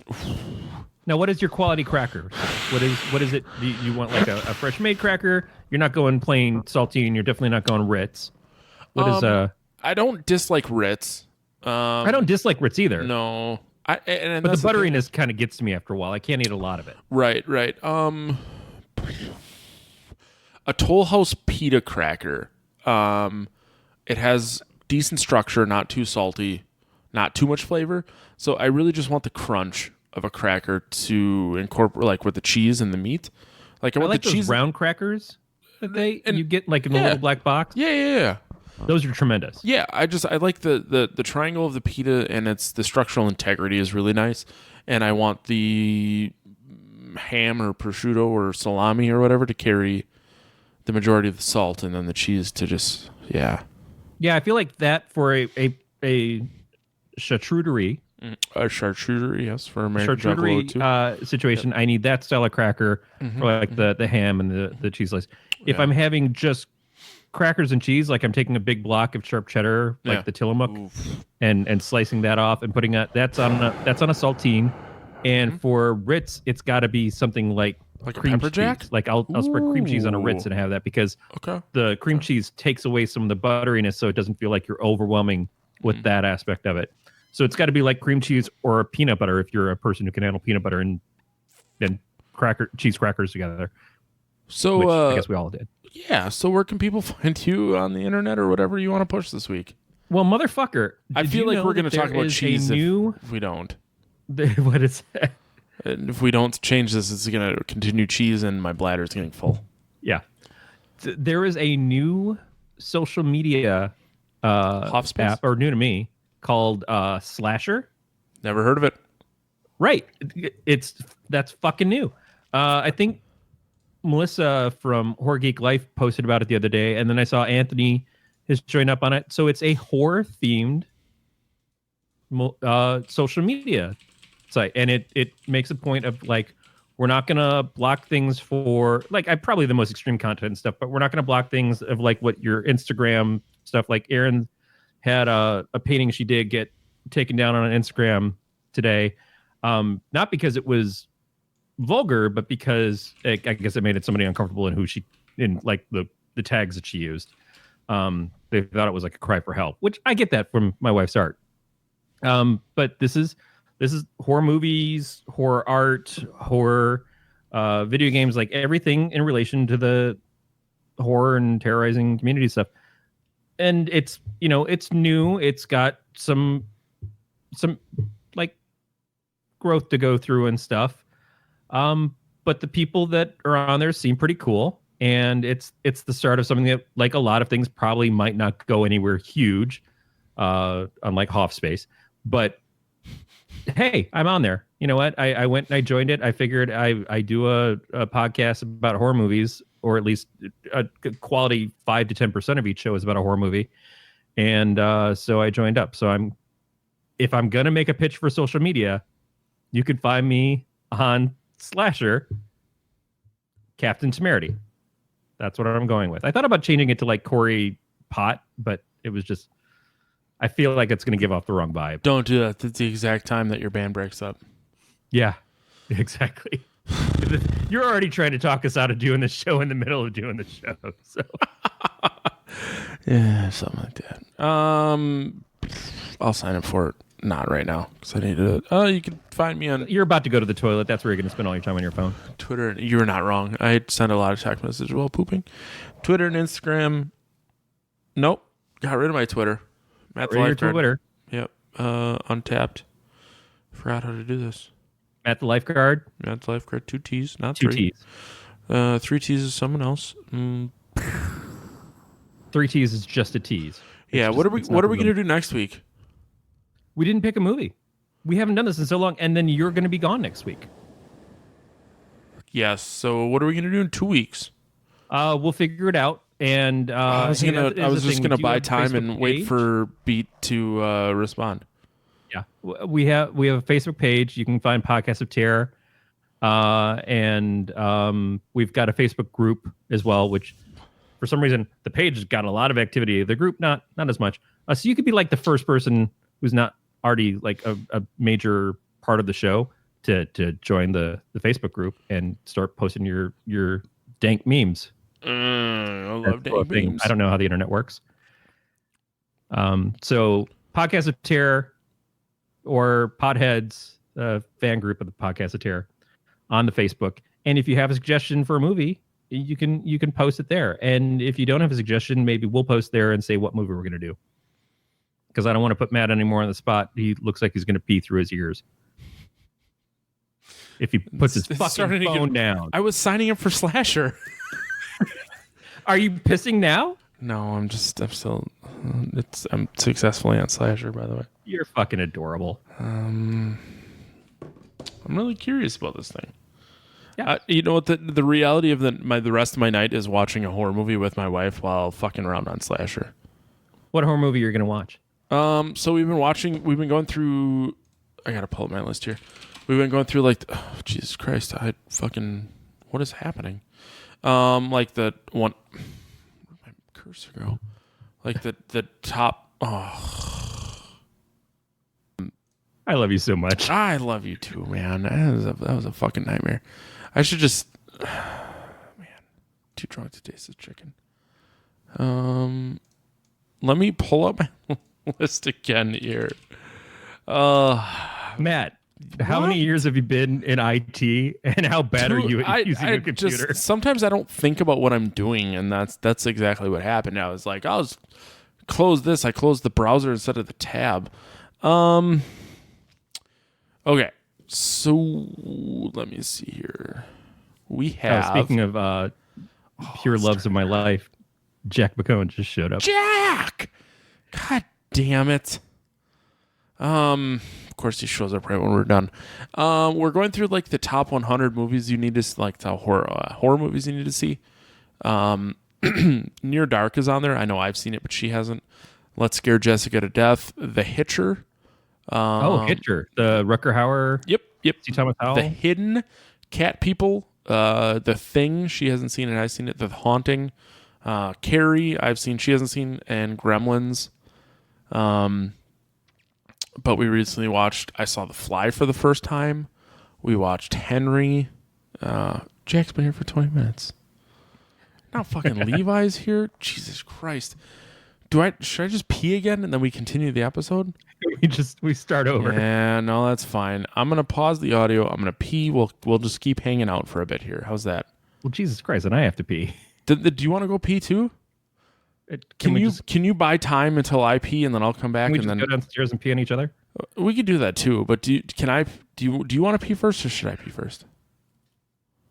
Now, what is your quality cracker? What is it? Do you want like a fresh made cracker? You're not going plain saltine. You're definitely not going Ritz. What is I don't dislike Ritz. I don't dislike Ritz either. No. But the butteriness kind of gets to me after a while. I can't eat a lot of it. Right. A Toll House pita cracker. It has decent structure, not too salty, not too much flavor. So I really just want the crunch of a cracker to incorporate, like with the cheese and the meat, Like I I want like the those cheese. round crackers that you get like in the Yeah. little black box. Yeah. Those are tremendous. Yeah, I like the triangle of the pita, and it's the structural integrity is really nice. And I want the ham or prosciutto or salami or whatever to carry the majority of the salt, and then the cheese to just Yeah, I feel like that for a charcuterie. A charcuterie, yes, for American Juggalo too. Charcuterie situation. I need that style of cracker for like the ham and the cheese slice. If I'm having just crackers and cheese, like I'm taking a big block of sharp cheddar, like the Tillamook, and slicing that off and putting that's on a saltine. And for Ritz, it's got to be something like a cream pepper cheese. jack. Like I'll spread cream cheese on a Ritz and have that because the cream cheese takes away some of the butteriness, so it doesn't feel like you're overwhelming with that aspect of it. So it's got to be like cream cheese or peanut butter if you're a person who can handle peanut butter and then cheese crackers together. So which I guess we all did. Yeah. So where can people find you on the internet or whatever you want to push this week? Well, motherfucker, I feel like we're going to talk about cheese if we don't. What is that? And if we don't change this, it's going to continue cheese and my bladder's getting full. Yeah. There is a new social media app, or new to me, called Slasher. Never heard of it. Right. That's fucking new. I think Melissa from Horror Geek Life posted about it the other day, and then I saw Anthony has joined up on it. So it's a horror themed social media site, and it makes a point of like, we're not gonna block things for like probably the most extreme content and stuff, but we're not gonna block things of like what your Instagram stuff. Like Erin had a painting she did get taken down on Instagram today, not because it was vulgar, but because I guess it made it somebody uncomfortable in like the tags that she used. They thought it was like a cry for help, which I get that from my wife's art. But this is horror movies, horror art, horror video games, like everything in relation to the horror and terrorizing community stuff. And it's new. It's got some like growth to go through and stuff. But the people that are on there seem pretty cool. And it's the start of something that, like a lot of things, probably might not go anywhere huge, unlike Hoff Space. But hey, I'm on there. You know what? I went and I joined it. I figured I do a podcast about horror movies, or at least a quality 5 to 10% of each show is about a horror movie. And so I joined up. So if I'm going to make a pitch for social media, you can find me on Slasher, Captain Temerity. That's what I'm going with. I thought about changing it to like Corey PoT, but it was just, I feel like it's going to give off the wrong vibe. Don't do that. That's the exact time that your band breaks up. Yeah, exactly. You're already trying to talk us out of doing the show in the middle of doing the show. So yeah, something like that. I'll sign up for it. Not right now, because I need to. Oh, you can find me on. You're about to go to the toilet. That's where you're going to spend all your time on your phone. Twitter. You're not wrong. I send a lot of text messages while pooping. Twitter and Instagram. Nope. Got rid of my Twitter. Matt the Lifeguard. Twitter. Yep. Untapped. Forgot how to do this. Matt the Lifeguard. Matt the Lifeguard. 2 T's, not 2 3. T's. 3 T's is someone else. 3 T's is just a tease. Yeah. What are we going to do next week? We didn't pick a movie. We haven't done this in so long, and then you're going to be gone next week. Yes. So what are we going to do in 2 weeks? We'll figure it out. And I was just gonna buy time and wait for Beat to respond. Yeah, we have a Facebook page. You can find Podcast of Terror, and we've got a Facebook group as well. Which, for some reason, the page has got a lot of activity. The group not as much. So you could be like the first person who's not already like a major part of the show to join the Facebook group and start posting your dank memes. I love dank memes. I don't know how the internet works. So Podcast of Terror or Potheads fan group of the Podcast of Terror on the Facebook. And if you have a suggestion for a movie, you can post it there. And if you don't have a suggestion, maybe we'll post there and say what movie we're going to do. Because I don't want to put Matt anymore on the spot. He looks like he's going to pee through his ears. if he puts his It's fucking starting to phone get- down. I was signing up for Slasher. Are you pissing now? No, I'm still. I'm successfully on Slasher, by the way. You're fucking adorable. I'm really curious about this thing. Yeah. You know what? The reality of the rest of my night is watching a horror movie with my wife while fucking around on Slasher. What horror movie you're gonna watch? So we've been going through. I gotta pull up my list here. We've been going through like, oh, Jesus Christ! What is happening? Like the one. Where'd my cursor go? Like the top. Oh, I love you so much. I love you too, man. That was a fucking nightmare. I should just. Man, too drunk to taste the chicken. Let me pull up my list again here. Matt, how many years have you been in IT, and how bad are you at using a computer? Sometimes I don't think about what I'm doing, and that's exactly what happened. I was like, I closed the browser instead of the tab. Okay, so let me see here. We have. Speaking of pure loves of my life, Jack McCone just showed up. Jack! God damn it. Of course he shows up right when we're done. We're going through like the top 100 movies you need to like the horror movies you need to see. Near Dark is on there. I know I've seen it, but she hasn't. Let's Scare Jessica to Death. The Hitcher. Hitcher, the Rucker Hauer. Yep. C. Thomas Howell. The Hidden, Cat People. The Thing. She hasn't seen it. I've seen it. The Haunting. Carrie. I've seen. She hasn't seen. And Gremlins. But we recently watched. I saw The Fly for the first time. We watched Henry. Jack's been here for 20 minutes. Now fucking Levi's here. Jesus Christ. Should I just pee again and then we continue the episode? We start over. Yeah, no, that's fine. I'm gonna pause the audio. I'm gonna pee. We'll just keep hanging out for a bit here. How's that? Well, Jesus Christ, and I have to pee. Do you want to go pee too? Can you buy time until I pee and then I'll come back Can we and just then go downstairs and pee on each other? We could do that too. But do you want to pee first or should I pee first?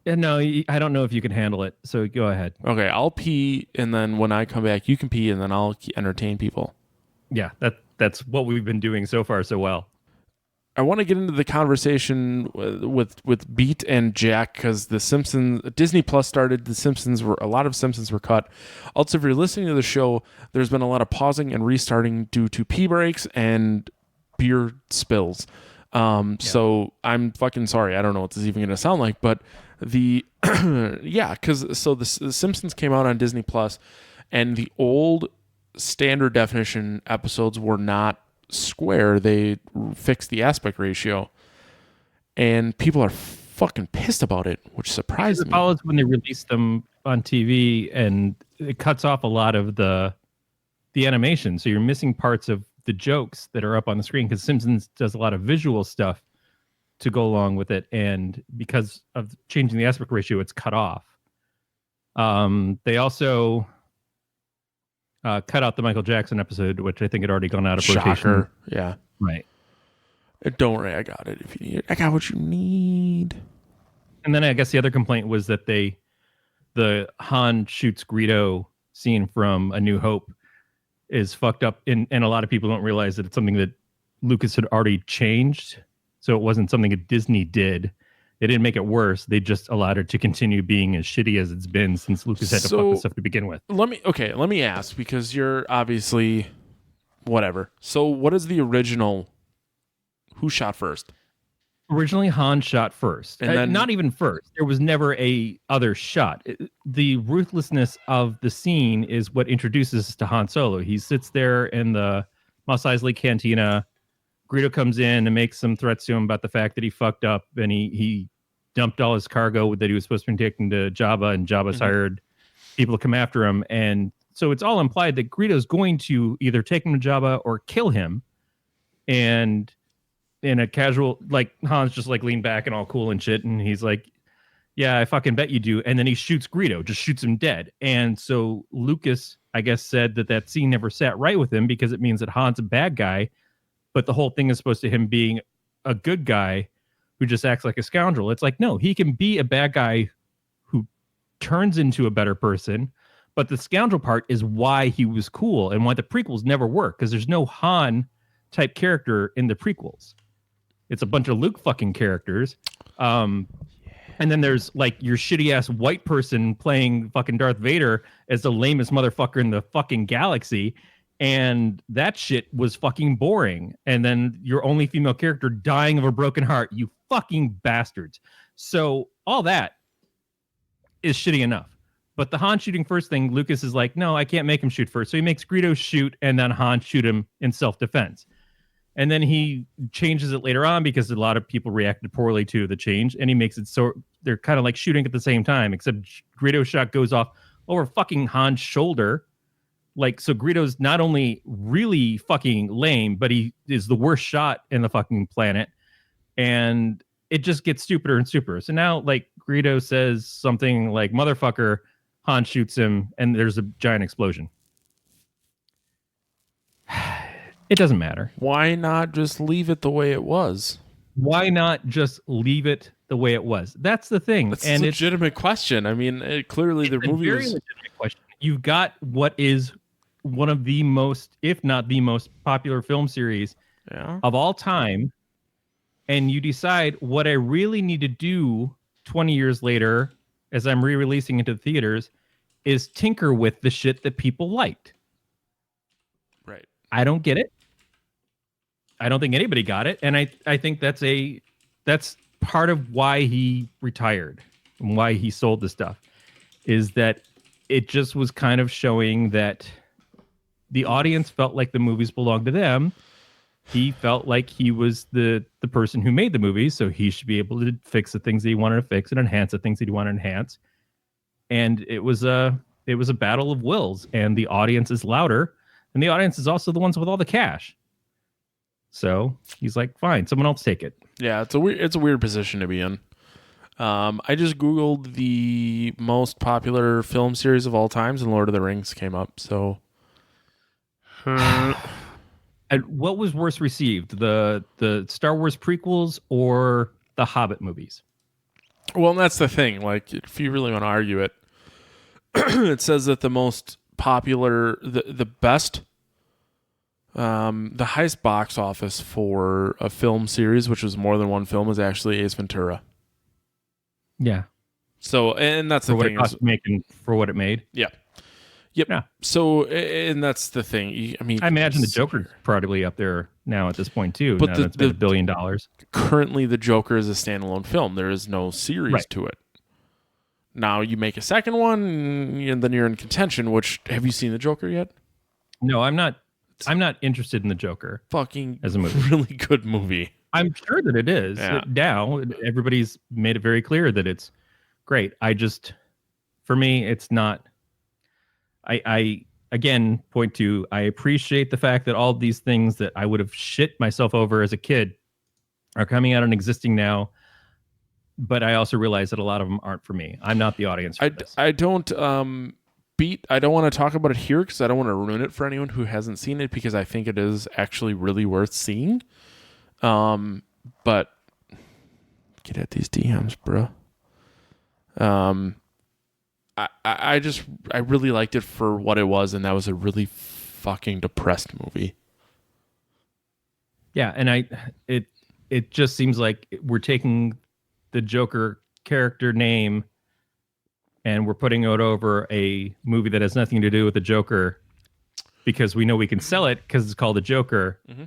Yeah, no, I don't know if you can handle it. So go ahead. Okay, I'll pee and then when I come back, you can pee and then I'll entertain people. Yeah, that's what we've been doing so far so well. I want to get into the conversation with Beat and Jack because the Simpsons, Disney Plus started. A lot of Simpsons were cut. Also, if you're listening to the show, there's been a lot of pausing and restarting due to pee breaks and beer spills. So I'm fucking sorry. I don't know what this is even going to sound like, but the the Simpsons came out on Disney Plus, and the old standard definition episodes were not square. They fixed the aspect ratio, and people are fucking pissed about it, which surprised me. It follows when they release them on TV, and it cuts off a lot of the animation, so you're missing parts of the jokes that are up on the screen because Simpsons does a lot of visual stuff to go along with it, and because of changing the aspect ratio, it's cut off. They also cut out the Michael Jackson episode, which I think had already gone out of rotation. Shocker. Yeah. Right. Don't worry, I got it if you need it. I got what you need. And then I guess the other complaint was that the Han shoots Greedo scene from A New Hope is fucked up, and a lot of people don't realize that it's something that Lucas had already changed, so it wasn't something that Disney did. They didn't make it worse. They just allowed it to continue being as shitty as it's been since Lucas had to fuck this stuff to begin with. Let me ask, because you're obviously whatever. So what is the original? Who shot first? Originally, Han shot first. And then, not even first. There was never a other shot. The ruthlessness of the scene is what introduces us to Han Solo. He sits there in the Mos Eisley Cantina. Greedo comes in and makes some threats to him about the fact that he fucked up and he dumped all his cargo that he was supposed to be taking to Jabba, and Jabba's hired people to come after him. And so it's all implied that Greedo's going to either take him to Jabba or kill him. And in a casual, like, Han's just like leaned back and all cool and shit, and he's like, yeah, I fucking bet you do. And then he shoots Greedo, just shoots him dead. And so Lucas, I guess, said that scene never sat right with him because it means that Han's a bad guy, but the whole thing is supposed to him being a good guy who just acts like a scoundrel. It's like, no, he can be a bad guy who turns into a better person, but the scoundrel part is why he was cool and why the prequels never work, because there's no Han type character in the prequels. It's a bunch of Luke fucking characters. And then there's like your shitty ass white person playing fucking Darth Vader as the lamest motherfucker in the fucking galaxy. And that shit was fucking boring. And then your only female character dying of a broken heart, you fucking bastards. So all that is shitty enough. But the Han shooting first thing, Lucas is like, no, I can't make him shoot first. So he makes Greedo shoot and then Han shoot him in self-defense. And then he changes it later on because a lot of people reacted poorly to the change. And he makes it so they're kind of like shooting at the same time, except Greedo's shot goes off over fucking Han's shoulder. Like, so Greedo's not only really fucking lame, but he is the worst shot in the fucking planet. And it just gets stupider and stupider. So now, like, Greedo says something like, motherfucker, Han shoots him, and there's a giant explosion. It doesn't matter. Why not just leave it the way it was? Why not just leave it the way it was? That's the thing. That's and a legitimate question. I mean, clearly the movie very is... legitimate question. You've got what is one of the most, if not the most popular film series of all time, and you decide what I really need to do 20 years later, as I'm re-releasing into the theaters, is tinker with the shit that people liked. Right. I don't get it. I don't think anybody got it. And I think that's part of why he retired and why he sold the stuff, is that it just was kind of showing that the audience felt like the movies belonged to them. He felt like he was the person who made the movies, so he should be able to fix the things that he wanted to fix and enhance the things that he wanted to enhance. And it was a battle of wills, and the audience is louder, and the audience is also the ones with all the cash. So he's like, fine, someone else take it. Yeah, it's a weird position to be in. I just Googled the most popular film series of all times, and Lord of the Rings came up. So, and what was worse received, the Star Wars prequels or the Hobbit movies? Well, and that's the thing. Like, if you really want to argue it, it says that the most popular, the best, the highest box office for a film series, which was more than one film, is actually Ace Ventura. Yeah. So, and that's the what thing. It cost making for what it made. Yeah. Yep. Yeah. So, and that's the thing. I mean, I imagine the Joker's probably up there now at this point too. But it's been $1 billion. Currently, the Joker is a standalone film. There is no series to it. Now, you make a second one, and then you're in contention. Which, have you seen the Joker yet? No, I'm not. I'm not interested in the Joker. Fucking as a movie, really good movie. I'm sure that it is. Yeah. Now, everybody's made it very clear that it's great. For me, it's not. I again point to, I appreciate the fact that all these things that I would have shit myself over as a kid are coming out and existing now. But I also realize that a lot of them aren't for me. I'm not the audience for this. I don't I don't want to talk about it here because I don't want to ruin it for anyone who hasn't seen it, because I think it is actually really worth seeing. But get at these DMs, bro. I really liked it for what it was, and that was a really fucking depressed movie. Yeah, and it just seems like we're taking the Joker character name and we're putting it over a movie that has nothing to do with the Joker because we know we can sell it because it's called the Joker. Mm-hmm.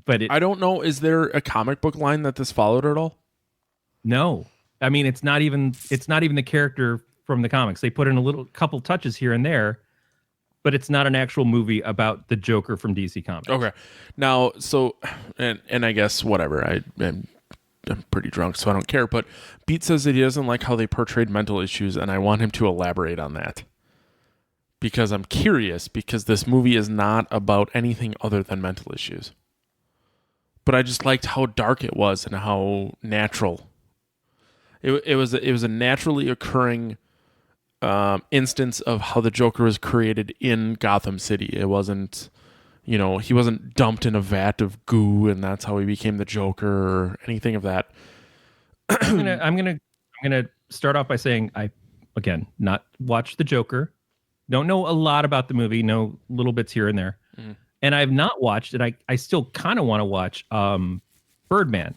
But I don't know. Is there a comic book line that this followed at all? No. I mean, it's not even the character from the comics. They put in a couple touches here and there, but it's not an actual movie about the Joker from DC Comics. Okay. Now, so, and I guess whatever. I'm pretty drunk, so I don't care. But Beat says that he doesn't like how they portrayed mental issues, and I want him to elaborate on that. Because I'm curious, because this movie is not about anything other than mental issues. But I just liked how dark it was and how natural. It was a naturally occurring instance of how the Joker was created in Gotham City. It wasn't he wasn't dumped in a vat of goo and that's how he became the Joker or anything of that. I'm gonna start off by saying I, again, not watched the Joker. Don't know a lot about the movie. Know little bits here and there. And I've not watched it. I still kind of want to watch Birdman,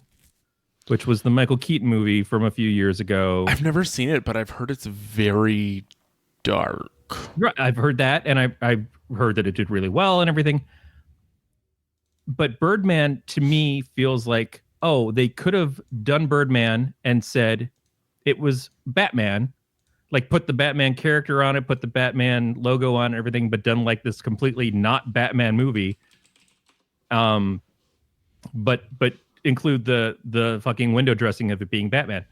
which was the Michael Keaton movie from a few years ago. I've never seen it, but I've heard it's very dark. Right, I've heard that, and I've heard that it did really well and everything. But Birdman, to me, feels like, oh, they could have done Birdman and said it was Batman, like put the Batman character on it, put the Batman logo on everything, but done like this completely not Batman movie. But include the fucking window dressing of it being Batman.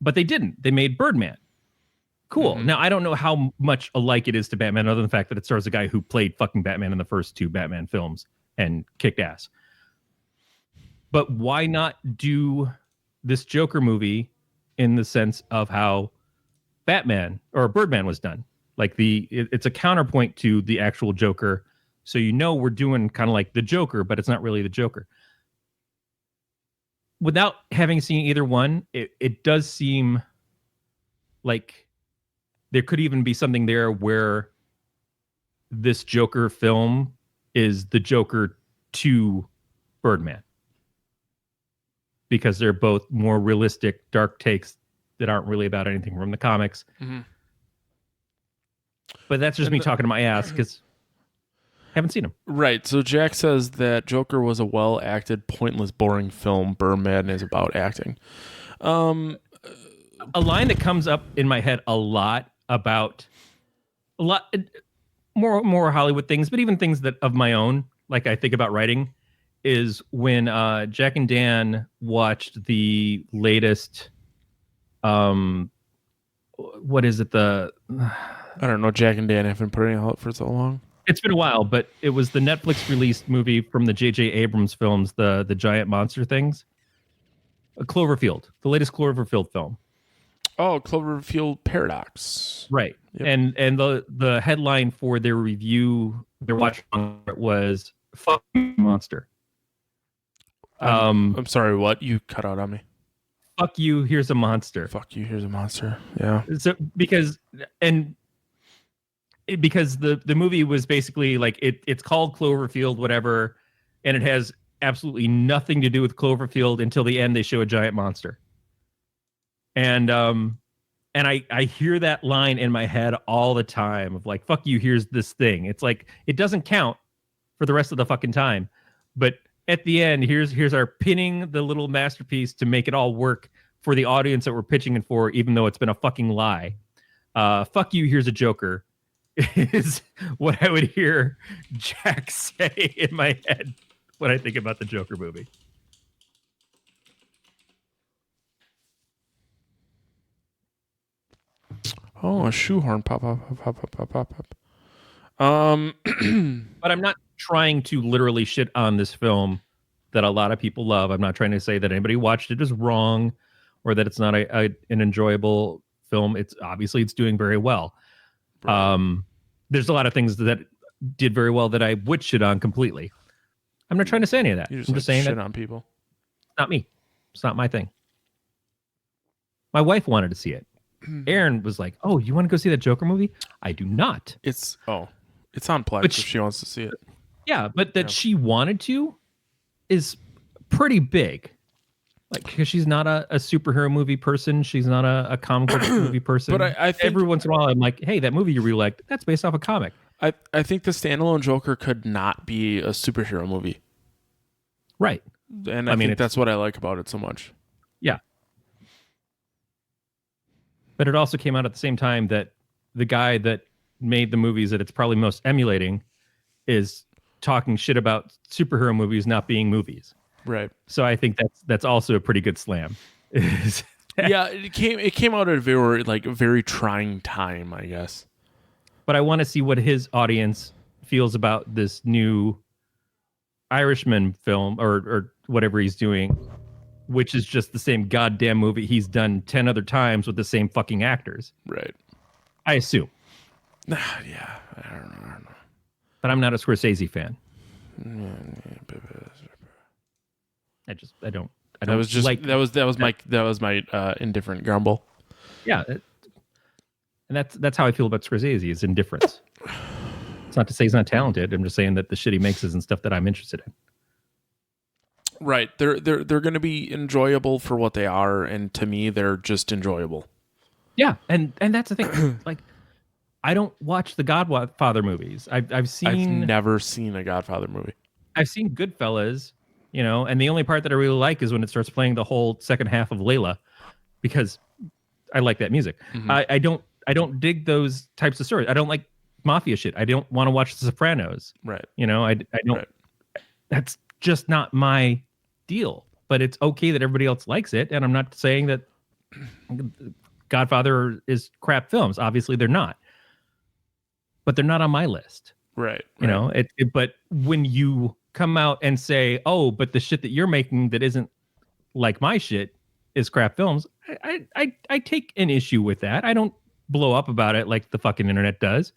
But they didn't. They made Birdman. Cool. Now, I don't know how much alike it is to Batman, other than the fact that it stars a guy who played fucking Batman in the first 2 Batman films and kicked ass. But why not do this Joker movie in the sense of how Batman or Birdman was done? Like it's a counterpoint to the actual Joker. So we're doing kind of like the Joker, but it's not really the Joker. Without having seen either one, it does seem like there could even be something there where this Joker film is the Joker to Birdman. Because they're both more realistic, dark takes that aren't really about anything from the comics. But that's just me talking to my ass because I haven't seen them. Right. So Jack says that Joker was a well-acted, pointless, boring film. Birdman is about acting. A line that comes up in my head a lot about a lot more Hollywood things, but even things that of my own, like I think about writing, is when Jack and Dan watched the latest what is it, I don't know, Jack and Dan haven't put anything out for so long. It's been a while, but it was the Netflix released movie from the J.J. Abrams films, the giant monster things. Cloverfield, the latest Cloverfield film. Oh, Cloverfield Paradox. Right. Yep. And the headline for their review, their watch on it was "Fuck Monster." I'm sorry, what? You cut out on me. Fuck you, here's a monster. Fuck you, here's a monster. Yeah. So because the movie was basically like it's called Cloverfield, whatever, and it has absolutely nothing to do with Cloverfield until the end. They show a giant monster, and I hear that line in my head all the time of like, "Fuck you, here's this thing." It's like it doesn't count for the rest of the fucking time, but at the end, here's our pinning the little masterpiece to make it all work for the audience that we're pitching it for, even though it's been a fucking lie. Fuck you, here's a Joker. Is what I would hear Jack say in my head when I think about the Joker movie. Oh, a shoehorn pop. But I'm not trying to literally shit on this film that a lot of people love. I'm not trying to say that anybody who watched it is wrong or that it's not an enjoyable film. It's obviously it's doing very well. Right. There's a lot of things that did very well that I would shit on completely. I'm not trying to say any of that. I'm just saying shit that on people. Not me. It's not my thing. My wife wanted to see it. Aaron was like, "Oh, you want to go see that Joker movie?" I do not. It's on Plex if she wants to see it. Yeah, but that she wanted to is pretty big. Like, because she's not a superhero movie person. She's not a comic book movie person. But I think every once in a while, I'm like, hey, that movie you really liked, that's based off a comic. I think the standalone Joker could not be a superhero movie. Right. And I think that's what I like about it so much. Yeah. But it also came out at the same time that the guy that made the movies that it's probably most emulating is talking shit about superhero movies not being movies. Right. So I think that's also a pretty good slam. Yeah, it came out at a very trying time, I guess. But I want to see what his audience feels about this new Irishman film or whatever he's doing, which is just the same goddamn movie he's done 10 other times with the same fucking actors. Right. I assume. Yeah, I don't know. but I'm not a Scorsese fan. I don't That was just like, that was my indifferent grumble. Yeah, and that's how I feel about Scorsese. Is indifference. It's not to say he's not talented. I'm just saying that the shit he makes isn't stuff that I'm interested in. Right. They're going to be enjoyable for what they are, and to me, they're just enjoyable. Yeah, and that's the thing. Like, I don't watch the Godfather movies. I've never seen a Godfather movie. I've seen Goodfellas, and the only part that I really like is when it starts playing the whole second half of Layla, because I like that music. Mm-hmm. I don't dig those types of stories. I don't like mafia shit. I don't want to watch The Sopranos. Right. I don't. Right. That's just not my deal. But it's okay that everybody else likes it, and I'm not saying that Godfather is crap films. Obviously, they're not. But they're not on my list. Right. But when you come out and say, "Oh, but the shit that you're making that isn't like my shit is crap films," I take an issue with that. I don't blow up about it like the fucking internet does.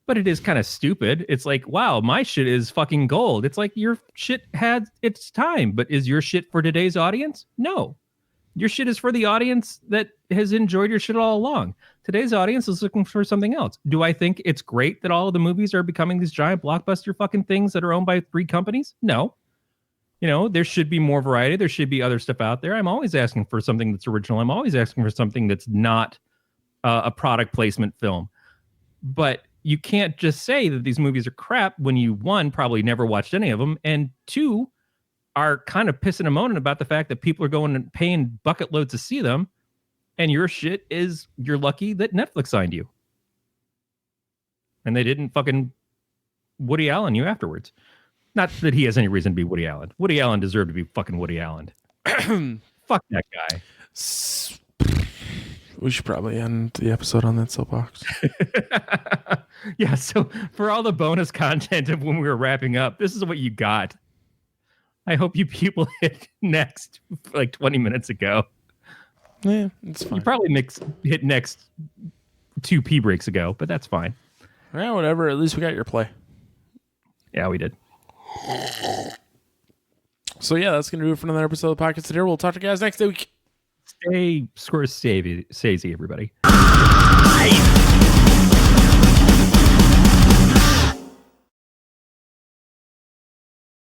But it is kind of stupid. It's like, wow, my shit is fucking gold. It's like your shit had its time, but is your shit for today's audience? No. Your shit is for the audience that has enjoyed your shit all along. Today's audience is looking for something else. Do I think it's great that all of the movies are becoming these giant blockbuster fucking things that are owned by 3 companies? No. There should be more variety. There should be other stuff out there. I'm always asking for something that's original. I'm always asking for something that's not a product placement film. But you can't just say that these movies are crap when you, 1, probably never watched any of them, and 2, are kind of pissing and moaning about the fact that people are going and paying bucket loads to see them, and your shit is, you're lucky that Netflix signed you. And they didn't fucking Woody Allen you afterwards. Not that he has any reason to be Woody Allen. Woody Allen deserved to be fucking Woody Allen. Fuck that guy. We should probably end the episode on that soapbox. Yeah, so for all the bonus content of when we were wrapping up, this is what you got. I hope you people hit next like 20 minutes ago. Yeah, it's fine. You probably hit next 2 pee breaks ago, but that's fine. Yeah, whatever. At least we got your play. Yeah, we did. So yeah, that's going to do it for another episode of the podcast today. We'll talk to you guys next week. Stay Scorsese, everybody.